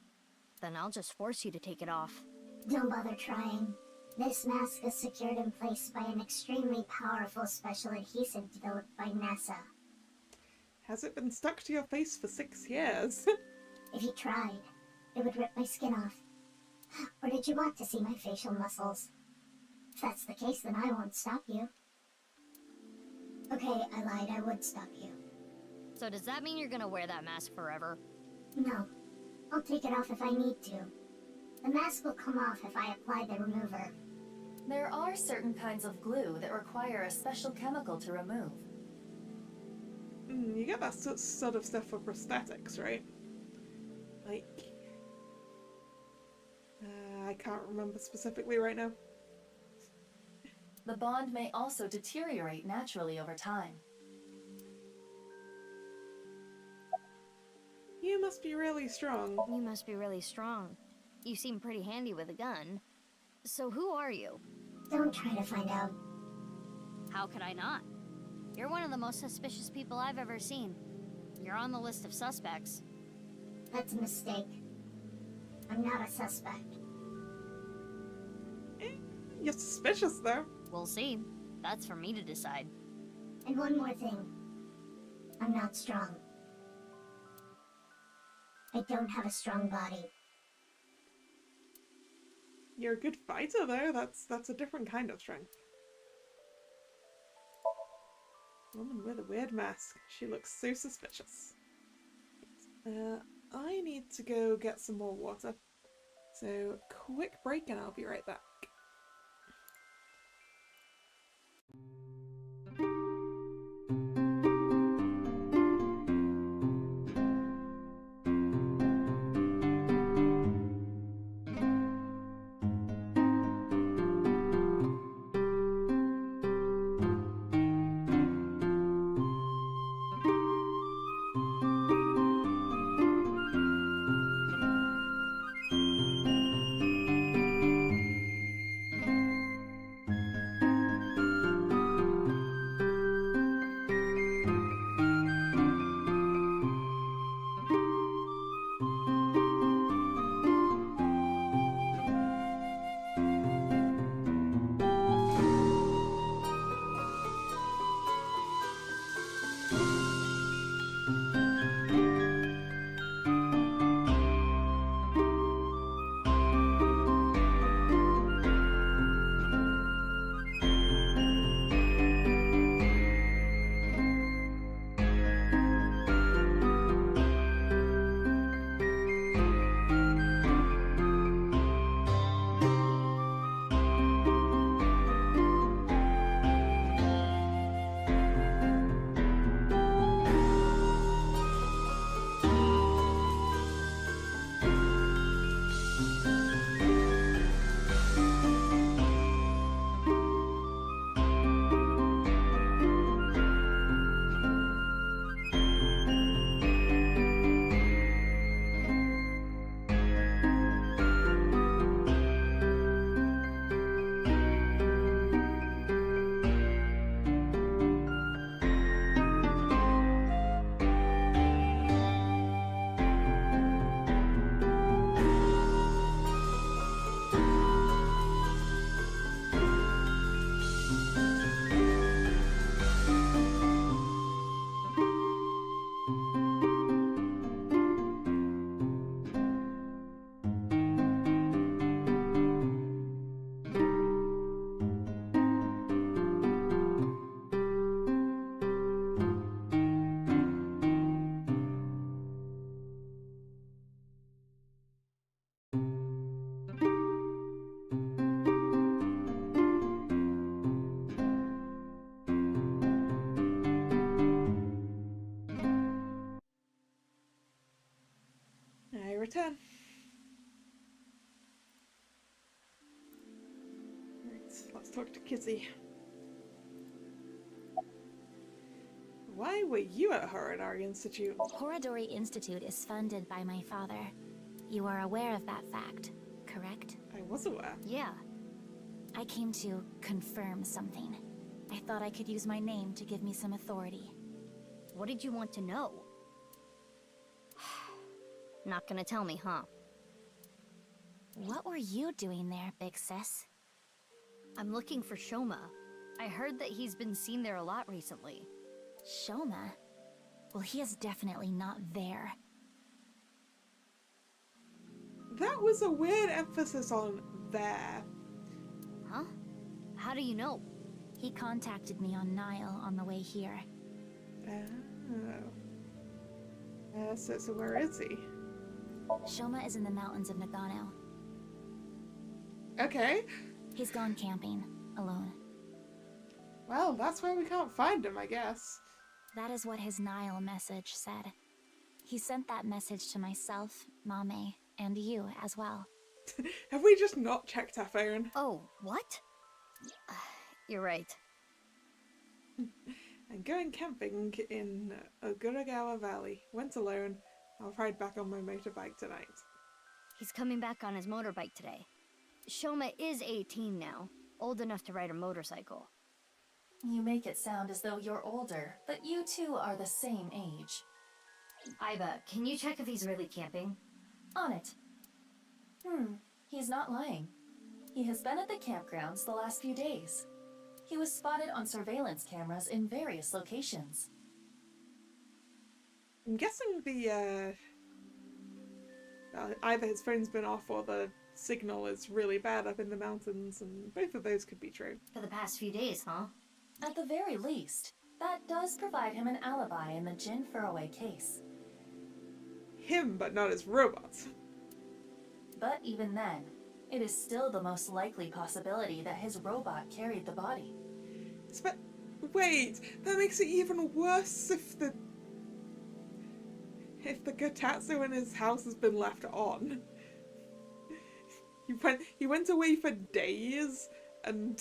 Then I'll just force you to take it off. Don't bother trying. This mask is secured in place by an extremely powerful special adhesive developed by NASA. Has it been stuck to your face for 6 years? If you tried, it would rip my skin off. Or did you want to see my facial muscles? If that's the case, then I won't stop you. Okay, I lied. I would stop you. So does that mean you're gonna wear that mask forever? No. I'll take it off if I need to. The mask will come off if I apply the remover. There are certain kinds of glue that require a special chemical to remove. You get that sort of stuff for prosthetics, right? Like... I can't remember specifically right now. The bond may also deteriorate naturally over time. You must be really strong. You must be really strong. You seem pretty handy with a gun. So who are you? Don't try to find out. How could I not? You're one of the most suspicious people I've ever seen. You're on the list of suspects. That's a mistake. I'm not a suspect. You're suspicious, though. We'll see. That's for me to decide. And one more thing. I'm not strong. I don't have a strong body. You're a good fighter, though. That's a different kind of strength. Woman with a weird mask. She looks so suspicious. I need to go get some more water. So, quick break and I'll be right back. I return. Right, let's talk to Kizzy. Why were you at Horadori Institute? Horadori Institute is funded by my father. You are aware of that fact, correct? I was aware. Yeah. I came to confirm something. I thought I could use my name to give me some authority. What did you want to know? Not gonna tell me, huh? What were you doing there, big sis? I'm looking for Shoma. I heard that he's been seen there a lot recently. Shoma? Well, he is definitely not there. That was a weird emphasis on there. Huh? How do you know? He contacted me on Nile on the way here. Oh. So where is he? Shoma is in the mountains of Nagano. Okay. He's gone camping, alone. Well, that's why we can't find him, I guess. That is what his Nile message said. He sent that message to myself, Mame, and you as well. Have we just not checked our phone? Oh, what? You're right. I'm going camping in Oguragawa Valley. Went alone. I'll ride back on my motorbike tonight. He's coming back on his motorbike today. Shoma is 18 now, old enough to ride a motorcycle. You make it sound as though you're older, but you two are the same age. Iba, can you check if he's really camping? On it. He's not lying. He has been at the campgrounds the last few days. He was spotted on surveillance cameras in various locations. I'm guessing either his phone's been off or the signal is really bad up in the mountains, and both of those could be true. For the past few days, huh? At the very least, that does provide him an alibi in the Jin Furroway case. Him, but not his robot. But even then, it is still the most likely possibility that his robot carried the body. But wait, that makes it even worse if the Kotatsu in his house has been left on. He went away for days and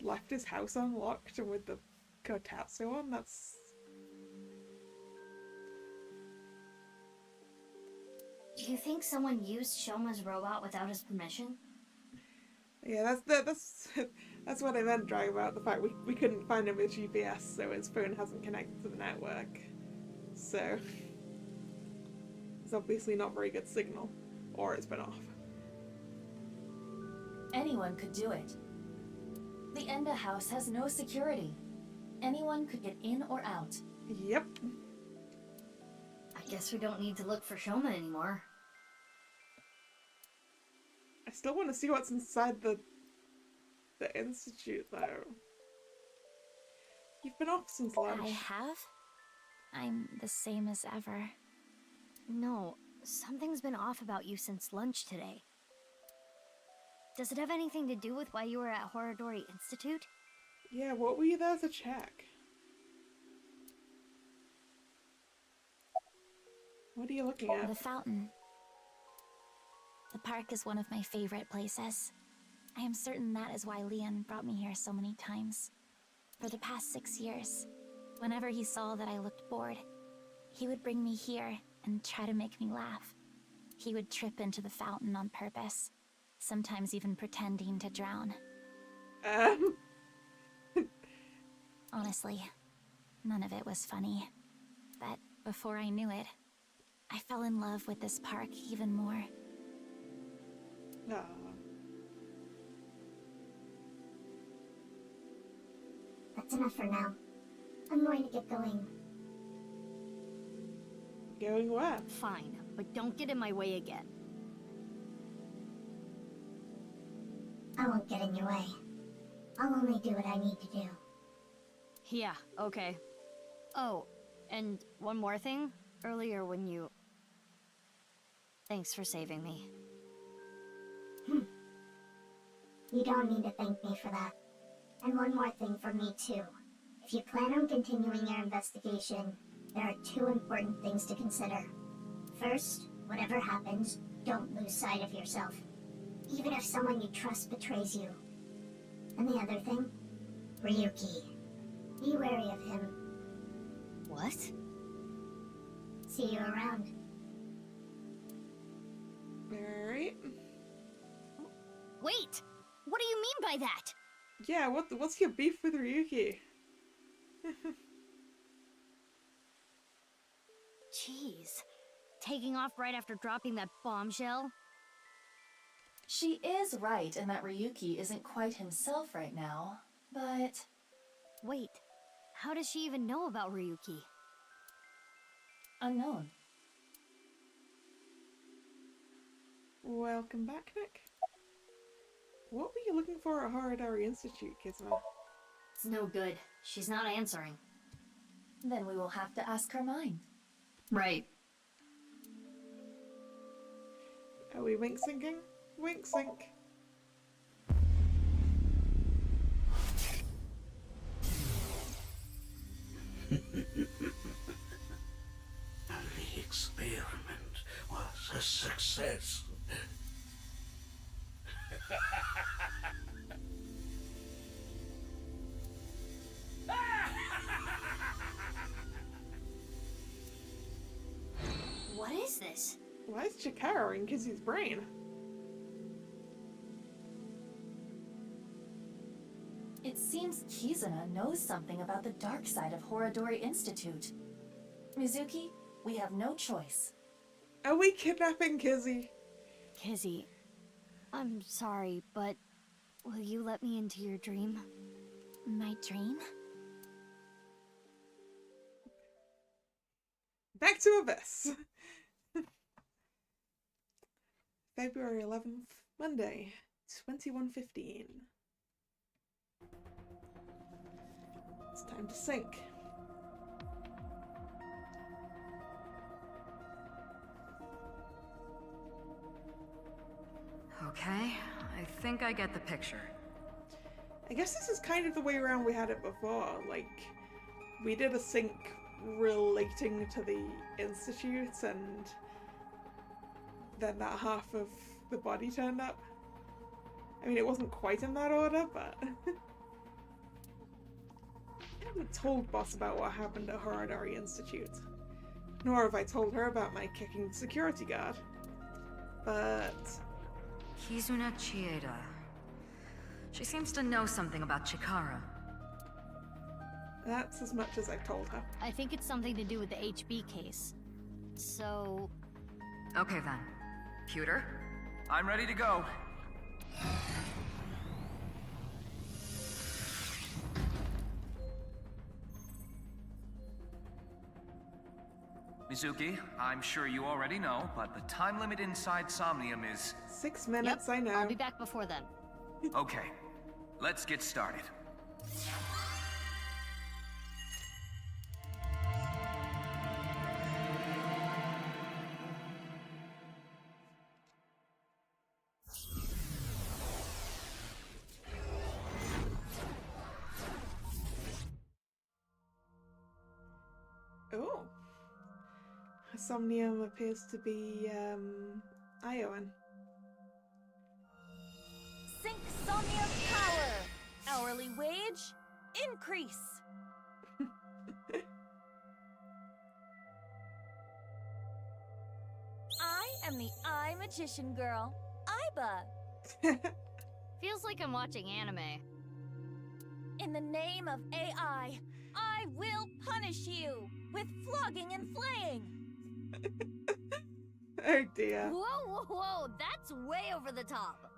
left his house unlocked with the Kotatsu on. That's... Do you think someone used Shoma's robot without his permission? Yeah, that's what I meant, Drag, about the fact we couldn't find him with GPS, so his phone hasn't connected to the network. So it's obviously not very good signal, or it's been off. Anyone could do it. The Enda house has no security. Anyone could get in or out. Yep. I guess we don't need to look for Shoma anymore. I still want to see what's inside the institute, though. You've been off since lunch. I have? I'm the same as ever. No, something's been off about you since lunch today. Does it have anything to do with why you were at Horodori Institute? Yeah, what were you there to check? What are you looking at? The fountain. The park is one of my favorite places. I am certain that is why Leon brought me here so many times. For the past 6 years, whenever he saw that I looked bored, he would bring me here and try to make me laugh. He would trip into the fountain on purpose, sometimes even pretending to drown. Honestly, none of it was funny. But before I knew it, I fell in love with this park even more. Aww. That's enough for now. I'm going to get going. Going where? Fine, but don't get in my way again. I won't get in your way. I'll only do what I need to do. Yeah, okay. Oh, and one more thing. Earlier when you... Thanks for saving me. You don't need to thank me for that. And one more thing for me too. If you plan on continuing your investigation, there are 2 important things to consider. First, whatever happens, don't lose sight of yourself. Even if someone you trust betrays you. And the other thing? Ryuki. Be wary of him. What? See you around. Alright. Wait! What do you mean by that? Yeah, what's your beef with Ryuki? Jeez. Taking off right after dropping that bombshell? She is right in that Ryuki isn't quite himself right now, but... Wait, how does she even know about Ryuki? Unknown. Welcome back, Nick. What were you looking for at Horodori Institute, Kizuna? It's no good. She's not answering. Then we will have to ask her mind. Right. Are we wink syncing? Wink sync. The experiment was a success. this? Why is Chikara in Kizzy's brain? It seems Kizuna knows something about the dark side of Horadori Institute. Mizuki, we have no choice. Are we kidnapping Kizzy? Kizzy, I'm sorry, but will you let me into your dream? My dream? Back to Abyss. February 11th, Monday, 21:15. It's time to sync. Okay, I think I get the picture. I guess this is kind of the way around we had it before. Like, we did a sync relating to the institutes, and then that half of the body turned up. I mean, it wasn't quite in that order, but I haven't told Boss about what happened at Horadori Institute. Nor have I told her about my kicking the security guard. But Kizuna Chieda. She seems to know something about Chikara. that's as much as I've told her. I think it's something to do with the HB case. So... Okay then. Pewter? I'm ready to go. Mizuki, I'm sure you already know, but the time limit inside Somnium is... 6 minutes, Yep, I know. I'll be back before then. Okay, let's get started. Oh. Somnium appears to be, Iowan. Sync Somnium power! Hourly wage, increase! I am the Eye Magician Girl, Aiba. Feels like I'm watching anime. In the name of AI, I will punish you with flogging and flaying. Oh dear. Whoa, whoa, whoa, that's way over the top.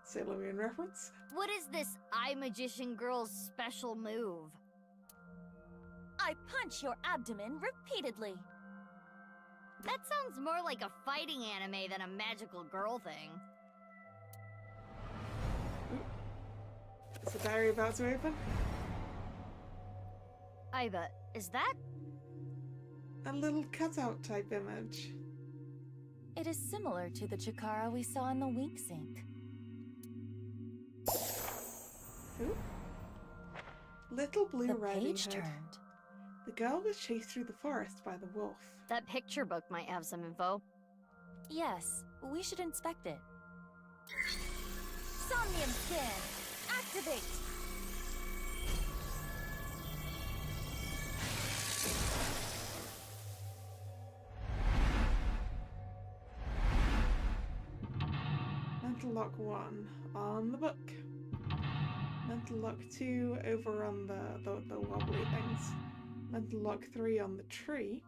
Sailor Moon reference. What is this Eye Magician Girl's special move? I punch your abdomen repeatedly. That sounds more like a fighting anime than a magical girl thing. Is the diary about to open? Aiba, is that? A little cutout type image. It is similar to the Chikara we saw in the Wink Sync. Ooh. Little Blue The Riding page Hood. turned. The girl was chased through the forest by the wolf. That picture book might have some info. Yes, we should inspect it. Somnium scan! Activate! Mental Lock 1 on the book. Mental Lock 2 over on the wobbly things. Mental Lock 3 on the tree.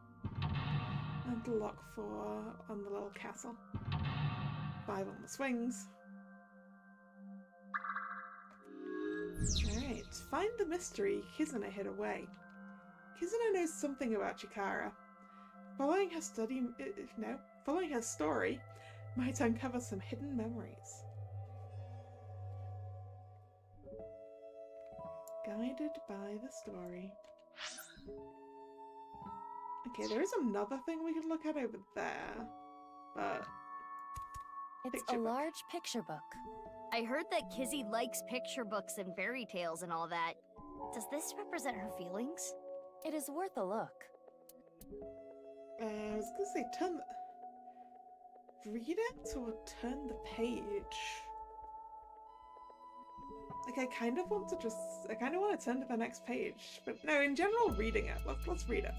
Mental Lock 4 on the little castle. 5 on the swings. Alright, find the mystery Kizuna hid away. Kizuna knows something about Chikara. Following her following her story might uncover some hidden memories. Guided by the story. Okay, there is another thing we could look at over there, but... It's a large picture book. I heard that Kizzy likes picture books and fairy tales and all that. Does this represent her feelings? It is worth a look. I was gonna say read it or turn the page. Like I kind of want to turn to the next page, but no, in general, reading it. Let's read it.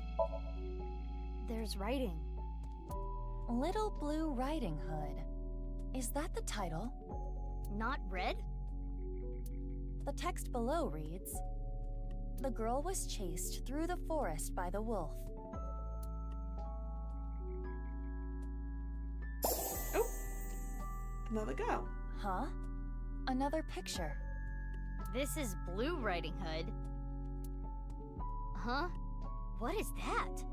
There's writing. Little Blue Riding Hood. Is that the title? Not Red? The text below reads, "The girl was chased through the forest by the wolf." Oh! Another girl. Huh? Another picture. This is Blue Riding Hood. Huh? What is that?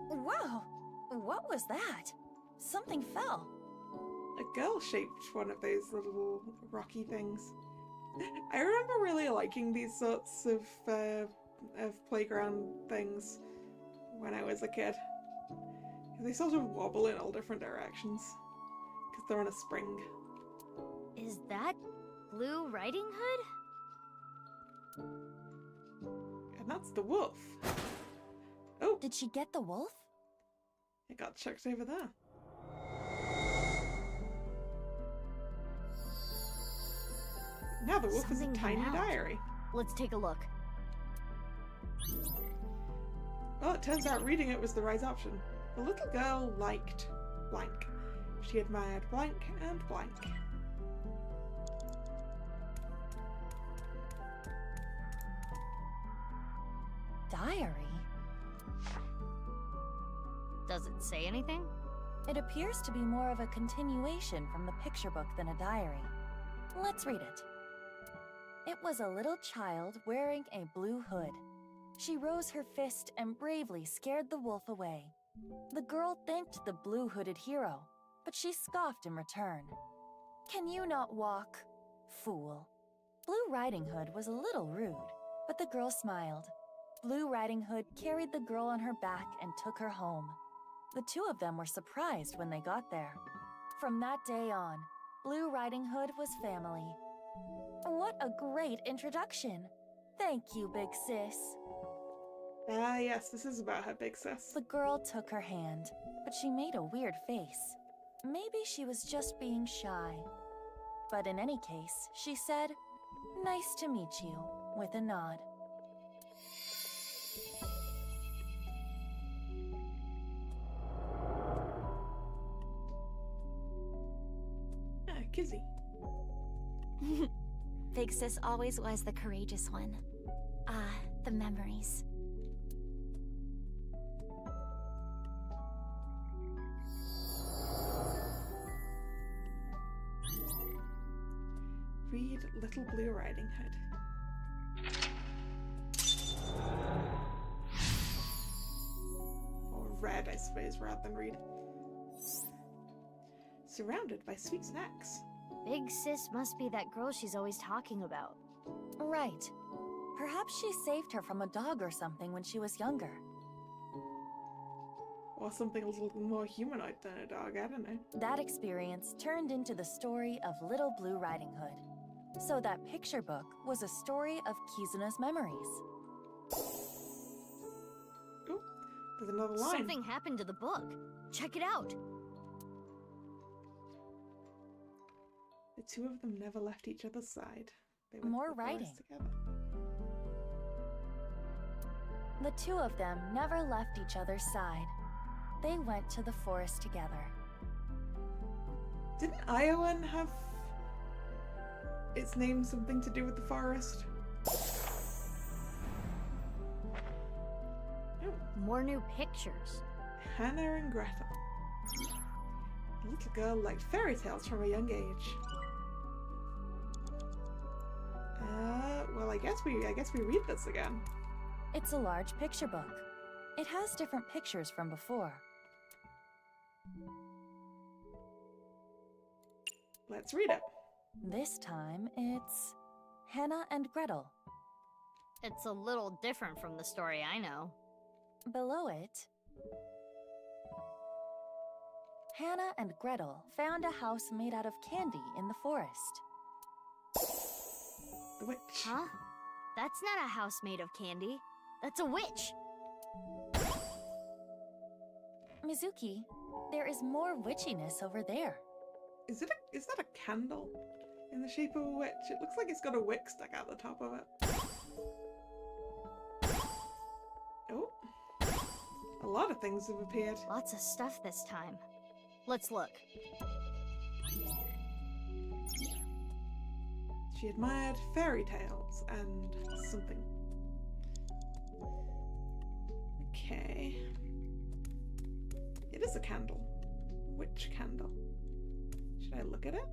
Wow! What was that? Something fell. A girl shaped one of those little rocky things. I remember really liking these sorts of playground things when I was a kid. They sort of wobble in all different directions because they're on a spring. Is that Blue Riding Hood? And that's the wolf. Oh! Did she get the wolf? It got chucked over there. Now the wolf Something is a tiny came out. diary. Let's take a look. Well, it turns out reading it was the right option. The little girl liked blank. She admired blank and blank. Diary? Does it say anything? It appears to be more of a continuation from the picture book than a diary. Let's read it. It was a little child wearing a blue hood. She rose her fist and bravely scared the wolf away. The girl thanked the blue-hooded hero, but she scoffed in return. "Can you not walk, fool?" Blue Riding Hood was a little rude, but the girl smiled. Blue Riding Hood carried the girl on her back and took her home. The two of them were surprised when they got there. From that day on, Blue Riding Hood was family. What a great introduction! Thank you, big sis. Ah, yes, this is about her big sis. The girl took her hand, but she made a weird face. Maybe she was just being shy. But in any case, she said, "Nice to meet you," with a nod. Ah, Kizzy. Big Sis always was the courageous one. Ah, the memories. Read Little Blue Riding Hood. Or read, I suppose, rather than read. Surrounded by sweet snacks. Big Sis must be that girl she's always talking about. Right. Perhaps she saved her from a dog or something when she was younger. Or something a little more humanoid than a dog, I don't know. That experience turned into the story of Little Blue Riding Hood. So that picture book was a story of Kizuna's memories. Ooh, there's another line. Something happened to the book. Check it out. The two of them never left each other's side. They went More to the forest writing. together. The two of them never left each other's side. They went to the forest together. Didn't Iowan have its name something to do with the forest? Oh. More new pictures. Hannah and Gretel. The little girl liked fairy tales from a young age. Well, I guess we read this again. It's a large picture book. It has different pictures from before. Let's read it. This time, it's Hannah and Gretel. It's a little different from the story I know. Below it, Hannah and Gretel found a house made out of candy in the forest. The witch. Huh? That's not a house made of candy. That's a witch. Mizuki, there is more witchiness over there. Is that a candle in the shape of a witch? It looks like it's got a wick stuck out the top of it. A lot of things have appeared. Lots of stuff this time. Let's look. She admired fairy tales and something. Okay. It is a candle. Which candle? Should I look at it?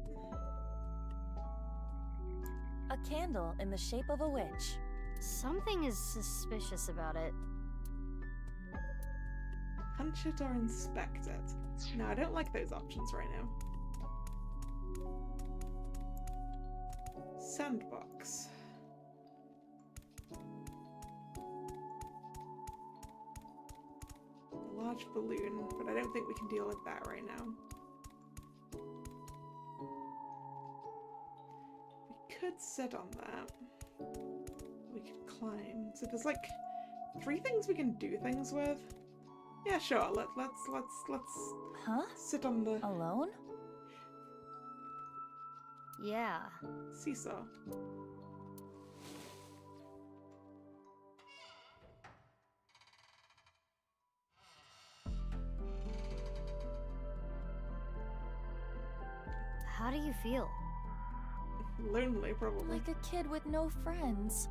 A candle in the shape of a witch. Something is suspicious about it. Punch it or inspect it. No, I don't like those options right now. Sandbox. A large balloon, but I don't think we can deal with that right now. We could sit on that. We could climb. So there's like 3 things we can do things with. Yeah, sure. Let's sit on the alone. Yeah. Seesaw. How do you feel? Lonely, probably. Like a kid with no friends.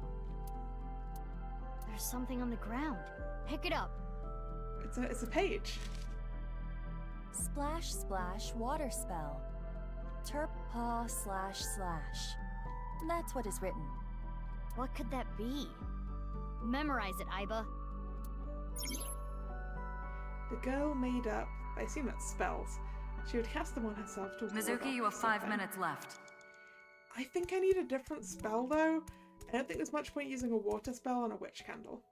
There's something on the ground. Pick it up. It's a page. Splash, splash, water spell. Terp-paw //. That's what is written. What could that be? Memorize it, Aiba. The girl made up, I assume that's spells. She would cast them on herself to ward Mizuki, off you have 5 something. minutes left. I think I need a different spell though. I don't think there's much point using a water spell on a witch candle.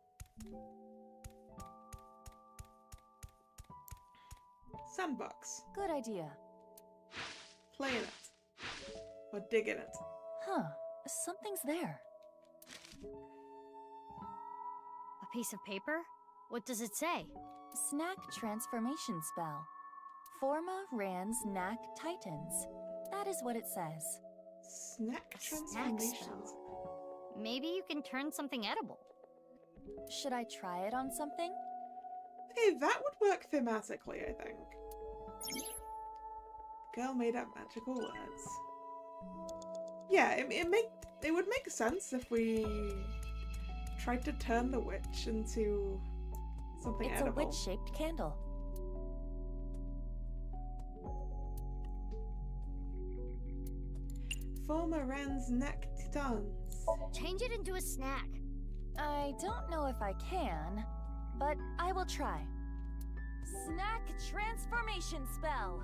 Sandbox. Good idea. Play in it. Or dig in it. Huh. Something's there. A piece of paper? What does it say? Snack transformation spell. Forma Rans Knack Titans. That is what it says. Snack transformations. Maybe you can turn something edible. Should I try it on something? Hey, that would work thematically, I think. Girl made up magical words. Yeah, it would make sense if we tried to turn the witch into something edible. It's a witch-shaped candle. Former Ran's neck titans. Change it into a snack. I don't know if I can, but I will try. Snack transformation spell.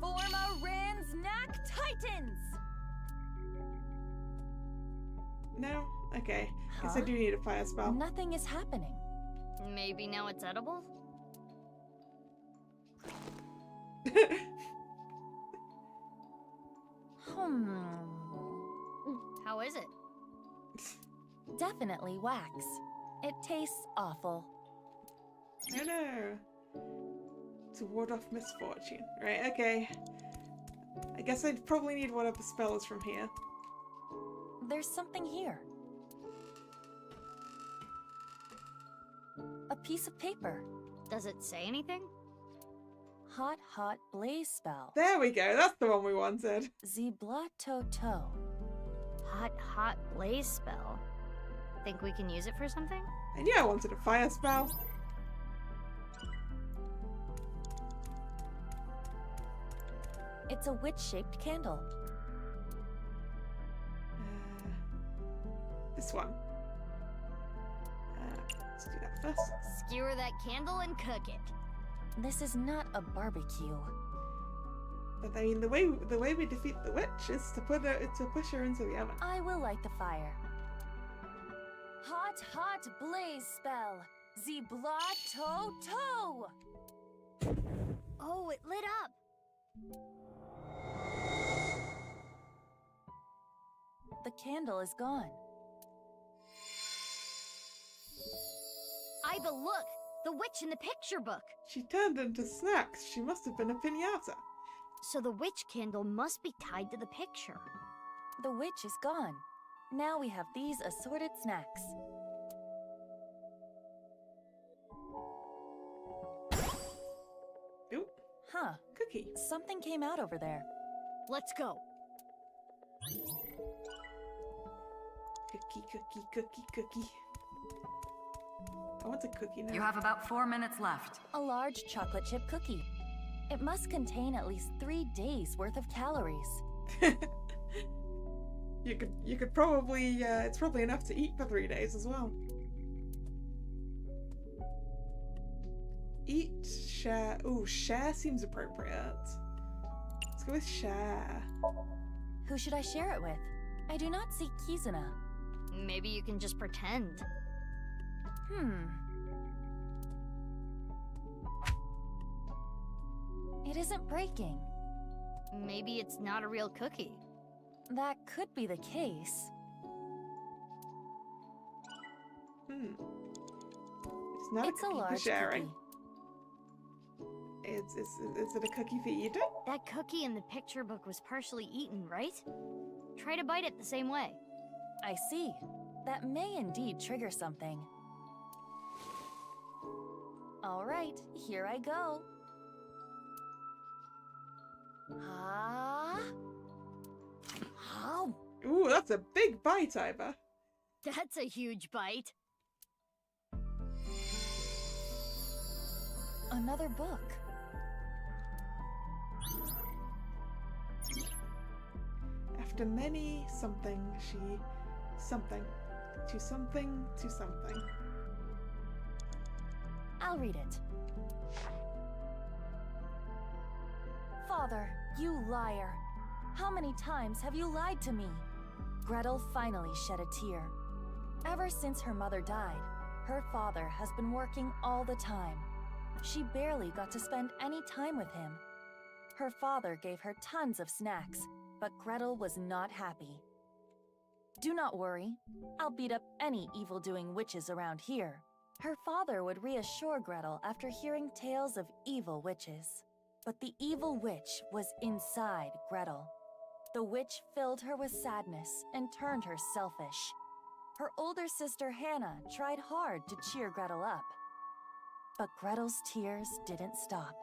Forma Ran's Knack Titans. No? Okay. Guess I do need a fire spell. Nothing is happening. Maybe now it's edible? How is it? Definitely wax. It tastes awful. Oh no. To ward off misfortune. Right, okay. I guess I'd probably need one of the spells from here. There's something here. A piece of paper. Does it say anything? Hot, hot blaze spell. There we go, that's the one we wanted. Ziblato-to. Hot, hot blaze spell. Think we can use it for something? I knew I wanted a fire spell. It's a witch-shaped candle. This one. Let's do that first. Skewer that candle and cook it. This is not a barbecue. But I mean, the way we defeat the witch is to push her into the oven. I will light the fire. Hot, hot blaze spell. Ziblato-to. Oh, it lit up. The candle is gone. Aiba, look! The witch in the picture book! She turned into snacks. She must have been a piñata. So the witch candle must be tied to the picture. The witch is gone. Now we have these assorted snacks. Huh. Cookie. Something came out over there. Let's go. Cookie, cookie, cookie, cookie. I want a cookie now. You have about 4 minutes left. A large chocolate chip cookie. It must contain at least 3 days worth of calories. You could probably, it's probably enough to eat for 3 days as well. Eat, share. Ooh, share seems appropriate. Let's go with share. Who should I share it with? I do not see Kizuna. Maybe you can just pretend. It isn't breaking. Maybe it's not a real cookie. That could be the case. It's not It's a cookie large for sharing. cookie. Is it a cookie for eating? That cookie in the picture book was partially eaten, right? Try to bite it the same way. I see. That may indeed trigger something. All right, here I go. Ooh, that's a big bite, Iva. That's a huge bite. Another book. After many something, she something to something to something. I'll read it. Father, you liar! How many times have you lied to me? Gretel finally shed a tear. Ever since her mother died, her father has been working all the time. She barely got to spend any time with him. Her father gave her tons of snacks, but Gretel was not happy. Do not worry, I'll beat up any evil-doing witches around here. Her father would reassure Gretel after hearing tales of evil witches. But the evil witch was inside Gretel. The witch filled her with sadness and turned her selfish. Her older sister Hannah tried hard to cheer Gretel up. But Gretel's tears didn't stop.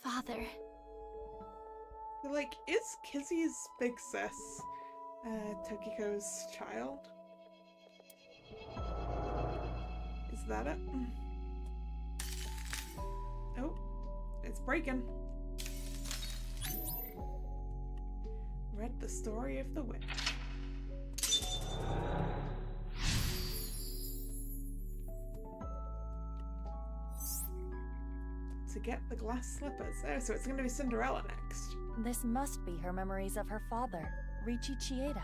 Father. Like, is Kizzy's big sis Tokiko's child? Is that it? Oh, it's breaking. Read the story of the witch. To get the glass slippers. Oh, so it's going to be Cinderella next. This must be her memories of her father, Riichi Chieda.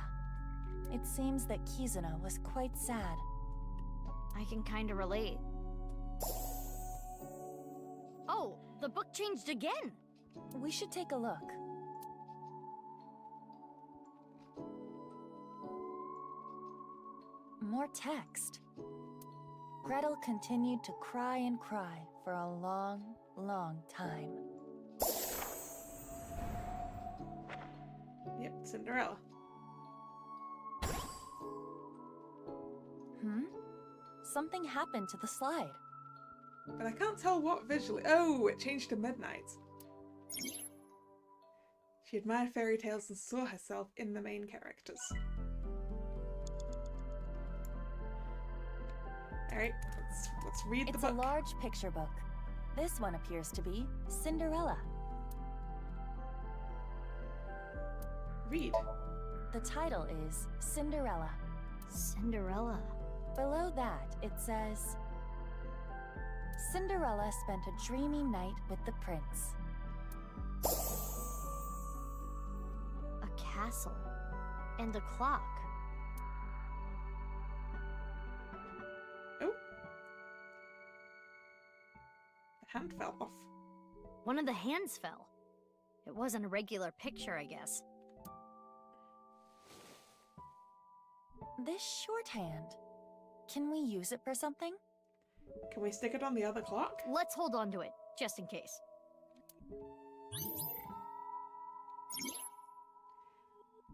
It seems that Kizuna was quite sad. I can kinda relate. Oh, the book changed again! We should take a look. More text. Gretel continued to cry and cry for a long, long time. Yep, Cinderella. Something happened to the slide. But I can't tell what visually. Oh, it changed to midnight. She admired fairy tales and saw herself in the main characters. Alright, let's read the book. It's a large picture book. This one appears to be Cinderella. Read. The title is Cinderella. Cinderella. Below that, it says, Cinderella spent a dreamy night with the prince. A castle. And a clock. Oh. The hand fell off. One of the hands fell. It wasn't a regular picture, I guess. This shorthand. Can we use it for something? Can we stick it on the other clock? Let's hold on to it, just in case.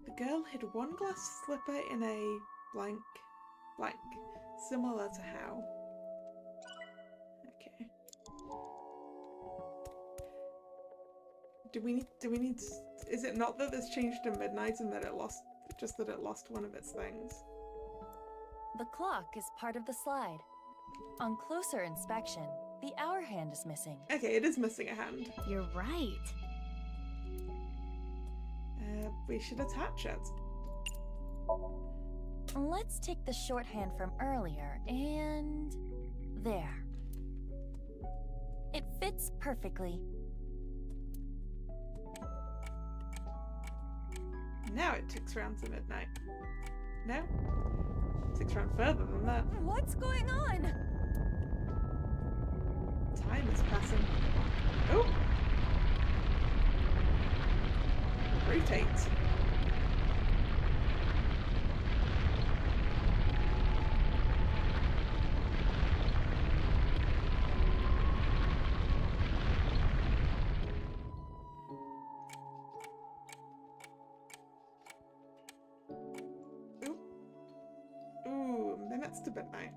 The girl hid one glass slipper in a blank, similar to how. Okay. Do we need, is it not that this changed to midnight and that it lost, just that it lost one of its things? The clock is part of the slide. On closer inspection, the hour hand is missing. Okay, it is missing a hand. You're right. We should attach it. Let's take the shorthand from earlier and... there. It fits perfectly. Now it ticks round to midnight. No? It ticks round further than that. What's going on? Time is passing. Oh! Rotate. Ooh, minutes to midnight.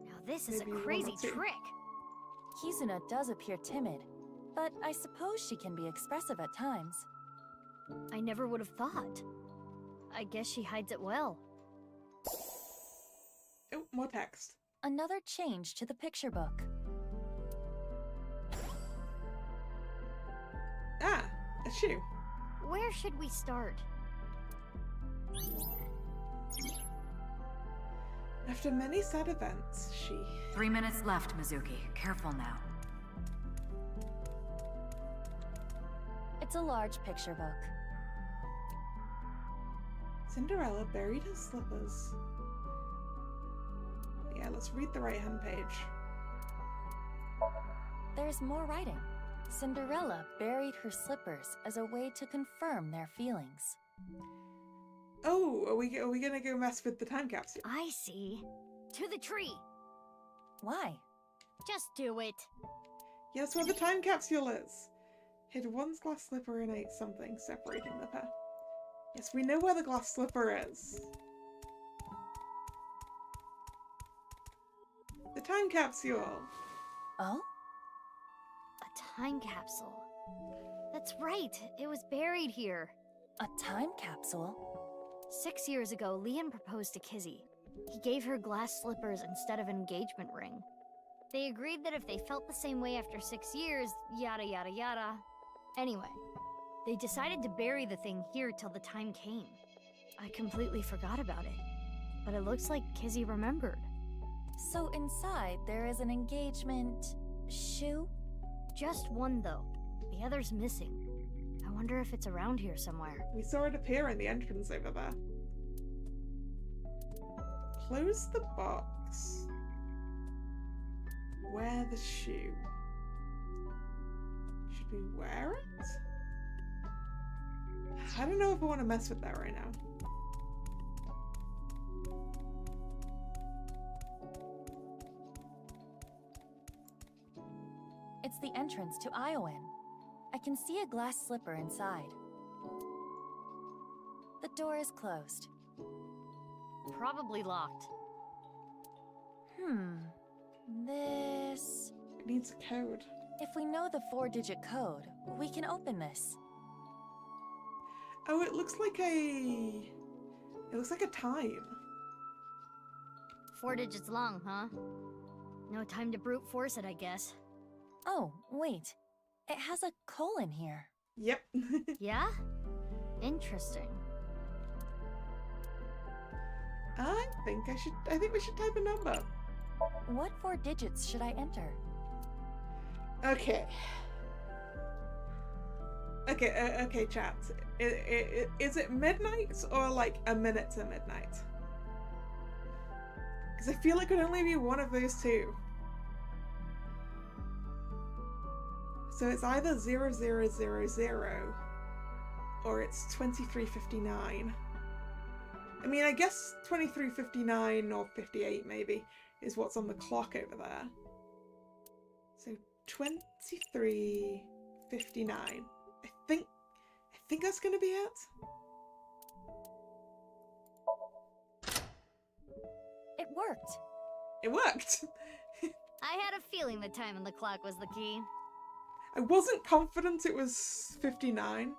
Now this is Maybe a one or crazy two. trick. Kizuna does appear timid, but I suppose she can be expressive at times. I never would have thought. I guess she hides it well. Oh, more text. Another change to the picture book. Ah, a shoe. Where should we start? After many sad events, she... 3 minutes left, Mizuki. Careful now. It's a large picture book. Cinderella buried her slippers. Yeah, let's read the right-hand page. There's more writing. Cinderella buried her slippers as a way to confirm their feelings. Oh, are we gonna go mess with the time capsule? I see. To the tree. Why? Just do it. Yes, where the time capsule is. Hid one's glass slipper and ate something, separating the pair. Yes, we know where the glass slipper is. The time capsule. Oh? A time capsule. That's right. It was buried here. A time capsule? 6 years ago, Leon proposed to Kizzy. He gave her glass slippers instead of an engagement ring. They agreed that if they felt the same way after 6 years, yada yada yada. Anyway, they decided to bury the thing here till the time came. I completely forgot about it, but it looks like Kizzy remembered. So inside there is an engagement... shoe? Just one though. The other's missing. I wonder if it's around here somewhere. We saw it appear in the entrance over there. Close the box. Wear the shoe. Should we wear it? I don't know if I want to mess with that right now. It's the entrance to Iowan. I can see a glass slipper inside. The door is closed. Probably locked. This... It needs a code. If we know the 4-digit code, we can open this. Oh, it looks like a... It looks like a time. 4 digits long, huh? No time to brute force it, I guess. Oh, wait. It has a colon here. Yep. Yeah? Interesting. I think we should type a number. What 4 digits should I enter? Okay. Okay, chat. Is it midnight or like a minute to midnight? Because I feel like it would only be one of those two. So it's either 0000 or it's 2359. I mean, I guess 2359 or 58 maybe is what's on the clock over there. So 2359. I think that's gonna be it. worked. It worked! I had a feeling the time on the clock was the key. I wasn't confident it was 59.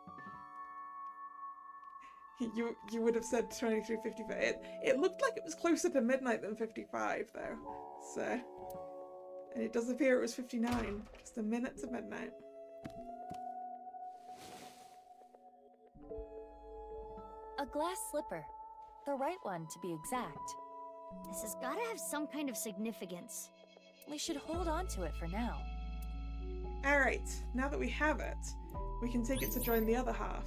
You would have said 23:55. It looked like it was closer to midnight than 55 though. So, and it does appear it was 59, just a minute to midnight. A glass slipper. The right one, to be exact. This has gotta have some kind of significance. We should hold on to it for now. Alright, now that we have it, we can take it to join the other half.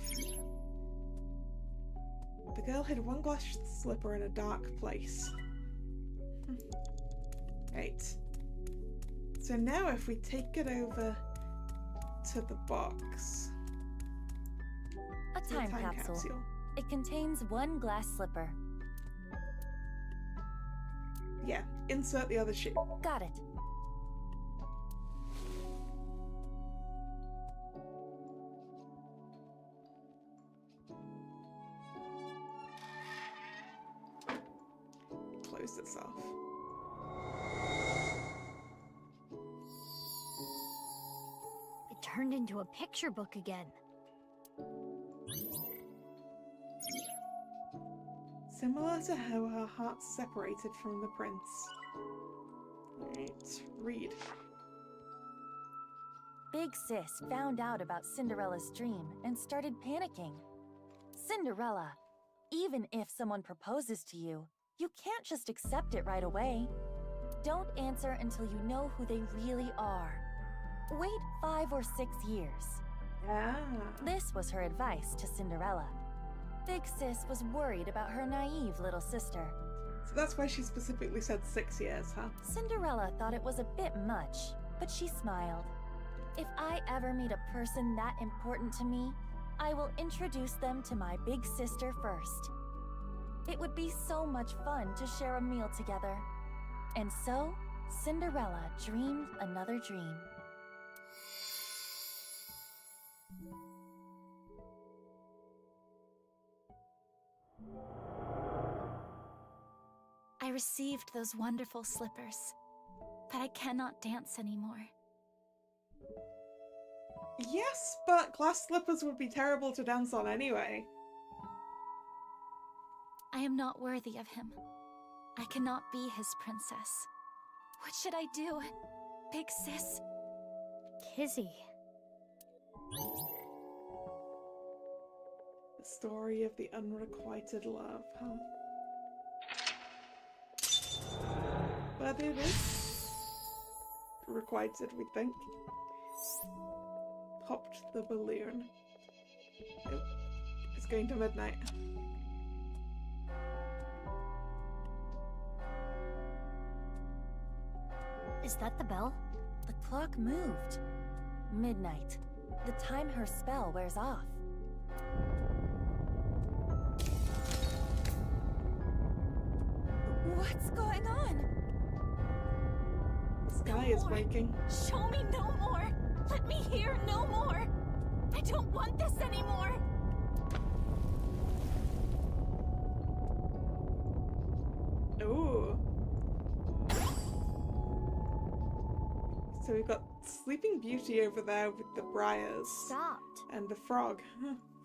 The girl hid one glass slipper in a dark place. Right. So now if we take it over to the box. A time capsule. It contains one glass slipper. Yeah, insert the other shoe. Got it. Closed itself. It turned into a picture book again. Similar to how her heart separated from the prince. Right, read. Big Sis found out about Cinderella's dream and started panicking. Cinderella, even if someone proposes to you, you can't just accept it right away. Don't answer until you know who they really are. Wait 5 or 6 years. This was her advice to Cinderella. Big Sis was worried about her naive little sister. So that's why she specifically said 6 years, huh? Cinderella thought it was a bit much, but she smiled. If I ever meet a person that important to me, I will introduce them to my big sister first. It would be so much fun to share a meal together. And so, Cinderella dreamed another dream. I received those wonderful slippers, but I cannot dance anymore. Yes, but glass slippers would be terrible to dance on anyway. I am not worthy of him. I cannot be his princess. What should I do? Big Sis? Kizzy. The story of the unrequited love, huh? But it is requited, we think. Popped the balloon. Oh, it's going to midnight. Is that the bell? The clock moved. Midnight. The time her spell wears off. What's going on? The sky is breaking. Show me no more! Let me hear no more! I don't want this anymore! Ooh. So we've got Sleeping Beauty over there with the briars. Stopped. And the frog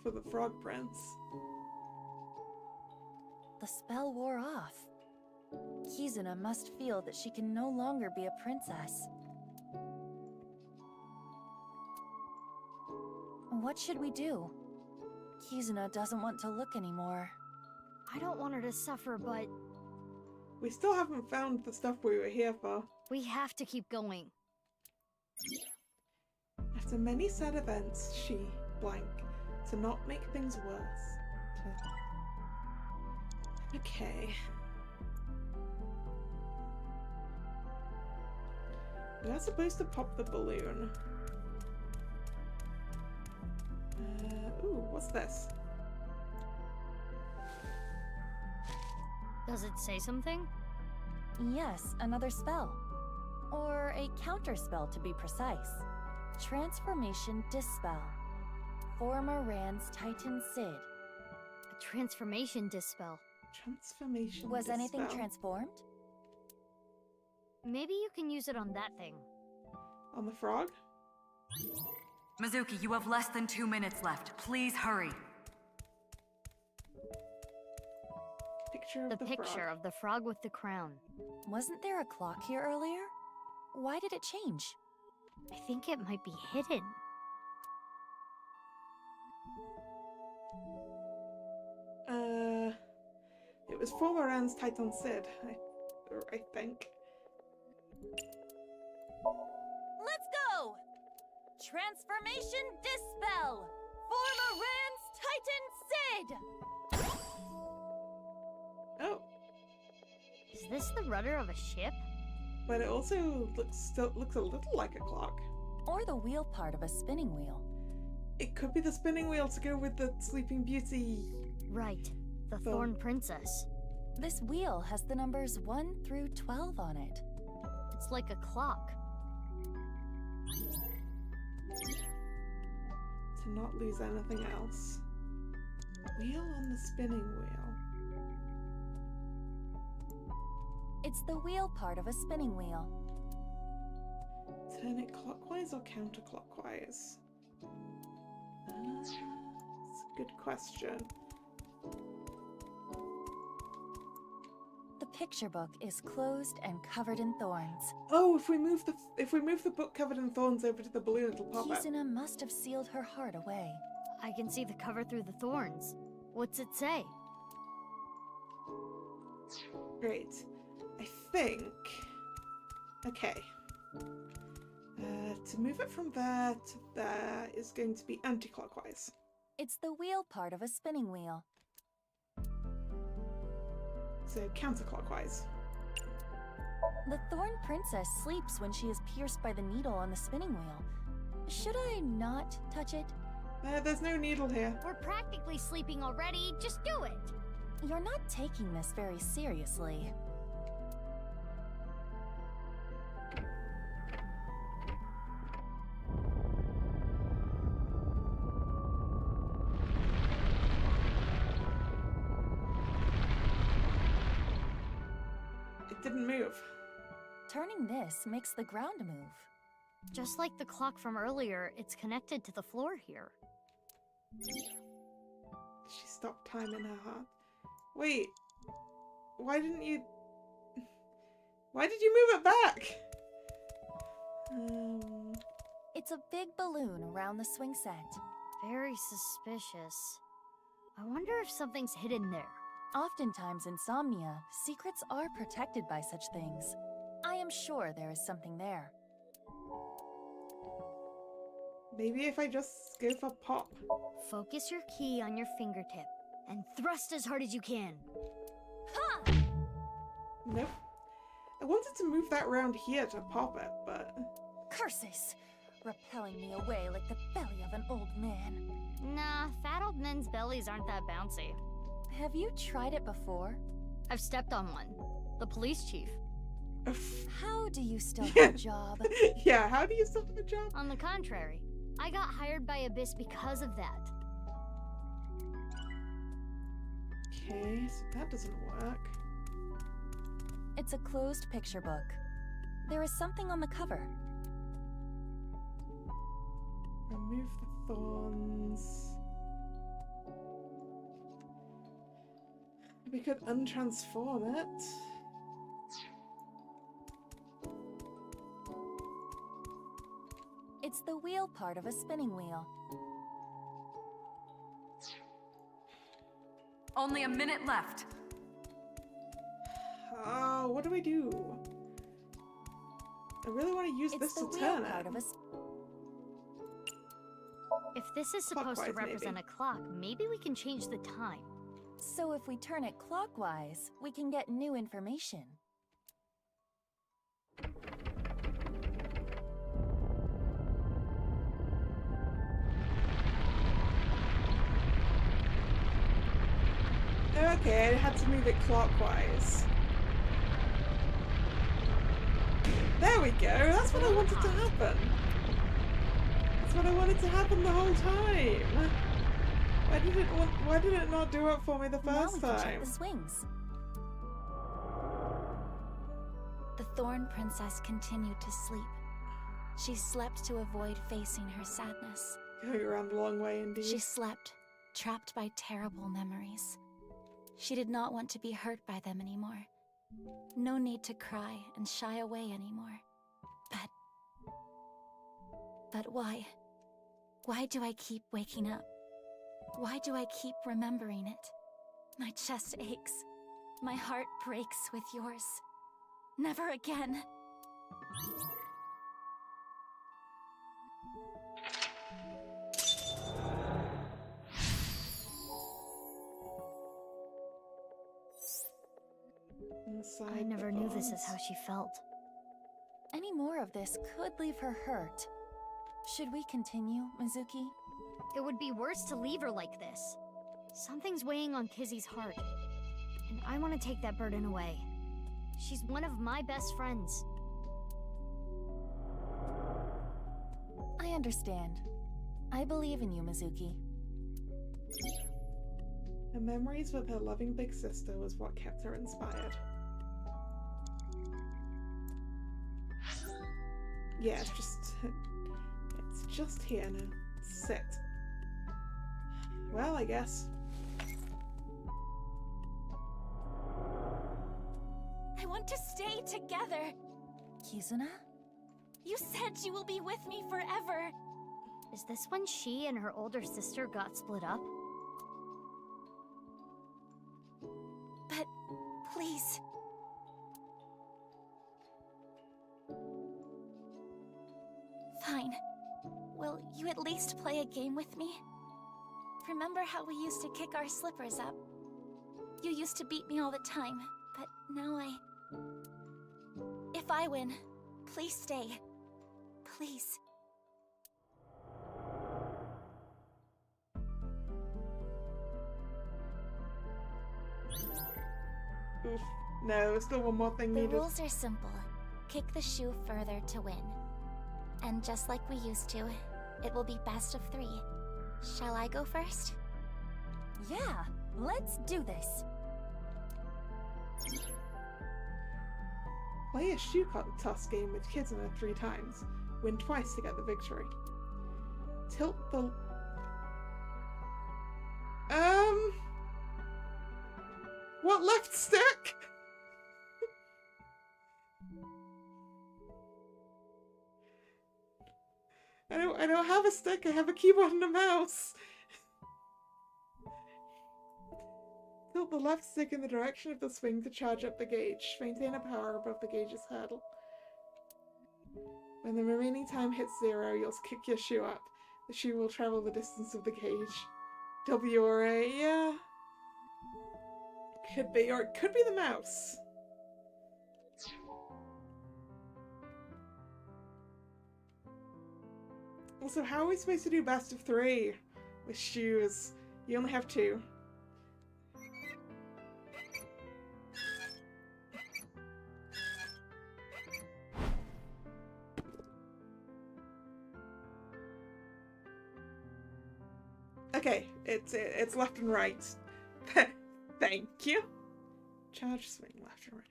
for the frog prince. The spell wore off. Kizuna must feel that she can no longer be a princess. What should we do? Kizuna doesn't want to look anymore. I don't want her to suffer, but... We still haven't found the stuff we were here for. We have to keep going. After many sad events, she, blank, to not make things worse. Okay. We are supposed to pop the balloon. Ooh, what's this? Does it say something? Yes, another spell. Or a counter spell to be precise. Transformation Dispel. Former Rand's Titan Sid. A transformation dispel. Transformation Was dispel. anything transformed? Maybe you can use it on that thing. On the frog? Mizuki, you have less than 2 minutes left. Please hurry. Picture of the picture frog. of the frog with the crown. Wasn't there a clock here earlier? Why did it change? I think it might be hidden. It was former Anne's Titan Sid, I think. Let's go! Transformation Dispel! Former Rand's Titan Sid! Oh. Is this the rudder of a ship? But it also looks a little like a clock. Or the wheel part of a spinning wheel. It could be the spinning wheel to go with the Sleeping Beauty. Right. The Thorn Princess. This wheel has the numbers 1 through 12 on it. It's like a clock. To not lose anything else. Wheel on the spinning wheel. It's the wheel part of a spinning wheel. Turn it clockwise or counterclockwise? That's a good question. The picture book is closed and covered in thorns. Oh, if we move the book covered in thorns over to the balloon, it'll pop up. Kizuna must have sealed her heart away. I can see the cover through the thorns. What's it say? Great. I think... Okay. To move it from there to there is going to be anti-clockwise. It's the wheel part of a spinning wheel. So counterclockwise. The Thorn Princess sleeps when she is pierced by the needle on the spinning wheel. Should I not touch it? There's no needle here. We're practically sleeping already. Just do it. You're not taking this very seriously. It didn't move. Turning this makes the ground move. Just like the clock from earlier, it's connected to the floor here. She stopped time in her heart. Wait. Why did you move it back? It's a big balloon around the swing set. Very suspicious. I wonder if something's hidden there. Oftentimes in Somnia, secrets are protected by such things. I am sure there is something there. Maybe if I just go for pop. Focus your key on your fingertip and thrust as hard as you can. Ha! Nope. I wanted to move that round here to pop it, but... Curses! Repelling me away like the belly of an old man. Nah, fat old men's bellies aren't that bouncy. Have you tried it before? I've stepped on one. The police chief. How do you still have a job? Yeah, how do you still have a job? On the contrary, I got hired by Abyss because of that. Okay, so that doesn't work. It's a closed picture book. There is something on the cover. Remove the thorns. We could untransform it. It's the wheel part of a spinning wheel. Only a minute left. Oh, what do we do? I really want to use this to turn it. If this is supposed to represent a clock, maybe we can change the time. So if we turn it clockwise, we can get new information. Okay, I had to move it clockwise. There we go, that's what I wanted to happen. That's what I wanted to happen the whole time. Why did it not do it for me the first now we can time? check the swings. The Thorn Princess continued to sleep. She slept to avoid facing her sadness. Going around a long way indeed. She slept, trapped by terrible memories. She did not want to be hurt by them anymore. No need to cry and shy away anymore. But why? Why do I keep waking up? Why do I keep remembering it? My chest aches. My heart breaks with yours. Never again. I never knew this is how she felt. Any more of this could leave her hurt. Should we continue, Mizuki? It would be worse to leave her like this. Something's weighing on Kizzy's heart, and I want to take that burden away. She's one of my best friends. I understand. I believe in you, Mizuki. Her memories with her loving big sister was what kept her inspired. Yeah, it's just here now. Sit. Well, I guess. I want to stay together. Kizuna? You said you will be with me forever. Is this when she and her older sister got split up? But please. Fine. Will you at least play a game with me? Remember how we used to kick our slippers up? You used to beat me all the time, but now If I win, please stay. Please. Oof. No, still one more thing The needed. rules are simple. Kick the shoe further to win. And just like we used to, it will be best of 3. Shall I go first? Yeah, let's do this. Play a shoe toss game with Kizuna 3 times. Win twice to get the victory. Tilt the... What left stick? I don't have a stick, I have a keyboard and a mouse. Tilt the left stick in the direction of the swing to charge up the gauge. Maintain a power above the gauge's hurdle. When the remaining time hits 0, you'll kick your shoe up. The shoe will travel the distance of the gauge. W or A, yeah. Could be, or it could be the mouse. Also, how are we supposed to do best of 3 with shoes? You only have 2. Okay, it's left and right. Thank you. Charge, swing, left and right.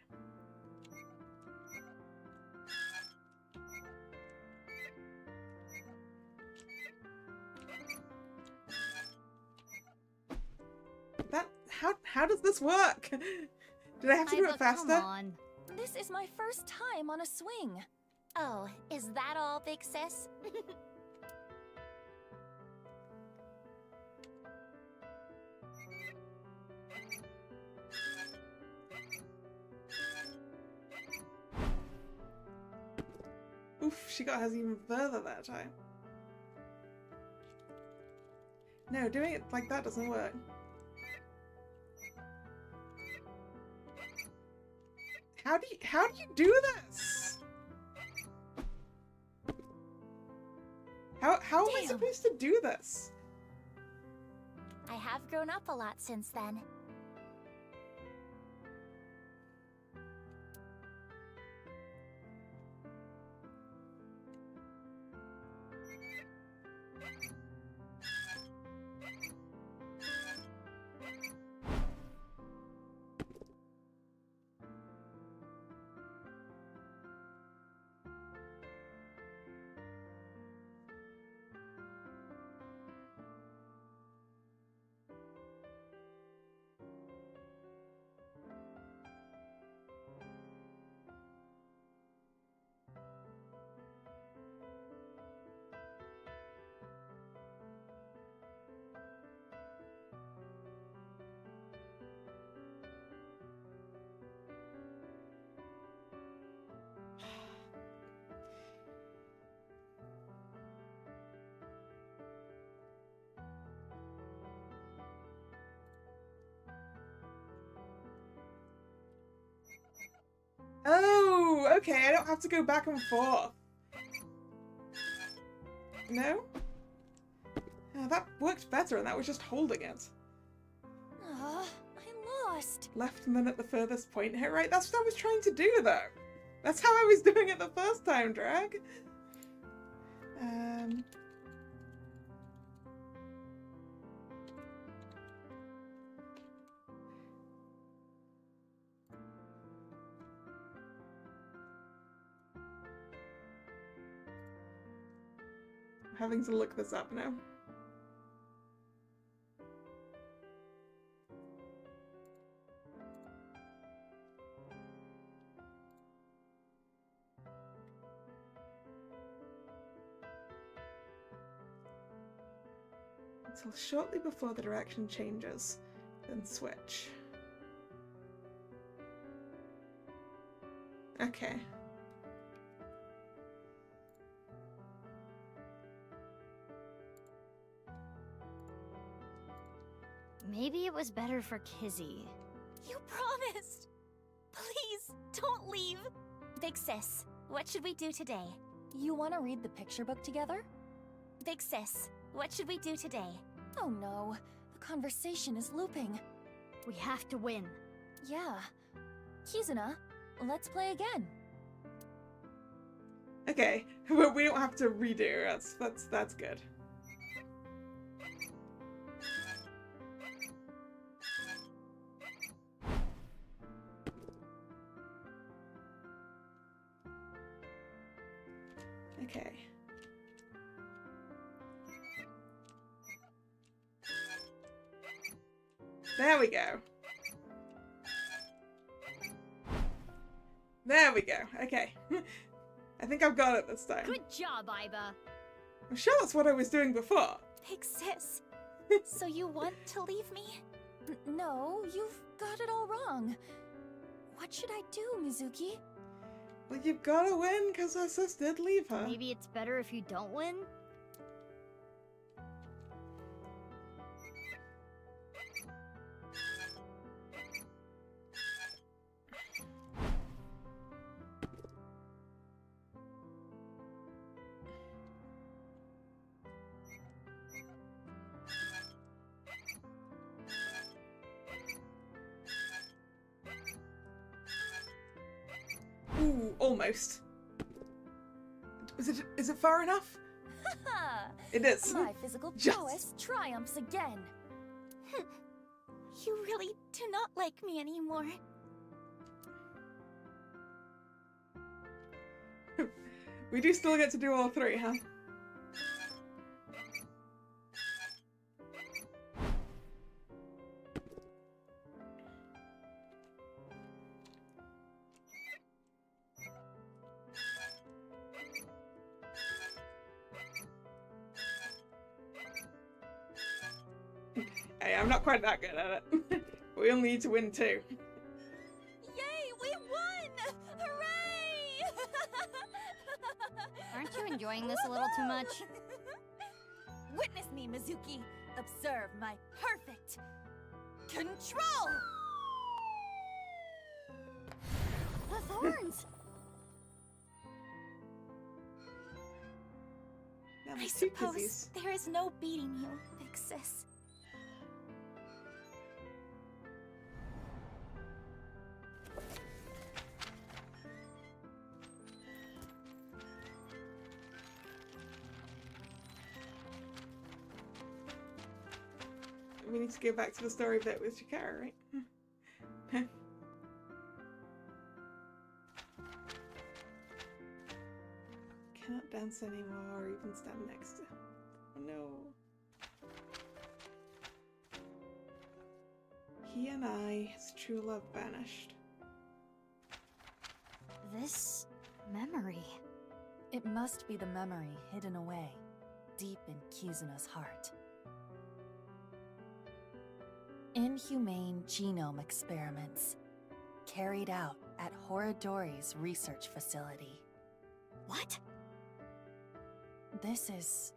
How does this work? Did I have to do it faster? Come on. This is my first time on a swing. Oh, is that all, big sis? Oof, she got us even further that time. No, doing it like that doesn't work. How do you do this? How am I supposed to do this? I have grown up a lot since then. Oh, okay, I don't have to go back and forth. No? That worked better, and that was just holding it. I lost. Left and then at the furthest point here, right? That's what I was trying to do, though. That's how I was doing it the first time, Drag. I'm having to look this up now. Until shortly before the direction changes, then switch. Okay. Maybe it was better for Kizzy. You promised! Please, don't leave! Big sis, what should we do today? You want to read the picture book together? Big sis, what should we do today? Oh no, the conversation is looping. We have to win. Yeah. Kizuna, let's play again. Okay, but we don't have to redo. That's good. Okay. There we go. There we go. Okay. I think I've got it this time. Good job, Iba. I'm sure that's what I was doing before. Big sis, so you want to leave me? No, you've got it all wrong. What should I do, Mizuki? Well, you've gotta win, because her sis did leave her. Maybe it's better if you don't win? Ooh, almost. Is it far enough? It is. My physical prowess triumphs again. You really do not like me anymore. We do still get to do all three, huh? Hey, I'm not quite that good at it. We only need to win 2. Yay, we won! Hooray! Aren't you enjoying this a little too much? Witness me, Mizuki. Observe my perfect control! The thorns! I suppose there is no beating you, big sis. We need to go back to the story bit with Shikara, right? Cannot dance anymore or even stand next to him. Oh no. He and I, his true love vanished. This memory. It must be the memory hidden away, deep in Kizuna's heart. Inhumane genome experiments carried out at Horadori's research facility. What? This is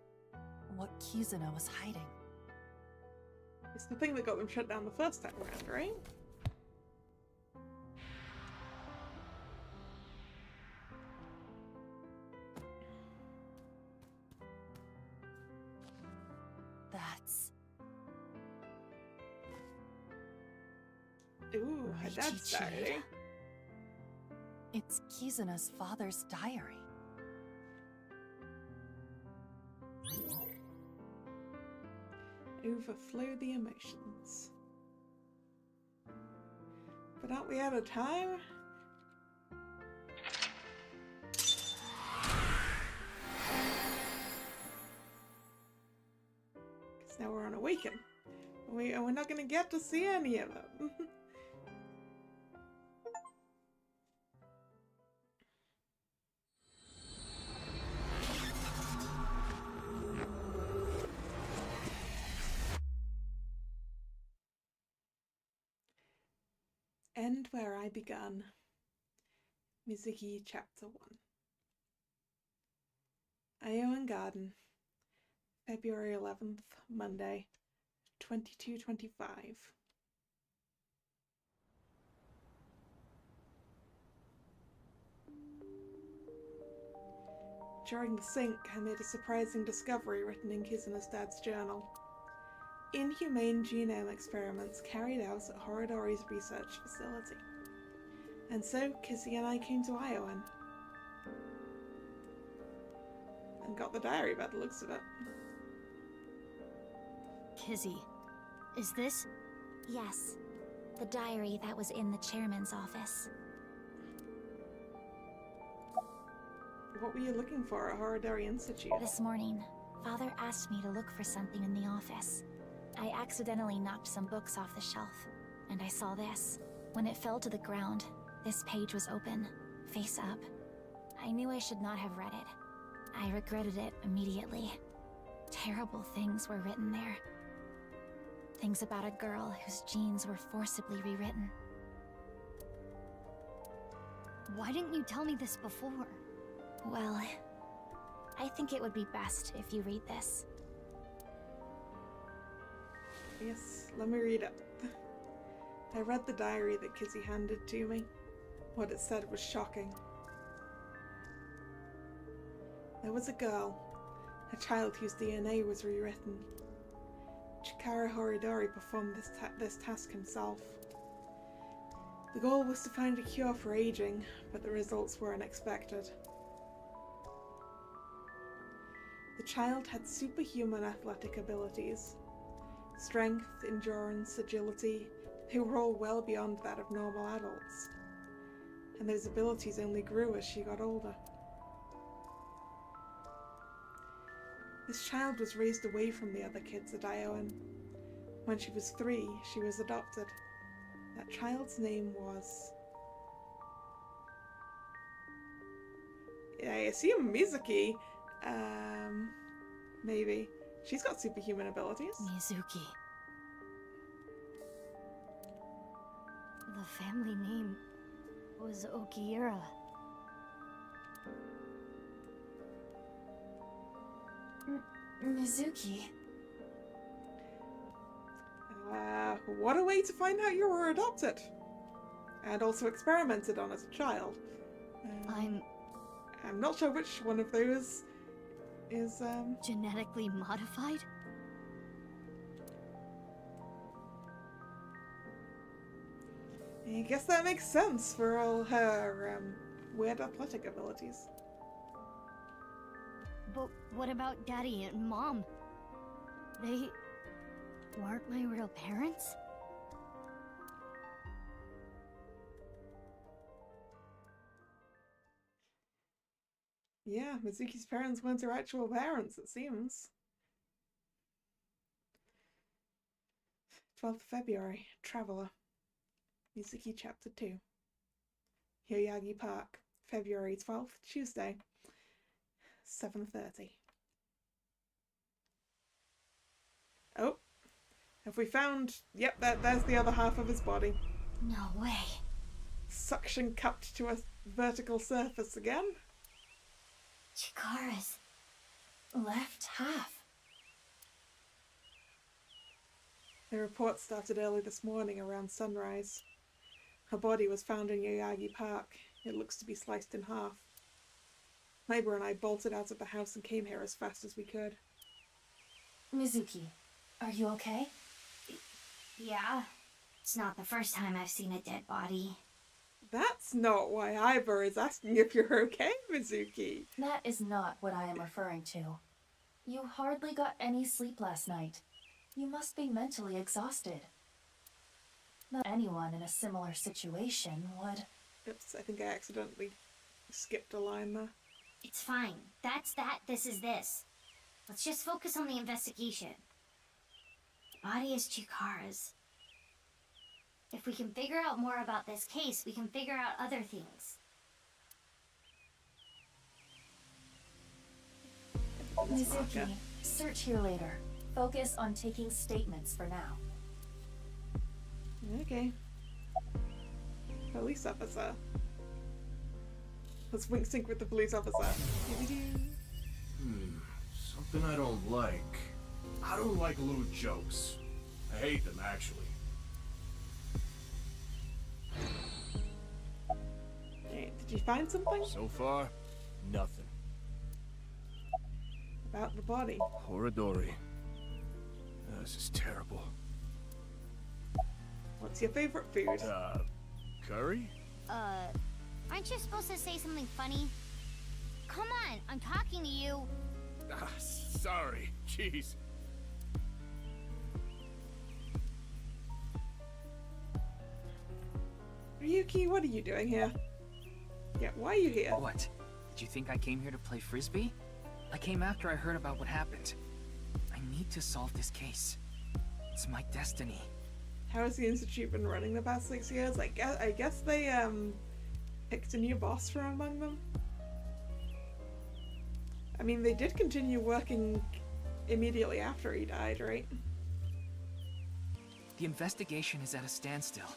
what Kizuna was hiding. It's the thing that got them shut down the first time around, right? Ooh, her dad's diary. It's Kizuna's father's diary. Overflow the emotions. But aren't we out of time? Because now we're on Awaken. We're not going to get to see any of them. End where I begun. Mizuki Chapter 1. Iowan Garden, February 11th, Monday, 22:25. During the sync, I made a surprising discovery written in Kizuna's dad's journal. Inhumane genome experiments carried out at Horodori's research facility. And so, Kizzy and I came to Iowan. And got the diary by the looks of it. Kizzy, is this? Yes. The diary that was in the chairman's office. What were you looking for at Horodori Institute? This morning, Father asked me to look for something in the office. I accidentally knocked some books off the shelf, and I saw this. When it fell to the ground, this page was open, face up. I knew I should not have read it. I regretted it immediately. Terrible things were written there. Things about a girl whose genes were forcibly rewritten. Why didn't you tell me this before? Well, I think it would be best if you read this. Yes, let me read it. I read the diary that Kizzy handed to me. What it said was shocking. There was a girl, a child whose DNA was rewritten. Chikara Horodori performed this task himself. The goal was to find a cure for aging, but the results were unexpected. The child had superhuman athletic abilities. Strength, endurance, agility, they were all well beyond that of normal adults. And those abilities only grew as she got older. This child was raised away from the other kids at Iowan. When she was 3, she was adopted. That child's name was... I assume Mizuki. Maybe. She's got superhuman abilities. Mizuki. The family name was Okiura. Mizuki. What a way to find out you were adopted. And also experimented on as a child. I'm not sure which one of those is, genetically modified? I guess that makes sense for all her, weird athletic abilities. But what about Daddy and Mom? They weren't my real parents? Yeah, Mizuki's parents weren't her actual parents, it seems. 12th February, Traveler. Mizuki Chapter 2. Yoyagi Park, February 12th, Tuesday, 7:30. Oh, have we found... Yep, there's the other half of his body. No way. Suction cupped to a vertical surface again. Chikara's left half. The report started early this morning around sunrise. Her body was found in Yoyagi Park. It looks to be sliced in half. Neighbor and I bolted out of the house and came here as fast as we could. Mizuki, are you okay? Yeah. It's not the first time I've seen a dead body. That's not why Ivor is asking if you're okay, Mizuki. That is not what I am referring to. You hardly got any sleep last night. You must be mentally exhausted. Not anyone in a similar situation would. Oops, I think I accidentally skipped a line there. It's fine. That's that, this is this. Let's just focus on the investigation. The body is Chikara's. If we can figure out more about this case, we can figure out other things. Mizuki, search here later. Focus on taking statements for now. Okay. Police officer. Let's wink sync with the police officer. Something I don't like. I don't like little jokes. I hate them, actually. Hey, did you find something? So far, nothing. About the body. Horadori. This is terrible. What's your favorite food? Curry? Aren't you supposed to say something funny? Come on, I'm talking to you. Sorry. Jeez. Ryuki, what are you doing here? Yeah, why are you here? What? Did you think I came here to play frisbee? I came after I heard about what happened. I need to solve this case. It's my destiny. How has the Institute been running the past 6 years? I guess they, picked a new boss from among them. I mean, they did continue working immediately after he died, right? The investigation is at a standstill.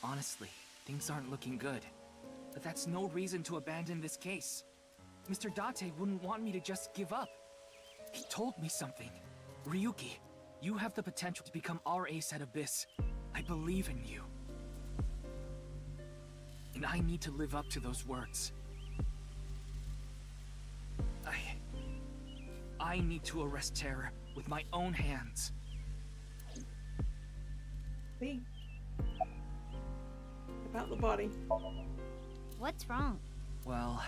Honestly, things aren't looking good. But that's no reason to abandon this case. Mr. Date wouldn't want me to just give up. He told me something. Ryuki, you have the potential to become our ace at Abyss. I believe in you. And I need to live up to those words. I need to arrest Terror with my own hands. See? About the body. What's wrong? Well,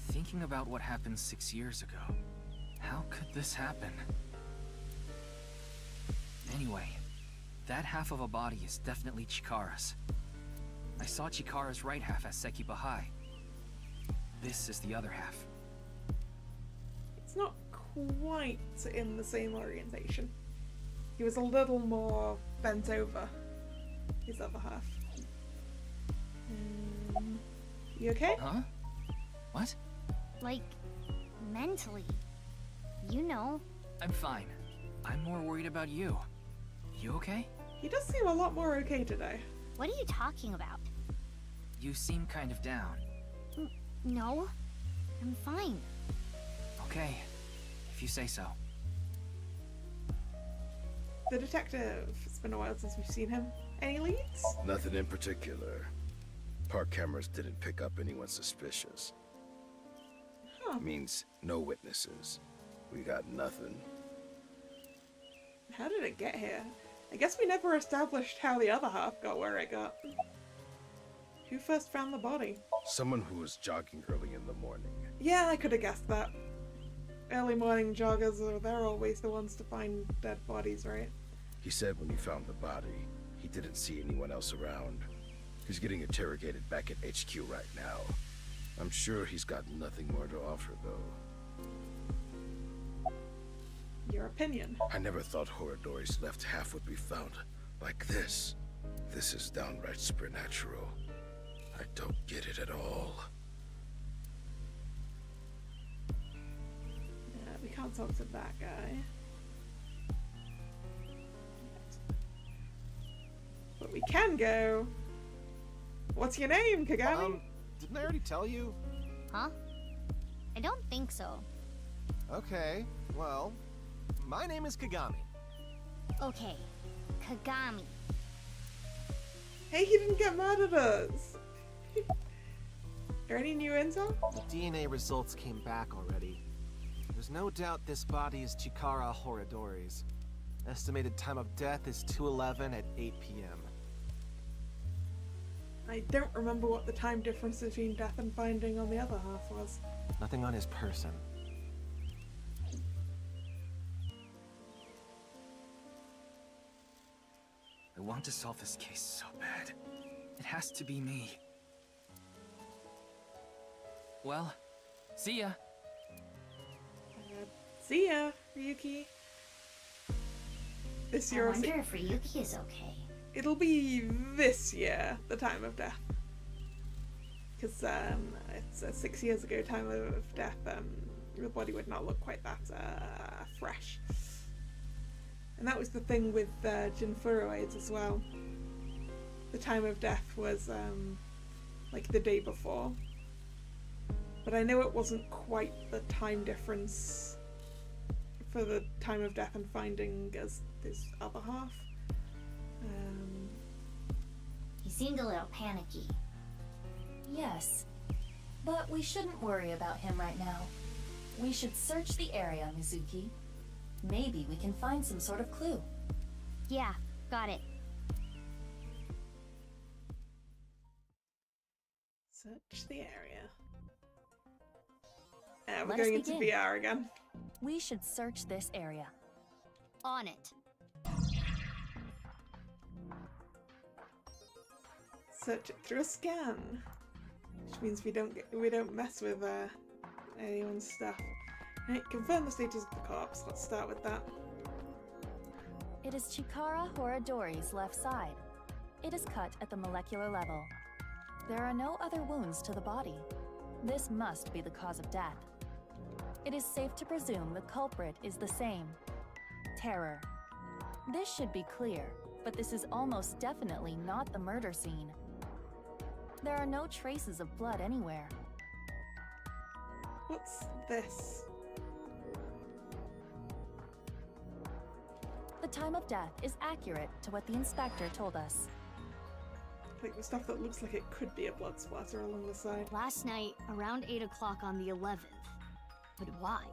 thinking about what happened 6 years ago, how could this happen? Anyway, that half of a body is definitely Chikara's. I saw Chikara's right half as Sekiba High. This is the other half. It's not quite in the same orientation. He was a little more bent over, his other half. You okay? Huh? What? Like, mentally. You know. I'm fine. I'm more worried about you. You okay? He does seem a lot more okay today. What are you talking about? You seem kind of down. No. I'm fine. Okay, if you say so. The detective. It's been a while since we've seen him. Any leads? Nothing in particular. Park cameras didn't pick up anyone suspicious. Huh. Means no witnesses. We got nothing. How did it get here? I guess we never established how the other half got where it got. Who first found the body? Someone who was jogging early in the morning. Yeah, I could have guessed that. Early morning joggers, they're always the ones to find dead bodies, right? He said when he found the body, he didn't see anyone else around. He's getting interrogated back at HQ right now. I'm sure he's got nothing more to offer, though. Your opinion? I never thought Horadori's left half would be found like this. This is downright supernatural. I don't get it at all. Yeah, we can't talk to that guy. But we can go. What's your name, Kagami? Didn't I already tell you? Huh? I don't think so. Okay, well, my name is Kagami. Okay, Kagami. Hey, he didn't get mad at us. Any new intel? The DNA results came back already. There's no doubt this body is Chikara Horadori's. Estimated time of death is 2:11 at 8 p.m. I don't remember what the time difference between death and finding on the other half was. Nothing on his person. I want to solve this case so bad. It has to be me. Well, see ya. See ya, Ryuki. This year. I wonder if Ryuki is okay. It'll be this year, the time of death. Because it's 6 years ago, time of death. The body would not look quite that fresh. And that was the thing with Jinfuro AIDS as well. The time of death was like the day before. But I know it wasn't quite the time difference for the time of death and finding as this other half. He seemed a little panicky. Yes, but we shouldn't worry about him right now. We should search the area, Mizuki. Maybe we can find some sort of clue. Yeah, got it. Search the area. We're Let going us into begin. VR again. We should search this area. On it. Search it through a scan, which means we don't mess with anyone's stuff. Right, confirm the status of the corpse. Let's start with that. It is Chikara Horadori's left side. It is cut at the molecular level. There are no other wounds to the body. This must be the cause of death. It is safe to presume the culprit is the same. Terror. This should be clear, but this is almost definitely not the murder scene. There are no traces of blood anywhere. What's this? The time of death is accurate to what the inspector told us. Like the stuff that looks like it could be a blood splatter along the side. Last night, around 8 o'clock on the 11th. But why?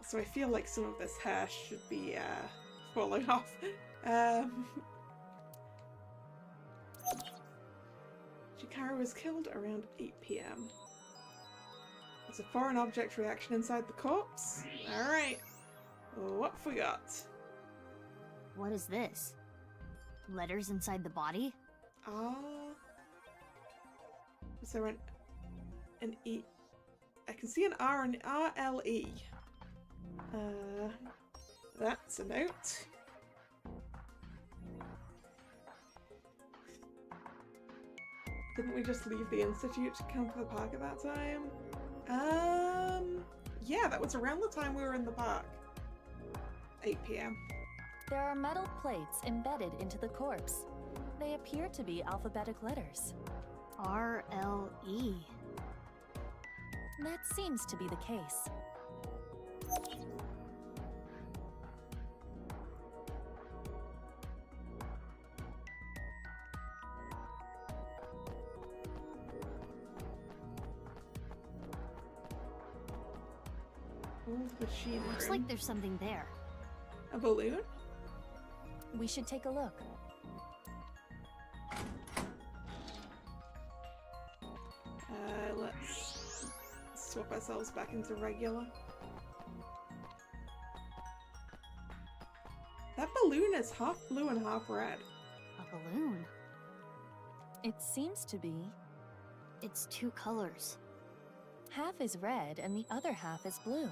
So I feel like some of this hair should be falling off. Chikara was killed around 8 PM. There's a foreign object reaction inside the corpse. Alright. What have we got? What is this? Letters inside the body? Is there an E? I can see an R and RLE. That's a note. Didn't we just leave the Institute to come to the park at that time? Yeah, that was around the time we were in the park. 8 PM. There are metal plates embedded into the corpse. They appear to be alphabetic letters. RLE. That seems to be the case. Machine Looks room. like there's something there. A balloon? We should take a look. Let's swap ourselves back into regular. That balloon is half blue and half red. A balloon? It seems to be. It's two colors. Half is red and the other half is blue.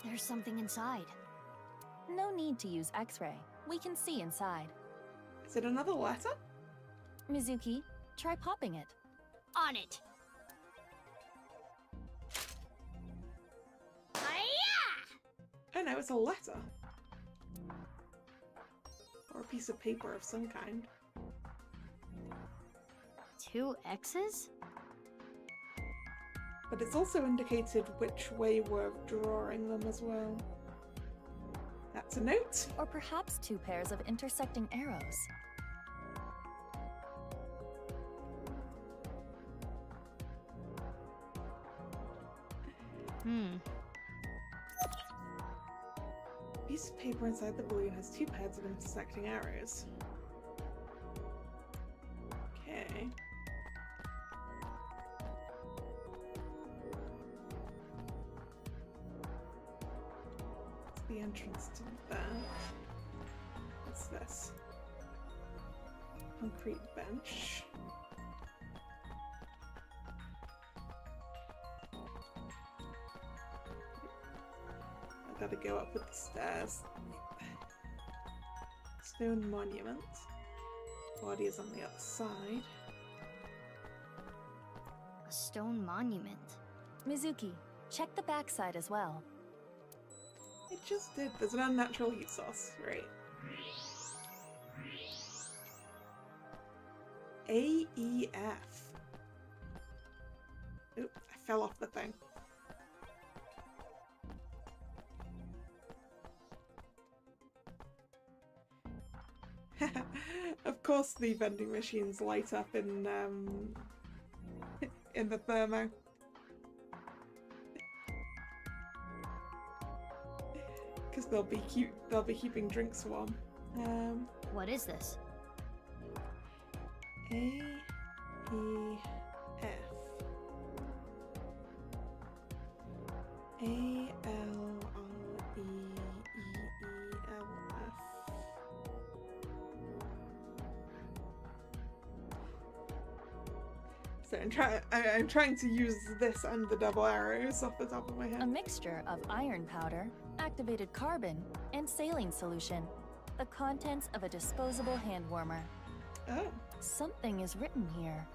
There's something inside. No need to use X-ray. We can see inside. Is it another letter? Mizuki, try popping it. On it! Oh no, it's a letter. Or a piece of paper of some kind. 2 X's? But it's also indicated which way we're drawing them as well. That's a note. Or perhaps 2 pairs of intersecting arrows. The piece of paper inside the balloon has two pairs of intersecting arrows. Okay. It's the entrance to that. What's this? Concrete bench. I've got to go up with the stairs. Stone monument. Body is on the other side. A stone monument. Mizuki, check the backside as well. It just did. There's an unnatural heat source. Right. AEF. Oop, I fell off the thing. Of course the vending machines light up in the thermo. Because they'll be keeping drinks warm. What is this? AEF. So I'm trying to use this and the double arrows off the top of my head. A mixture of iron powder, activated carbon, and saline solution. The contents of a disposable hand warmer. Oh. Something is written here.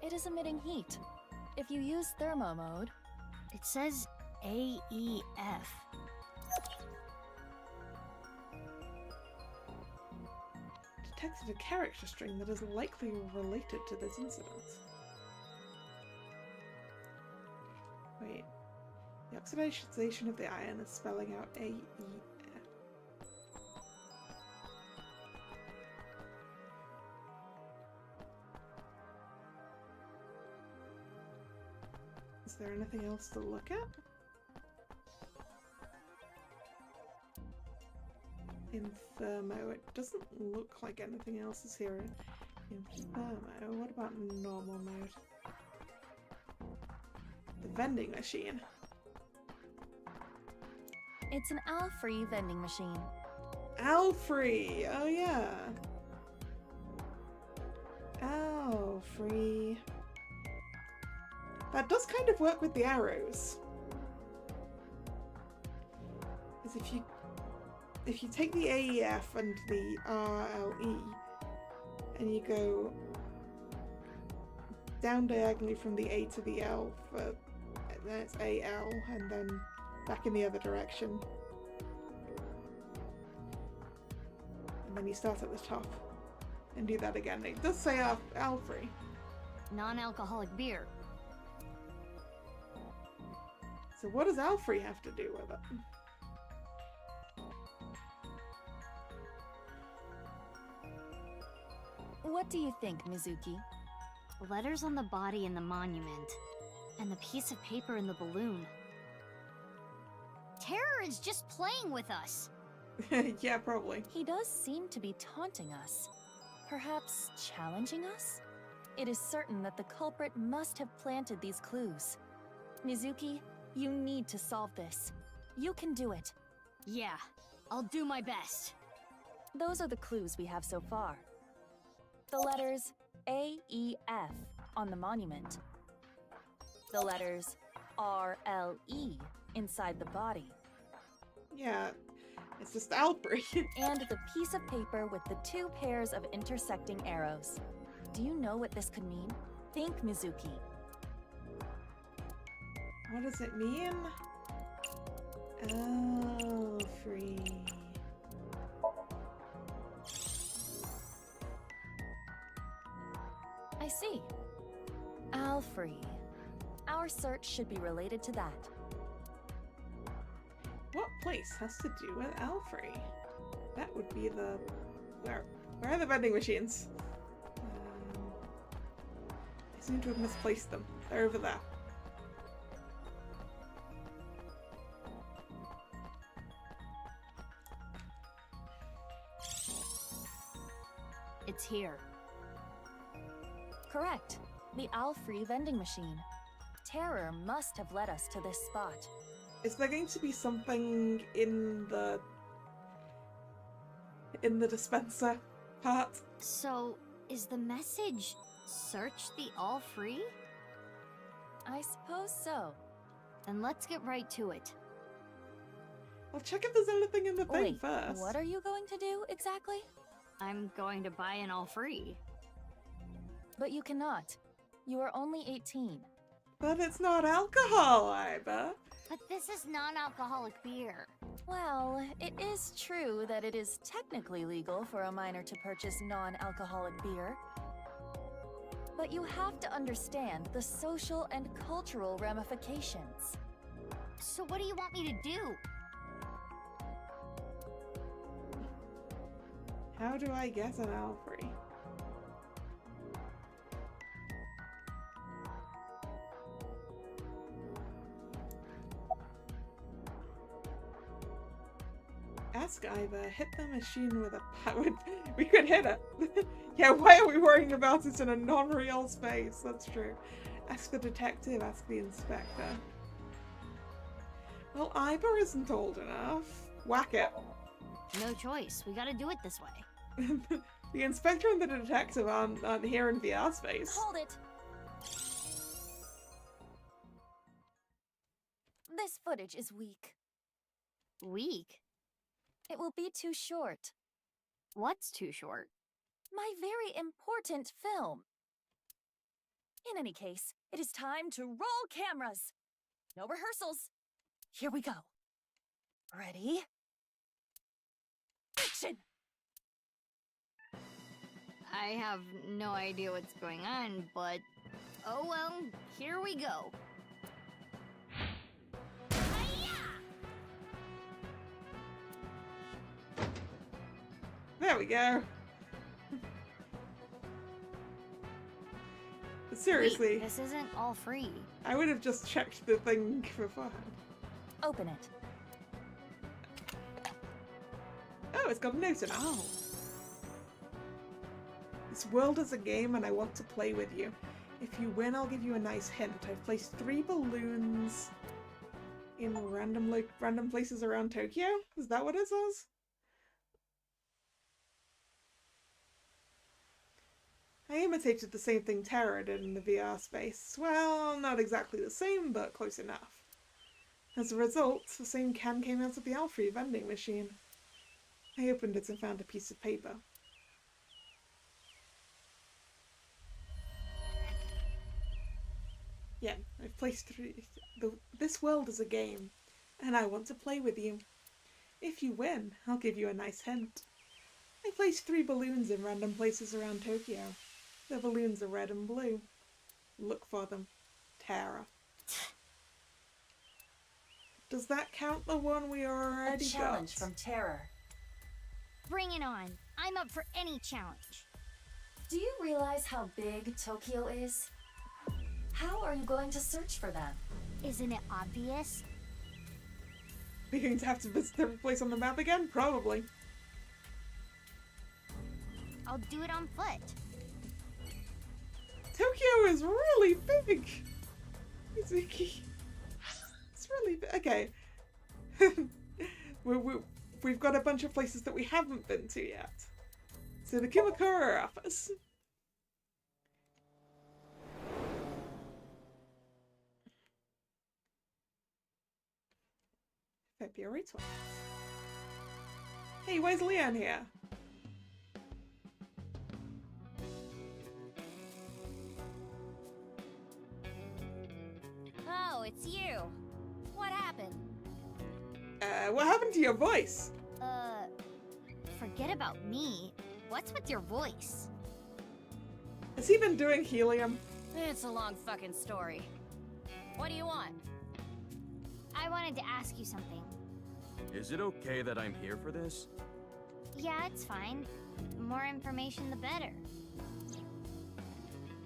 It is emitting heat. If you use thermo mode... It says AEF. Detected a character string that is likely related to this incident. Wait. The oxidation of the iron is spelling out AEF. Is there anything else to look at? In thermo, it doesn't look like anything else is here. In thermo, what about normal mode? The vending machine. It's an owl-free vending machine. Owl-free! Oh yeah! Owl-free. That does kind of work with the arrows. Because if you take the AEF and the RLE and you go down diagonally from the A to the L, then it's AL, and then back in the other direction. And then you start at the top and do that again. It does say Al-free. Non-alcoholic beer. So what does Al-free have to do with it? What do you think, Mizuki? Letters on the body in the monument, and the piece of paper in the balloon. Terror is just playing with us. Yeah, probably. He does seem to be taunting us. Perhaps challenging us? It is certain that the culprit must have planted these clues. Mizuki, you need to solve this. You can do it. Yeah, I'll do my best. Those are the clues we have so far. The letters AEF on the monument. The letters RLE inside the body. Yeah, it's just Al-free. And the piece of paper with the two pairs of intersecting arrows. Do you know what this could mean? Think, Mizuki. What does it mean? Al-free. I see. Al-free. Our search should be related to that. What place has to do with Al-free? That would be the... Where are the vending machines? I seem to have misplaced them. They're over there. It's here. Correct. The owl-free vending machine. Terror must have led us to this spot. Is there going to be something in the dispenser part? So, is the message search the all free? I suppose so. Then let's get right to it. I'll check if there's anything in the thing Wait, first. what are you going to do exactly? I'm going to buy an all free. But you cannot. You are only 18. But it's not alcohol, Iba. But this is non-alcoholic beer. Well, it is true that it is technically legal for a minor to purchase non-alcoholic beer. But you have to understand the social and cultural ramifications. So what do you want me to do? How do I get an Alfrey? Ask Iva, hit the machine with a powered... We could hit it! Yeah, why are we worrying about it in a non-real space? That's true. Ask the detective, ask the inspector. Well, Iva isn't old enough. Whack it. No choice, we gotta do it this way. The inspector and the detective aren't here in VR space. Hold it! This footage is weak. Weak? It will be too short. What's too short? My very important film. In any case, it is time to roll cameras. No rehearsals. Here we go. Ready? Action! I have no idea what's going on, but oh well, here we go. There we go. But seriously, wait, this isn't all free. I would have just checked the thing beforehand. Open it. Oh, it's got a note in it. Oh. This world is a game and I want to play with you. If you win, I'll give you a nice hint. I've placed 3 balloons in random places around Tokyo. Is that what it says? I imitated the same thing Terra did in the VR space. Well, not exactly the same, but close enough. As a result, the same can came out of the Alfrey vending machine. I opened it and found a piece of paper. Yeah, I've placed 3... This world is a game, and I want to play with you. If you win, I'll give you a nice hint. I placed 3 balloons in random places around Tokyo. The balloons are red and blue. Look for them. Terra. Does that count the one we already got? A challenge from Terror. Bring it on. I'm up for any challenge. Do you realize how big Tokyo is? How are you going to search for them? Isn't it obvious? We're going to have to visit every place on the map again? Probably. I'll do it on foot. Tokyo is really big! Mizuki. It's really big. Okay. We've got a bunch of places that we haven't been to yet. So the Kumakura office. February 12th. Hey, where's Leon here? Oh, it's you. What happened? What happened to your voice? Forget about me. What's with your voice? Has he been doing helium? It's a long fucking story. What do you want? I wanted to ask you something. Is it okay that I'm here for this? Yeah, it's fine. The more information, the better.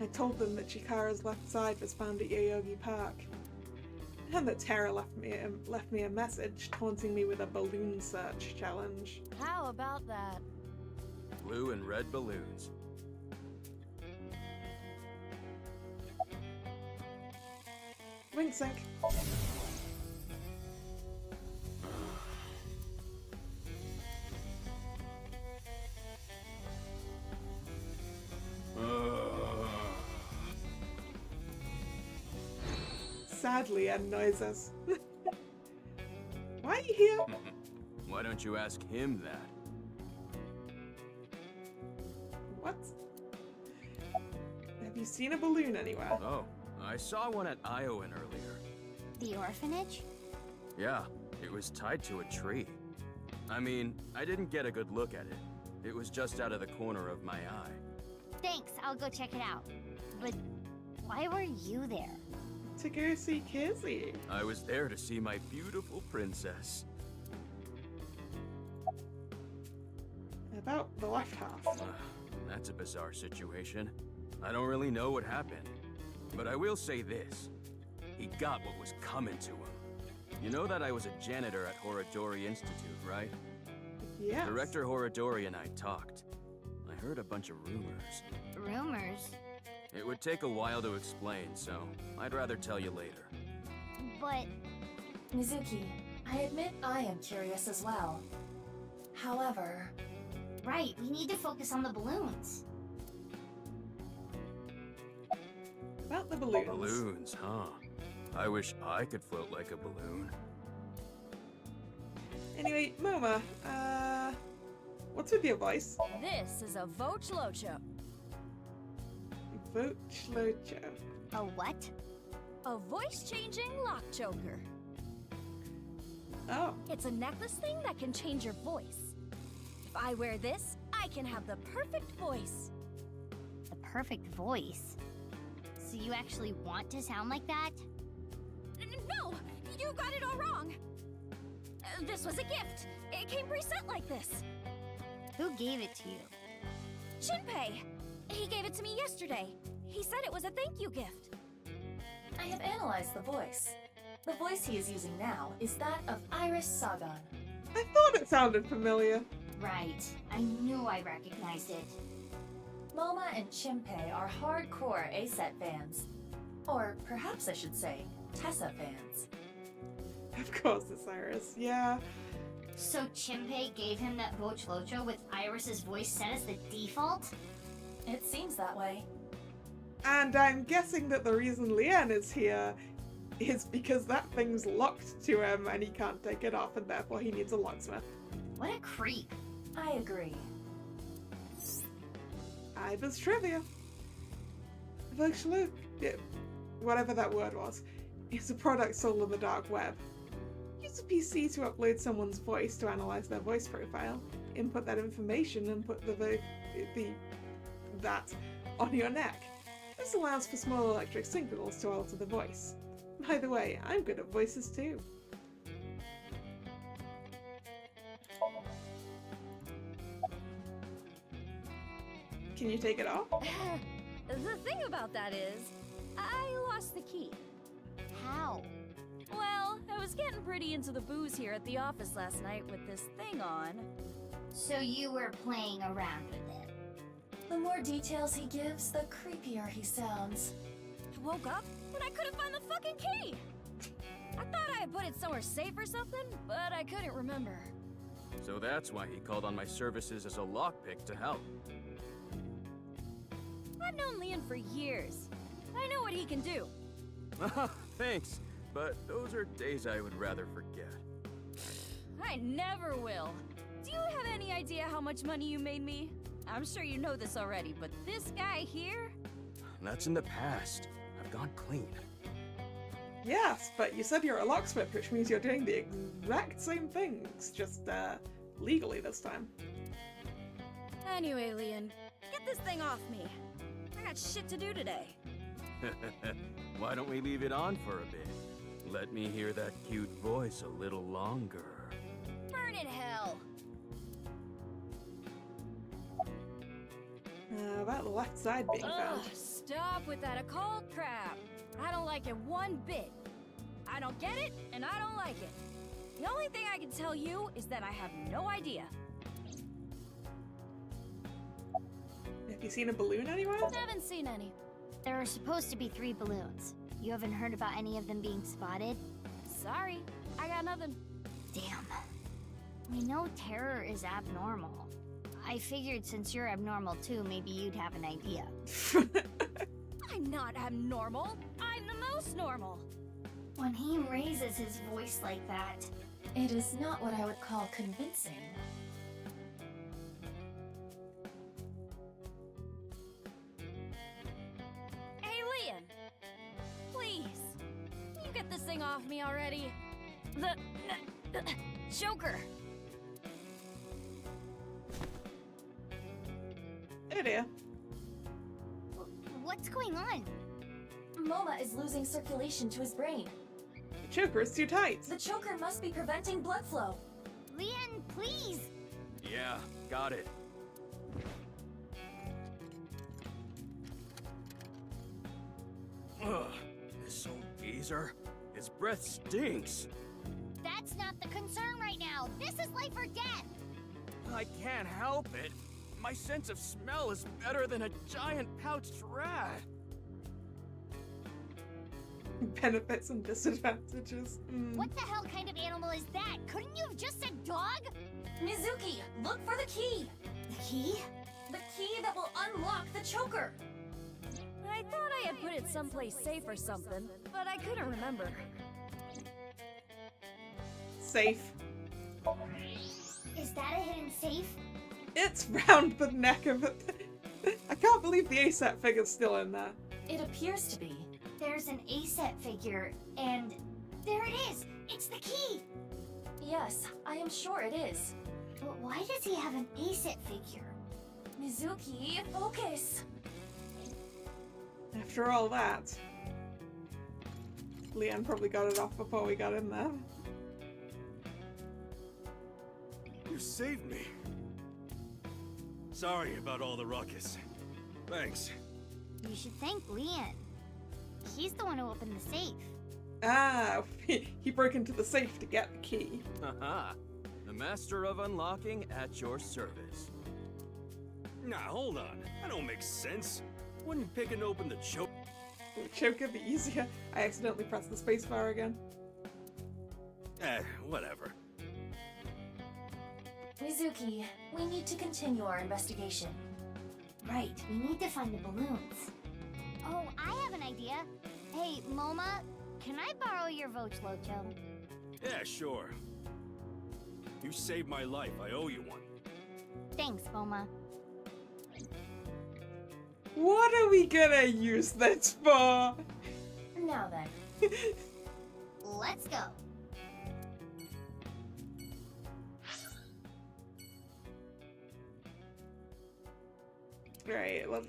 I told them that Chikara's left side was found at Yoyogi Park. And that Terra left me a message taunting me with a balloon search challenge. How about that? blue and red balloons. Wink sync. Sadly, annoys us. Why are you here? Why don't you ask him that? What? Have you seen a balloon anywhere? Oh, I saw one at Iowan earlier. The orphanage? Yeah, it was tied to a tree. I mean, I didn't get a good look at it. It was just out of the corner of my eye. Thanks, I'll go check it out. But why were you there? To go see Kizzy. I was there to see my beautiful princess. About the left half. That's a bizarre situation. I don't really know what happened. But I will say this. He got what was coming to him. You know that I was a janitor at Horodori Institute, right? Yes. Director Horodori and I talked. I heard a bunch of rumors. Rumors? It would take a while to explain, so I'd rather tell you later. But... Mizuki, I admit I am curious as well. However... Right, we need to focus on the balloons. About the balloons. Balloons, huh? I wish I could float like a balloon. Anyway, Moma, what's with your voice? This is a Vochlocho. Vochlocho. A what? A voice-changing lock choker. Oh. It's a necklace thing that can change your voice. If I wear this, I can have the perfect voice. The perfect voice? So you actually want to sound like that? No! You got it all wrong! This was a gift. It came preset like this. Who gave it to you? Shinpei! He gave it to me yesterday. He said it was a thank you gift. I have analyzed the voice. The voice he is using now is that of Iris Sagan. I thought it sounded familiar. Right. I knew I recognized it. Moma and Shinpei are hardcore ASET fans. Or perhaps I should say, Tessa fans. Of course it's Iris, yeah. So Shinpei gave him that Vochlocho with Iris's voice set as the default? It seems that way. And I'm guessing that the reason Lien is here is because that thing's locked to him and he can't take it off and therefore he needs a locksmith. What a creep. I agree. Ivor's trivia. Vochlocho, whatever that word was, is a product sold on the dark web. Use a PC to upload someone's voice to analyze their voice profile, input that information and put that on your neck. This allows for small electric signals to alter the voice. By the way, I'm good at voices too. Can you take it off? The thing about that is, I lost the key. How? Well, I was getting pretty into the booze here at the office last night with this thing on. So you were playing around with it? The more details he gives, the creepier he sounds. I woke up and I couldn't find the fucking key! I thought I had put it somewhere safe or something, but I couldn't remember. So that's why he called on my services as a lockpick to help. I've known Lien for years. I know what he can do. Thanks, but those are days I would rather forget. I never will. Do you have any idea how much money you made me? I'm sure you know this already, but this guy here? That's in the past. I've gone clean. Yes, but you said you're a locksmith, which means you're doing the exact same things, just legally this time. Anyway, Lien, get this thing off me. I got shit to do today. Why don't we leave it on for a bit? Let me hear that cute voice a little longer. Burn in hell! About the left side being found. Stop with that occult crap. I don't like it one bit. I don't get it, and I don't like it. The only thing I can tell you is that I have no idea. You seen a balloon anywhere? Haven't seen any. There are supposed to be 3 balloons. You haven't heard about any of them being spotted? Sorry, I got nothing. Damn. We know terror is abnormal. I figured since you're abnormal too, maybe you'd have an idea. I'm not abnormal. I'm the most normal. When he raises his voice like that, It is not what I would call convincing. Alien! Please! You get this thing off me already. The Joker! Oh dear. What's going on? Moma is losing circulation to his brain. The choker is too tight. The choker must be preventing blood flow. Leon, please! Yeah, got it. Ugh, this old geezer. His breath stinks. That's not the concern right now. This is life or death. I can't help it. My sense of smell is better than a giant pouched rat. Benefits and disadvantages. What the hell kind of animal is that? Couldn't you have just said dog? Mizuki, look for the key! The key? The key that will unlock the choker! I thought I had put it someplace safe or something, but I couldn't remember. Safe. Is that a hidden safe? It's round the neck of it. I can't believe the ASAP figure's still in there. It appears to be. There's an ASAP figure, and there it is! It's the key! Yes, I am sure it is. But why does he have an ASAP figure? Mizuki, focus! After all that, Leon probably got it off before we got in there. You saved me. Sorry about all the ruckus. Thanks. You should thank Leon. He's the one who opened the safe. Ah, he broke into the safe to get the key. Haha. The master of unlocking at your service. Nah, hold on. That don't make sense. Wouldn't picking open the choke... Would choker be easier? I accidentally pressed the spacebar again. Whatever. Mizuki, we need to continue our investigation. Right, we need to find the balloons. Oh, I have an idea. Hey, Moma, can I borrow your Vochlocho? Yeah, sure. You saved my life. I owe you one. Thanks, Moma. What are we gonna use this for? Now then. Let's go. Right, let's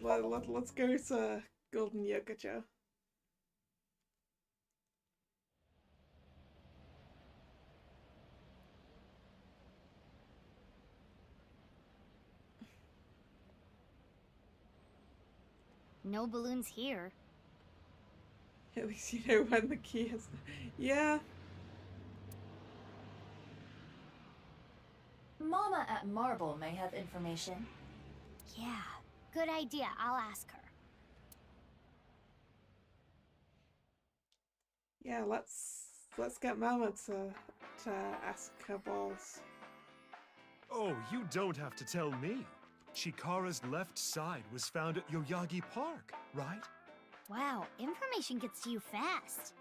go to Golden Yokocho. No balloons here. At least you know when the key is. Yeah. Mama at Marble may have information. Yeah, good idea. I'll ask her. Yeah, let's get Mama to ask her balls. Oh, you don't have to tell me. Chikara's left side was found at Yoyagi Park, right? Wow, information gets to you fast.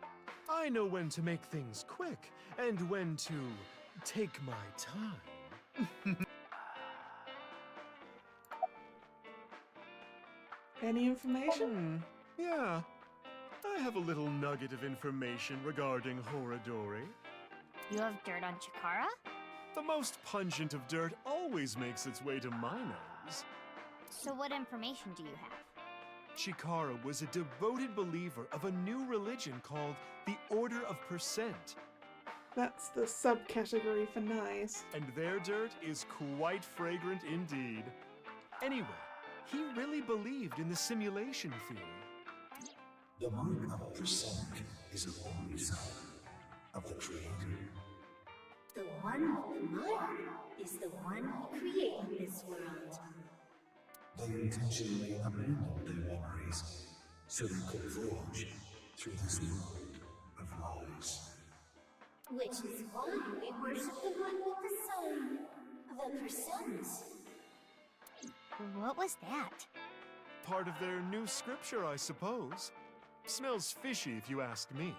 I know when to make things quick, and when to take my time. Any information? Yeah. I have a little nugget of information regarding Horadori. You have dirt on Chikara? The most pungent of dirt always makes its way to my nose. So what information do you have? Chikara was a devoted believer of a new religion called the Order of Percent. That's the subcategory for nice. And their dirt is quite fragrant indeed. Anyway, he really believed in the simulation theory. The mark of percent is the only sign of the Creator. The one with the mark is the one who created this world. they intentionally abandoned their memories so they could forge through this world of lies. Which is why we worship the one with the sign, the percent. What was that? Part of their new scripture, I suppose. Smells fishy if you ask me.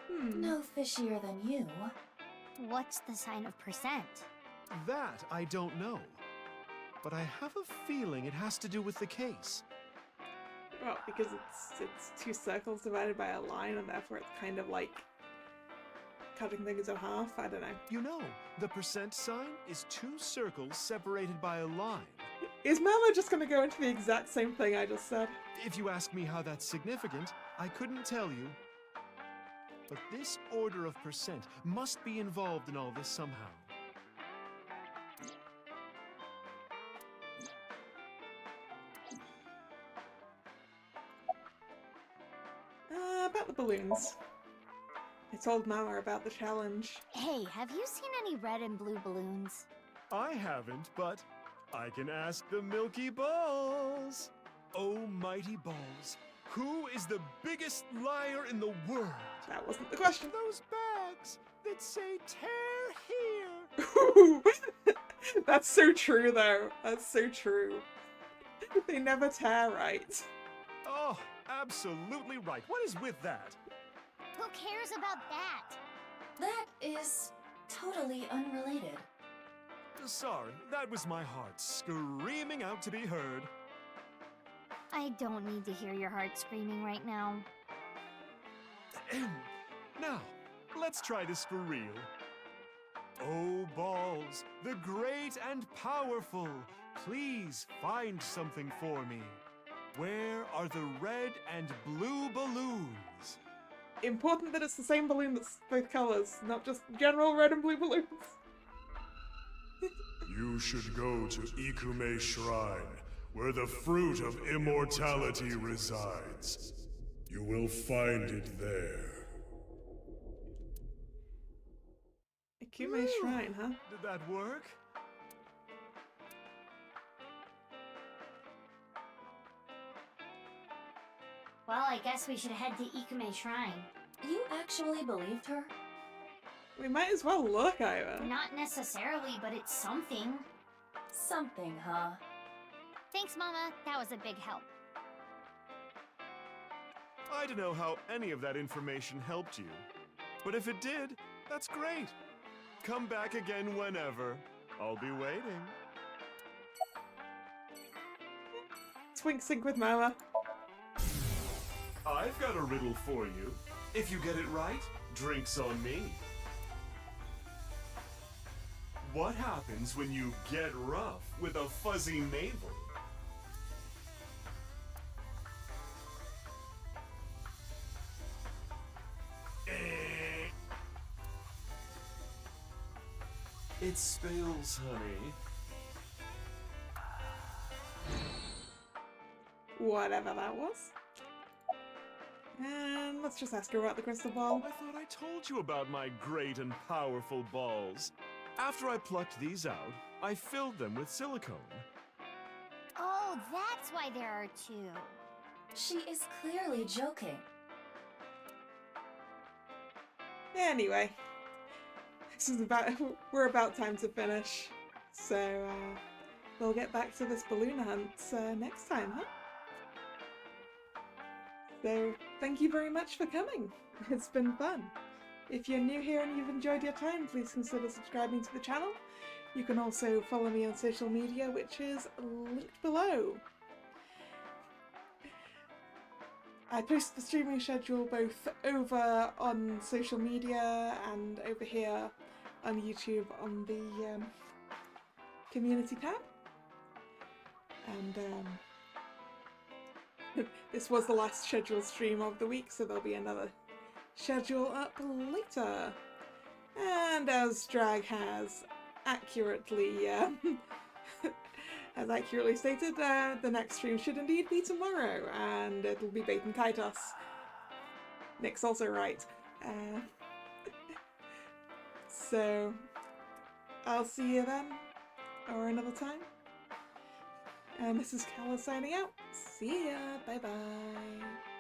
No fishier than you. What's the sign of percent? That I don't know. But I have a feeling it has to do with the case. Well, because it's two circles divided by a line, and therefore it's kind of like cutting things in half. I don't know. You know, the percent sign is two circles separated by a line. Is Mama just going to go into the exact same thing I just said? If you ask me how that's significant, I couldn't tell you. But this order of percent must be involved in all this somehow. About the balloons. I told Mama about the challenge. Hey, have you seen any red and blue balloons? I haven't, but I can ask the Milky Balls. Oh, mighty balls, who is the biggest liar in the world? That wasn't the question. Those bags that say tear here. That's so true, though. That's so true. They never tear right. Oh, absolutely right. What is with that? Who cares about that? That is totally unrelated. Sorry, that was my heart screaming out to be heard. I don't need to hear your heart screaming right now. Now, let's try this for real. Oh, balls, the great and powerful, please find something for me. Where are the red and blue balloons? Important that it's the same balloon that's both colors, not just general red and blue balloons. You should go to Ikume Shrine, where the fruit of immortality resides. You will find it there. Ikume Shrine, huh? Did that work? Well, I guess we should head to Ikume Shrine. You actually believed her? We might as well look, Ira. Not necessarily, but it's something. Something, huh? Thanks, Mama. That was a big help. I don't know how any of that information helped you. But if it did, that's great. Come back again whenever. I'll be waiting. Twink sync with Mama. I've got a riddle for you. If you get it right, drinks on me. What happens when you get rough with a fuzzy navel? It spills, honey. Whatever that was. And let's just ask her about the crystal ball. I thought I told you about my great and powerful balls. After I plucked these out, I filled them with silicone. Oh, that's why there are two. She is clearly joking. Anyway, we're about time to finish. So, we'll get back to this balloon hunt next time, huh? So, thank you very much for coming. It's been fun. If you're new here and you've enjoyed your time, please consider subscribing to the channel. You can also follow me on social media, which is linked below. I post the streaming schedule both over on social media and over here on YouTube on the community tab. And this was the last scheduled stream of the week, so there'll be another schedule up later. And as Drag has accurately stated, the next stream should indeed be tomorrow, and it'll be Bait and Kaitos. Nick's also right. So I'll see you then, or another time. And this is Kalla signing out. See ya. Bye bye.